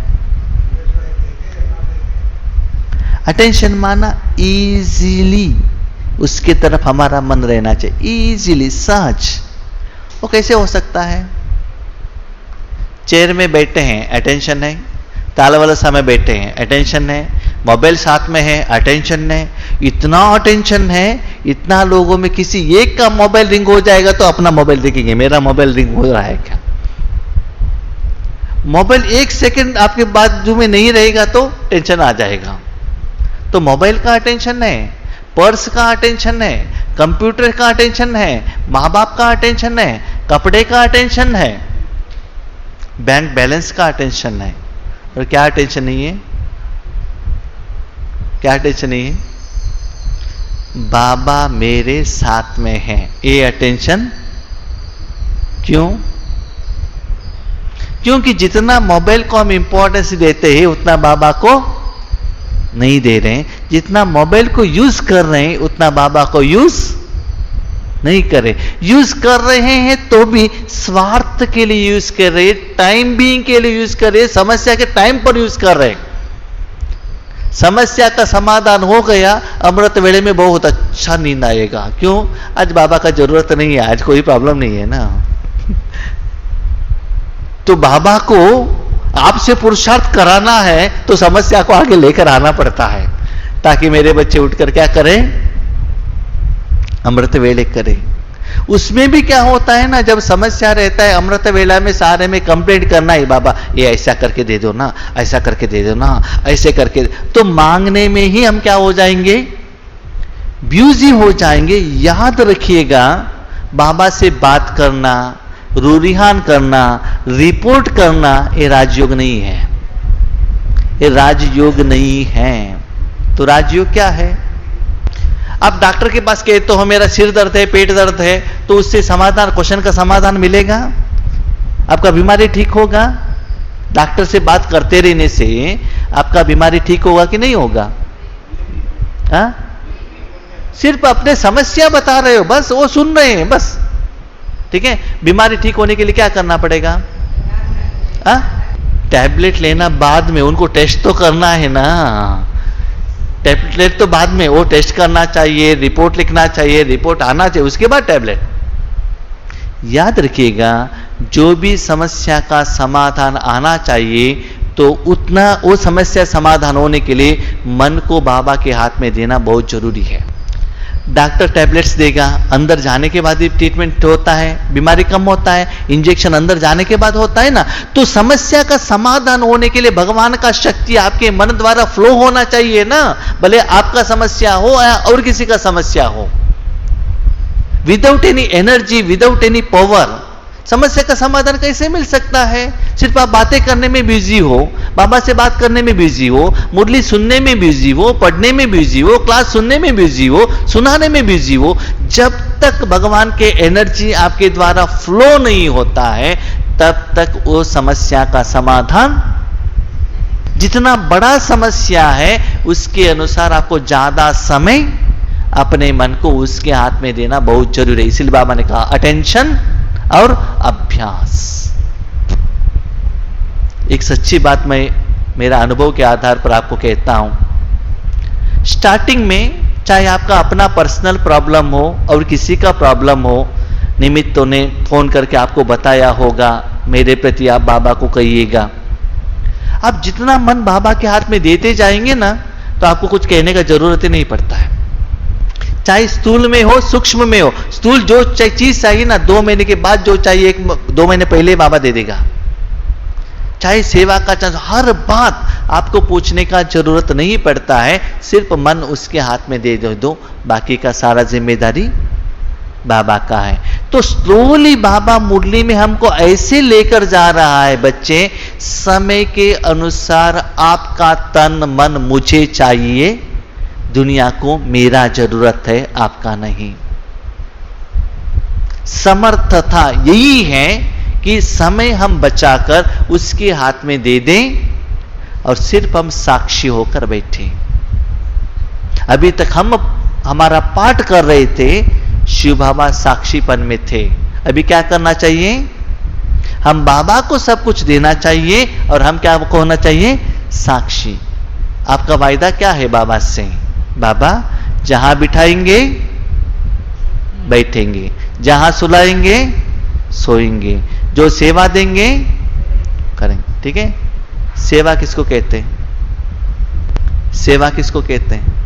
अटेंशन माना इजीली उसके तरफ हमारा मन रहना चाहिए, इजीली, सहज। वो कैसे हो सकता है? चेयर में बैठे हैं, अटेंशन है। तालवलसा में बैठे हैं, अटेंशन है। मोबाइल साथ में है, अटेंशन है। इतना अटेंशन है, इतना लोगों में किसी एक का मोबाइल रिंग हो जाएगा तो अपना मोबाइल देखेंगे, मेरा मोबाइल रिंग हो रहा है क्या? मोबाइल एक सेकंड आपके बाजू में नहीं रहेगा तो टेंशन आ जाएगा। तो मोबाइल का अटेंशन है, पर्स का अटेंशन है, कंप्यूटर का अटेंशन है, माँ बाप का अटेंशन है, कपड़े का अटेंशन है, बैंक बैलेंस का अटेंशन है। और क्या अटेंशन नहीं है? क्या अटेंशन नहीं है? बाबा मेरे साथ में है, ये अटेंशन। क्यों? क्योंकि जितना मोबाइल को हम इंपॉर्टेंस देते हैं उतना बाबा को नहीं दे रहे हैं। जितना मोबाइल को यूज कर रहे हैं उतना बाबा को यूज नहीं कर रहे। यूज कर रहे हैं तो भी स्वार्थ के लिए यूज कर रहे, टाइम बीइंग के लिए यूज कर रहे, समस्या के टाइम पर यूज कर रहे। समस्या का समाधान हो गया, अमृत वेले में बहुत अच्छा नींद आएगा। क्यों? आज बाबा का जरूरत नहीं है, आज कोई प्रॉब्लम नहीं है ना। तो बाबा को आपसे पुरुषार्थ कराना है तो समस्या को आगे लेकर आना पड़ता है, ताकि मेरे बच्चे उठकर क्या करें? अमृत वेले करें। उसमें भी क्या होता है ना, जब समस्या रहता है अमृत वेला में सारे में कंप्लेंट करना है, बाबा ये ऐसा करके दे दो ना, ऐसा करके दे दो ना, ऐसे करके, तो मांगने में ही हम क्या हो जाएंगे? ब्यूजी हो जाएंगे। याद रखिएगा, बाबा से बात करना, रूरिहान करना, रिपोर्ट करना, ये राजयोग नहीं है, ये राजयोग नहीं है। तो राजयोग क्या है? आप डॉक्टर के पास गए तो मेरा सिर दर्द है, पेट दर्द है, तो उससे समाधान, क्वेश्चन का समाधान मिलेगा? आपका बीमारी ठीक होगा? डॉक्टर से बात करते रहने से आपका बीमारी ठीक होगा कि नहीं होगा? हाँ? सिर्फ अपने समस्या बता रहे हो, बस वो सुन रहे हैं बस, ठीक है। बीमारी ठीक होने के लिए क्या करना पड़ेगा? टैबलेट लेना बाद में, उनको टेस्ट तो करना है ना। टैबलेट तो बाद में, वो टेस्ट करना चाहिए, रिपोर्ट लिखना चाहिए, रिपोर्ट आना चाहिए, उसके बाद टैबलेट। याद रखिएगा, जो भी समस्या का समाधान आना चाहिए तो उतना वो समस्या समाधान होने के लिए मन को बाबा के हाथ में देना बहुत जरूरी है। डॉक्टर टैबलेट्स देगा, अंदर जाने के बाद ही ट्रीटमेंट होता है, बीमारी कम होता है, इंजेक्शन अंदर जाने के बाद होता है ना। तो समस्या का समाधान होने के लिए भगवान का शक्ति आपके मन द्वारा फ्लो होना चाहिए ना, भले आपका समस्या हो या और किसी का समस्या हो। Without any energy, without any power समस्या का समाधान कैसे मिल सकता है? सिर्फ आप बातें करने में बिजी हो, बाबा से बात करने में बिजी हो, मुरली सुनने में बिजी हो, पढ़ने में बिजी हो, क्लास सुनने में बिजी हो, सुनाने में बिजी हो। जब तक भगवान के एनर्जी आपके द्वारा फ्लो नहीं होता है, तब तक वो समस्या का समाधान, जितना बड़ा समस्या है उसके अनुसार आपको ज्यादा समय अपने मन को उसके हाथ में देना बहुत जरूरी है। इसलिए बाबा ने कहा अटेंशन और अभ्यास। एक सच्ची बात मैं मेरा अनुभव के आधार पर आपको कहता हूं। स्टार्टिंग में चाहे आपका अपना पर्सनल प्रॉब्लम हो और किसी का प्रॉब्लम हो, निमित्तों ने फोन करके आपको बताया होगा, मेरे प्रति आप बाबा को कहिएगा। आप जितना मन बाबा के हाथ में देते जाएंगे ना, तो आपको कुछ कहने का जरूरत ही नहीं पड़ता है। चाहे स्थूल में हो, सूक्ष्म में हो, स्थूल जो चीज चाहिए ना, 2 महीने के बाद जो चाहिए 2 महीने पहले बाबा दे देगा। चाहे सेवा का, चाहे हर बात आपको पूछने का जरूरत नहीं पड़ता है, सिर्फ मन उसके हाथ में दे दो, बाकी का सारा जिम्मेदारी बाबा का है। तो स्लोली बाबा मुरली में हमको ऐसे लेकर जा रहा है बच्चे, समय के अनुसार आपका तन मन मुझे चाहिए, दुनिया को मेरा जरूरत है, आपका नहीं। समर्थता यही है कि समय हम बचाकर उसके हाथ में दे दें और सिर्फ हम साक्षी होकर बैठे। अभी तक हम हमारा पाठ कर रहे थे, शिव बाबा साक्षीपन में थे। अभी क्या करना चाहिए? हम बाबा को सब कुछ देना चाहिए और हम क्या होना चाहिए? साक्षी। आपका वायदा क्या है बाबा से? बाबा जहां बिठाएंगे बैठेंगे, जहां सुलाएंगे सोएंगे, जो सेवा देंगे करेंगे। ठीक है? सेवा किसको कहते हैं? सेवा किसको कहते हैं?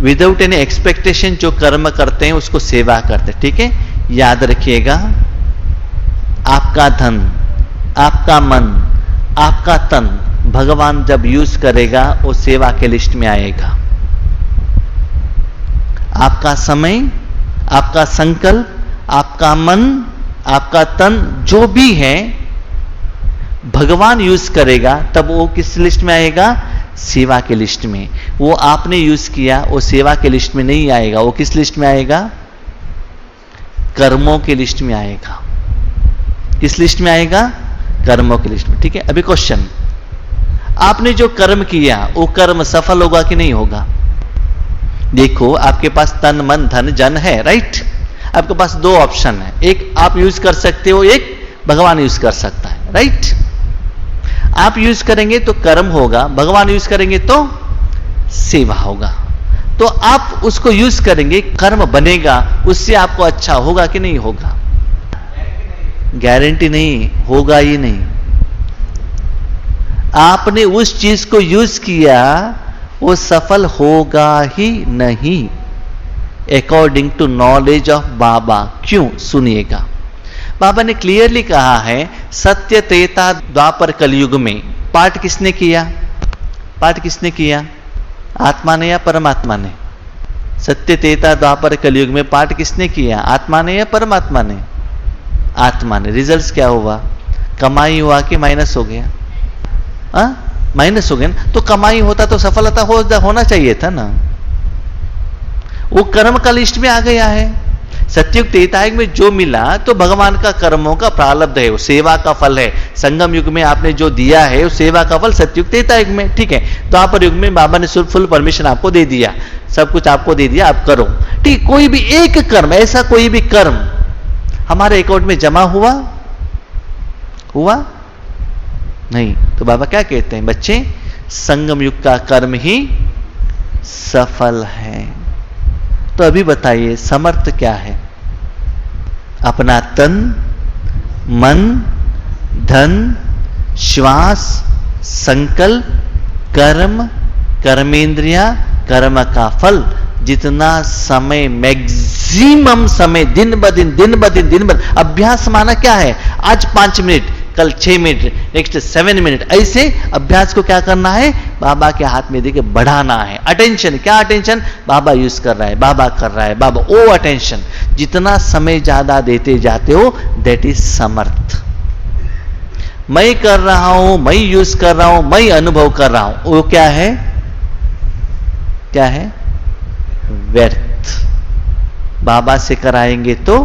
विदाउट एनी एक्सपेक्टेशन जो कर्म करते हैं उसको सेवा करते हैं। ठीक है? याद रखिएगा, आपका धन, आपका मन, आपका तन भगवान जब यूज करेगा वो सेवा के लिस्ट में आएगा। आपका समय, आपका संकल्प, आपका मन, आपका तन जो भी है भगवान यूज करेगा, तब वो किस लिस्ट में आएगा? सेवा के लिस्ट में। वो आपने यूज किया वो सेवा के लिस्ट में नहीं आएगा, वो किस लिस्ट में आएगा? कर्मों के लिस्ट में आएगा। किस लिस्ट में आएगा? कर्मों की लिस्ट में। ठीक है? अभी क्वेश्चन, आपने जो कर्म किया वो कर्म सफल होगा कि नहीं होगा? देखो, आपके पास तन मन धन जन है, राइट? आपके पास 2 ऑप्शन है, एक आप यूज कर सकते हो, एक भगवान यूज कर सकता है, राइट? आप यूज करेंगे तो कर्म होगा, भगवान यूज करेंगे तो सेवा होगा। तो आप उसको यूज करेंगे, कर्म बनेगा, उससे आपको अच्छा होगा कि नहीं होगा? गारंटी नहीं, होगा ही नहीं। आपने उस चीज को यूज किया, वो सफल होगा ही नहीं, अकॉर्डिंग टू नॉलेज ऑफ बाबा। क्यों? सुनिएगा। बाबा ने क्लियरली कहा है, सत्य त्रेता द्वापर कलयुग में पाठ किसने किया? पाठ किसने किया? आत्मा ने या परमात्मा ने? सत्य त्रेता द्वापर कलयुग में पाठ किसने किया? आत्मा ने या परमात्मा ने? आत्मा ने। रिजल्ट्स क्या हुआ? कमाई हुआ कि माइनस हो गया? माइनस हो गया ना। तो कमाई होता तो सफलता होना चाहिए था ना। वो कर्म का लिस्ट में आ गया है। सत्युग त्रेतायुग में जो मिला तो भगवान का कर्मों का प्रारब्ध है, वो सेवा का फल है। संगम युग में आपने जो दिया है वो सेवा का फल सत्युग त्रेतायुग में, ठीक है। द्वापर युग में बाबा ने फुल परमिशन आपको दे दिया, सब कुछ आपको दे दिया, आप करो, ठीक। कोई भी एक कर्म, ऐसा कोई भी कर्म हमारे अकाउंट में जमा हुआ नहीं। तो बाबा क्या कहते हैं? बच्चे, संगम युग का कर्म ही सफल है। तो अभी बताइए समर्थ क्या है? अपना तन, मन, धन, श्वास, संकल्प, कर्म, कर्मेंद्रिया, कर्म का फल, जितना समय, मैक्सिमम समय, दिन ब दिन अभ्यास माना क्या है? आज 5 मिनट, कल 6 मिनट, नेक्स्ट 7 मिनट, ऐसे अभ्यास को क्या करना है? बाबा के हाथ में देके बढ़ाना है। अटेंशन, क्या अटेंशन? बाबा यूज कर रहा है, बाबा कर रहा है, बाबा, ओ अटेंशन। जितना समय ज्यादा देते जाते हो, दैट इज समर्थ। मैं कर रहा हूं, मैं यूज कर रहा हूं, मैं अनुभव कर रहा हूं, वो क्या है? क्या है? व्यर्थ। बाबा से कराएंगे तो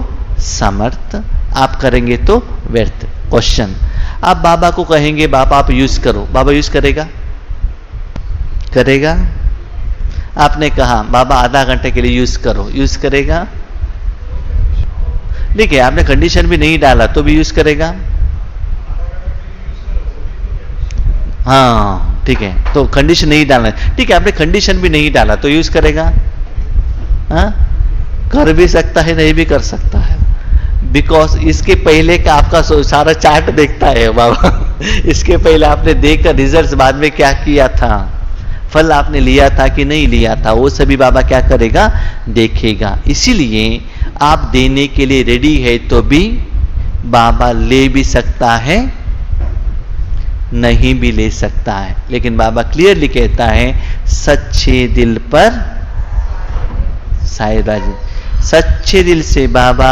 समर्थ, आप करेंगे तो व्यर्थ। क्वेश्चन, आप बाबा को कहेंगे बाबा आप यूज करो, बाबा यूज करेगा? करेगा? आपने कहा बाबा आधा घंटे के लिए यूज करो, यूज करेगा? देखिए, आपने कंडीशन भी नहीं डाला तो भी यूज करेगा? हाँ, ठीक है। तो कंडीशन नहीं डालना, ठीक है। आपने कंडीशन भी नहीं डाला तो यूज करेगा? हाँ, कर भी सकता है, नहीं भी कर सकता है। बिकॉज इसके पहले का आपका सारा चार्ट देखता है बाबा। इसके पहले आपने देखकर रिजल्ट्स बाद में क्या किया था, फल आपने लिया था कि नहीं लिया था, वो सभी बाबा क्या करेगा? देखेगा। इसीलिए आप देने के लिए रेडी है तो भी बाबा ले भी सकता है, नहीं भी ले सकता है। लेकिन बाबा क्लियरली कहता है, सच्चे दिल पर साहिबा जी, सच्चे दिल से बाबा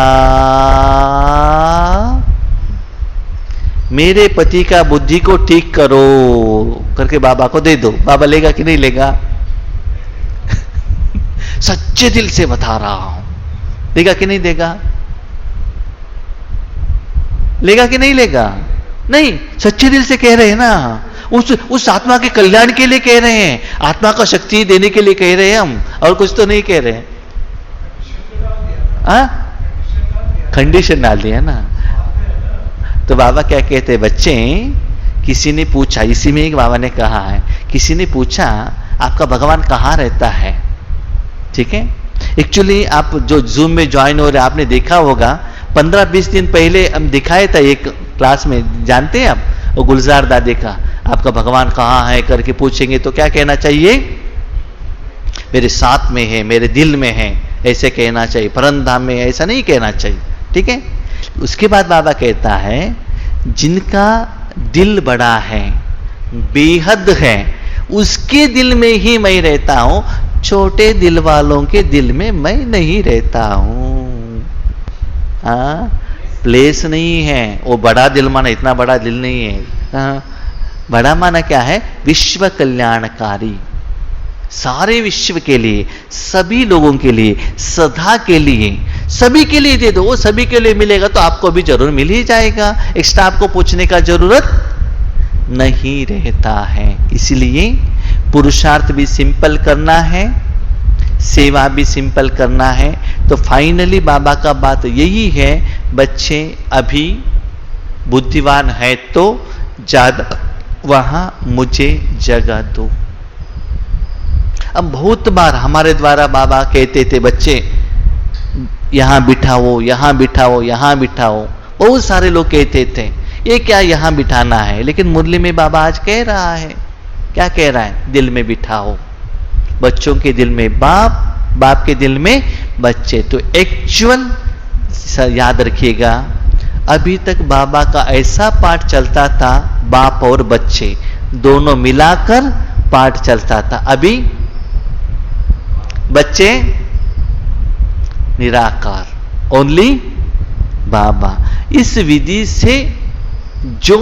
मेरे पति का बुद्धि को ठीक करो करके बाबा को दे दो। बाबा लेगा कि नहीं लेगा? सच्चे दिल से बता रहा हूं, देगा कि नहीं देगा? लेगा कि नहीं लेगा? नहीं, सच्चे दिल से कह रहे हैं ना, उस आत्मा के कल्याण के लिए कह रहे हैं, आत्मा को शक्ति देने के लिए कह रहे हैं हम, और कुछ तो नहीं कह रहे हैं। कंडीशन डाल दिया ना। तो बाबा क्या कहते हैं? बच्चे, किसी ने पूछा, इसी में एक बाबा ने कहा है, किसी ने पूछा आपका भगवान कहाँ रहता है? ठीक है। एक्चुअली आप जो जूम में ज्वाइन हो रहे, आपने देखा होगा 15-20 दिन पहले हम दिखाए था एक क्लास में, जानते हैं आप? वो गुलजार दादी का, आपका भगवान कहाँ है करके पूछेंगे तो क्या कहना चाहिए? मेरे साथ में है, मेरे दिल में है, ऐसे कहना चाहिए। परमधाम में, ऐसा नहीं कहना चाहिए, ठीक है। उसके बाद बाबा कहता है, जिनका दिल बड़ा है, बेहद है, उसके दिल में ही मैं रहता हूं, छोटे दिल वालों के दिल में मैं नहीं रहता हूं। प्लेस नहीं है। वो बड़ा दिल माना इतना बड़ा दिल नहीं है। बड़ा माना क्या है? विश्व कल्याणकारी, सारे विश्व के लिए, सभी लोगों के लिए, सदा के लिए, सभी के लिए दे दो, वो सभी के लिए मिलेगा तो आपको भी जरूर मिल ही जाएगा। एक्स्ट्रा आपको पूछने का जरूरत नहीं रहता है। इसलिए पुरुषार्थ भी सिंपल करना है, सेवा भी सिंपल करना है। तो फाइनली बाबा का बात यही है, बच्चे अभी बुद्धिमान है तो ज्यादा वहां मुझे जगह दो। अब बहुत बार हमारे द्वारा बाबा कहते थे, बच्चे यहां बिठाओ, यहां बिठाओ, यहां बिठाओ। बहुत सारे लोग कहते थे ये क्या यहां बिठाना है, लेकिन मुरली में बाबा आज कह रहा है, क्या कह रहा है, दिल में बिठाओ। बच्चों के दिल में बाप, बाप के दिल में बच्चे। तो एक्चुअल याद रखिएगा, अभी तक बाबा का ऐसा पाठ चलता था, बाप और बच्चे दोनों मिलाकर पाठ चलता था। अभी बच्चे निराकार, ओनली बाबा। इस विधि से जो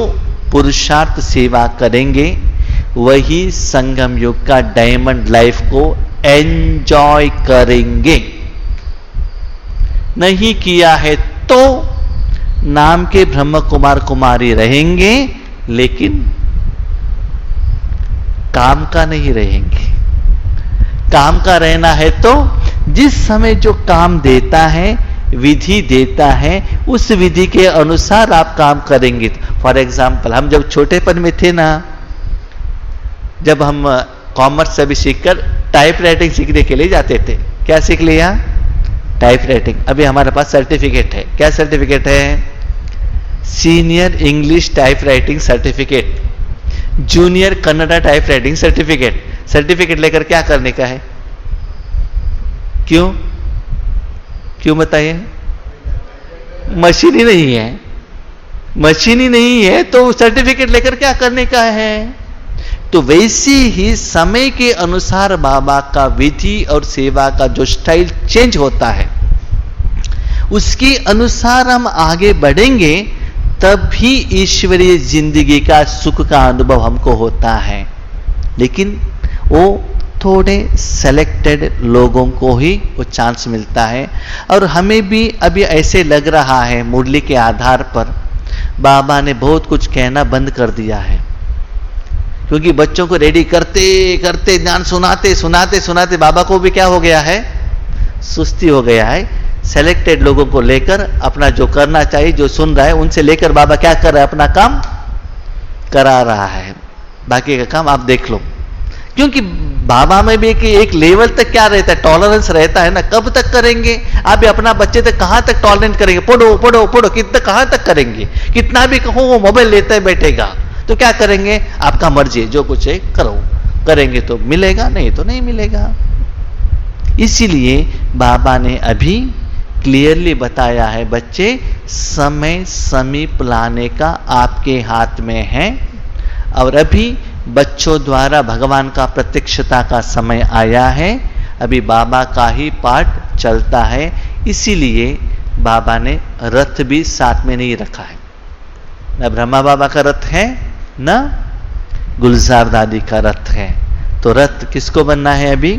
पुरुषार्थ सेवा करेंगे वही संगम युग का डायमंड लाइफ को एंजॉय करेंगे। नहीं किया है तो नाम के ब्रह्म कुमार कुमारी रहेंगे, लेकिन काम का नहीं रहेंगे। काम का रहना है तो जिस समय जो काम देता है, विधि देता है, उस विधि के अनुसार आप काम करेंगे। फॉर एग्जाम्पल, हम जब छोटेपन में थे ना, जब हम कॉमर्स से भी सीखकर टाइप राइटिंग सीखने के लिए जाते थे, क्या सीख लिया, टाइप राइटिंग। अभी हमारे पास सर्टिफिकेट है, क्या सर्टिफिकेट है, senior English type writing certificate, junior Kannada type writing certificate. Certificate लेकर क्या करने का है, क्यों क्यों बताइए, मशीन ही नहीं है, मशीन ही नहीं है तो सर्टिफिकेट लेकर क्या करने का है। तो वैसे ही समय के अनुसार बाबा का विधि और सेवा का जो स्टाइल चेंज होता है, उसके अनुसार हम आगे बढ़ेंगे, तब भी ईश्वरीय जिंदगी का सुख का अनुभव हमको होता है। लेकिन वो थोड़े सेलेक्टेड लोगों को ही वो चांस मिलता है। और हमें भी अभी ऐसे लग रहा है, मुरली के आधार पर बाबा ने बहुत कुछ कहना बंद कर दिया है, क्योंकि बच्चों को रेडी करते करते, ज्ञान सुनाते सुनाते सुनाते बाबा को भी क्या हो गया है, सुस्ती हो गया है। सेलेक्टेड लोगों को लेकर अपना जो करना चाहिए, जो सुन रहा है, उनसे लेकर बाबा क्या कर रहा है, अपना काम करा रहा है। बाकी का काम आप देख लो, क्योंकि बाबा में भी एक लेवल तक क्या रहता है, टॉलरेंस रहता है ना। कब तक करेंगे आप भी अपना बच्चे तक, कहां तक टॉलरेंट करेंगे, पढ़ो पढ़ो पढ़ो, कितना कहां तक करेंगे, कितना भी कहो वो मोबाइल लेता है बैठेगा, तो क्या करेंगे, आपका मर्जी है, जो कुछ है करो, करेंगे तो मिलेगा, नहीं तो नहीं मिलेगा। इसीलिए बाबा ने अभी क्लियरली बताया है, बच्चे समय समीप लाने का आपके हाथ में है, और अभी बच्चों द्वारा भगवान का प्रत्यक्षता का समय आया है। अभी बाबा का ही पाठ चलता है, इसीलिए बाबा ने रथ भी साथ में नहीं रखा है। न ब्रह्मा बाबा का रथ है, न गुलजार दादी का रथ है। तो रथ किसको बनना है, अभी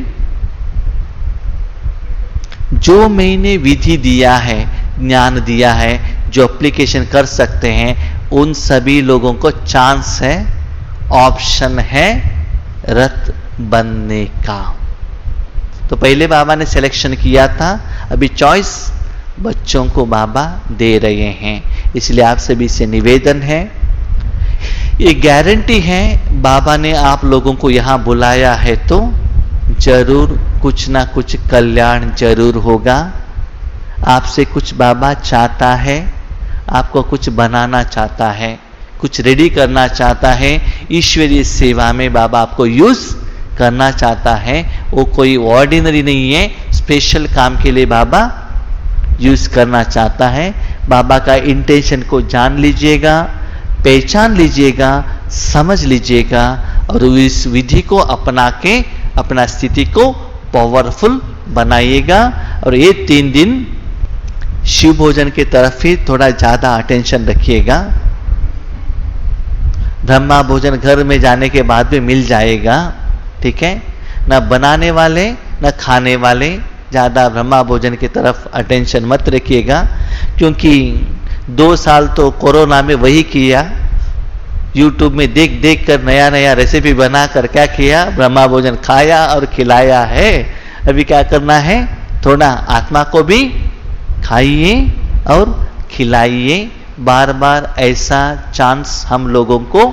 जो मैंने विधि दिया है, ज्ञान दिया है, जो एप्लीकेशन कर सकते हैं, उन सभी लोगों को चांस है, ऑप्शन है रथ बनने का। तो पहले बाबा ने सिलेक्शन किया था, अभी चॉइस बच्चों को बाबा दे रहे हैं। इसलिए आप सभी से निवेदन है, ये गारंटी है, बाबा ने आप लोगों को यहां बुलाया है तो जरूर कुछ ना कुछ कल्याण जरूर होगा। आपसे कुछ बाबा चाहता है, आपको कुछ बनाना चाहता है, कुछ रेडी करना चाहता है, ईश्वरीय सेवा में बाबा आपको यूज करना चाहता है। वो कोई ऑर्डिनरी नहीं है, स्पेशल काम के लिए बाबा यूज करना चाहता है। बाबा का इंटेंशन को जान लीजिएगा, पहचान लीजिएगा, समझ लीजिएगा, और इस विधि को अपना के अपना स्थिति को पावरफुल बनाइएगा। और ये 3 दिन शिव भोजन की तरफ ही थोड़ा ज्यादा अटेंशन रखिएगा। ब्रह्मा भोजन घर में जाने के बाद भी मिल जाएगा, ठीक है ना। बनाने वाले ना खाने वाले ज्यादा ब्रह्मा भोजन की तरफ अटेंशन मत रखिएगा, क्योंकि 2 साल तो कोरोना में वही किया, यूट्यूब में देख देख कर नया नया रेसिपी बनाकर क्या किया, ब्रह्मा भोजन खाया और खिलाया है। अभी क्या करना है, थोड़ा आत्मा को भी खाइए और खिलाइए। बार बार ऐसा चांस हम लोगों को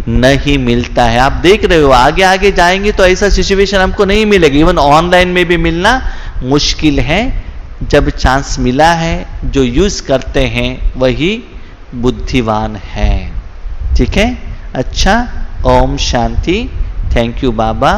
नहीं मिलता है। आप देख रहे हो आगे आगे जाएंगे तो ऐसा सिचुएशन हमको नहीं मिलेगा, इवन ऑनलाइन में भी मिलना मुश्किल है। जब चांस मिला है, जो यूज करते हैं वही बुद्धिमान है। ठीक है, अच्छा, Om Shanti. Thank you Baba.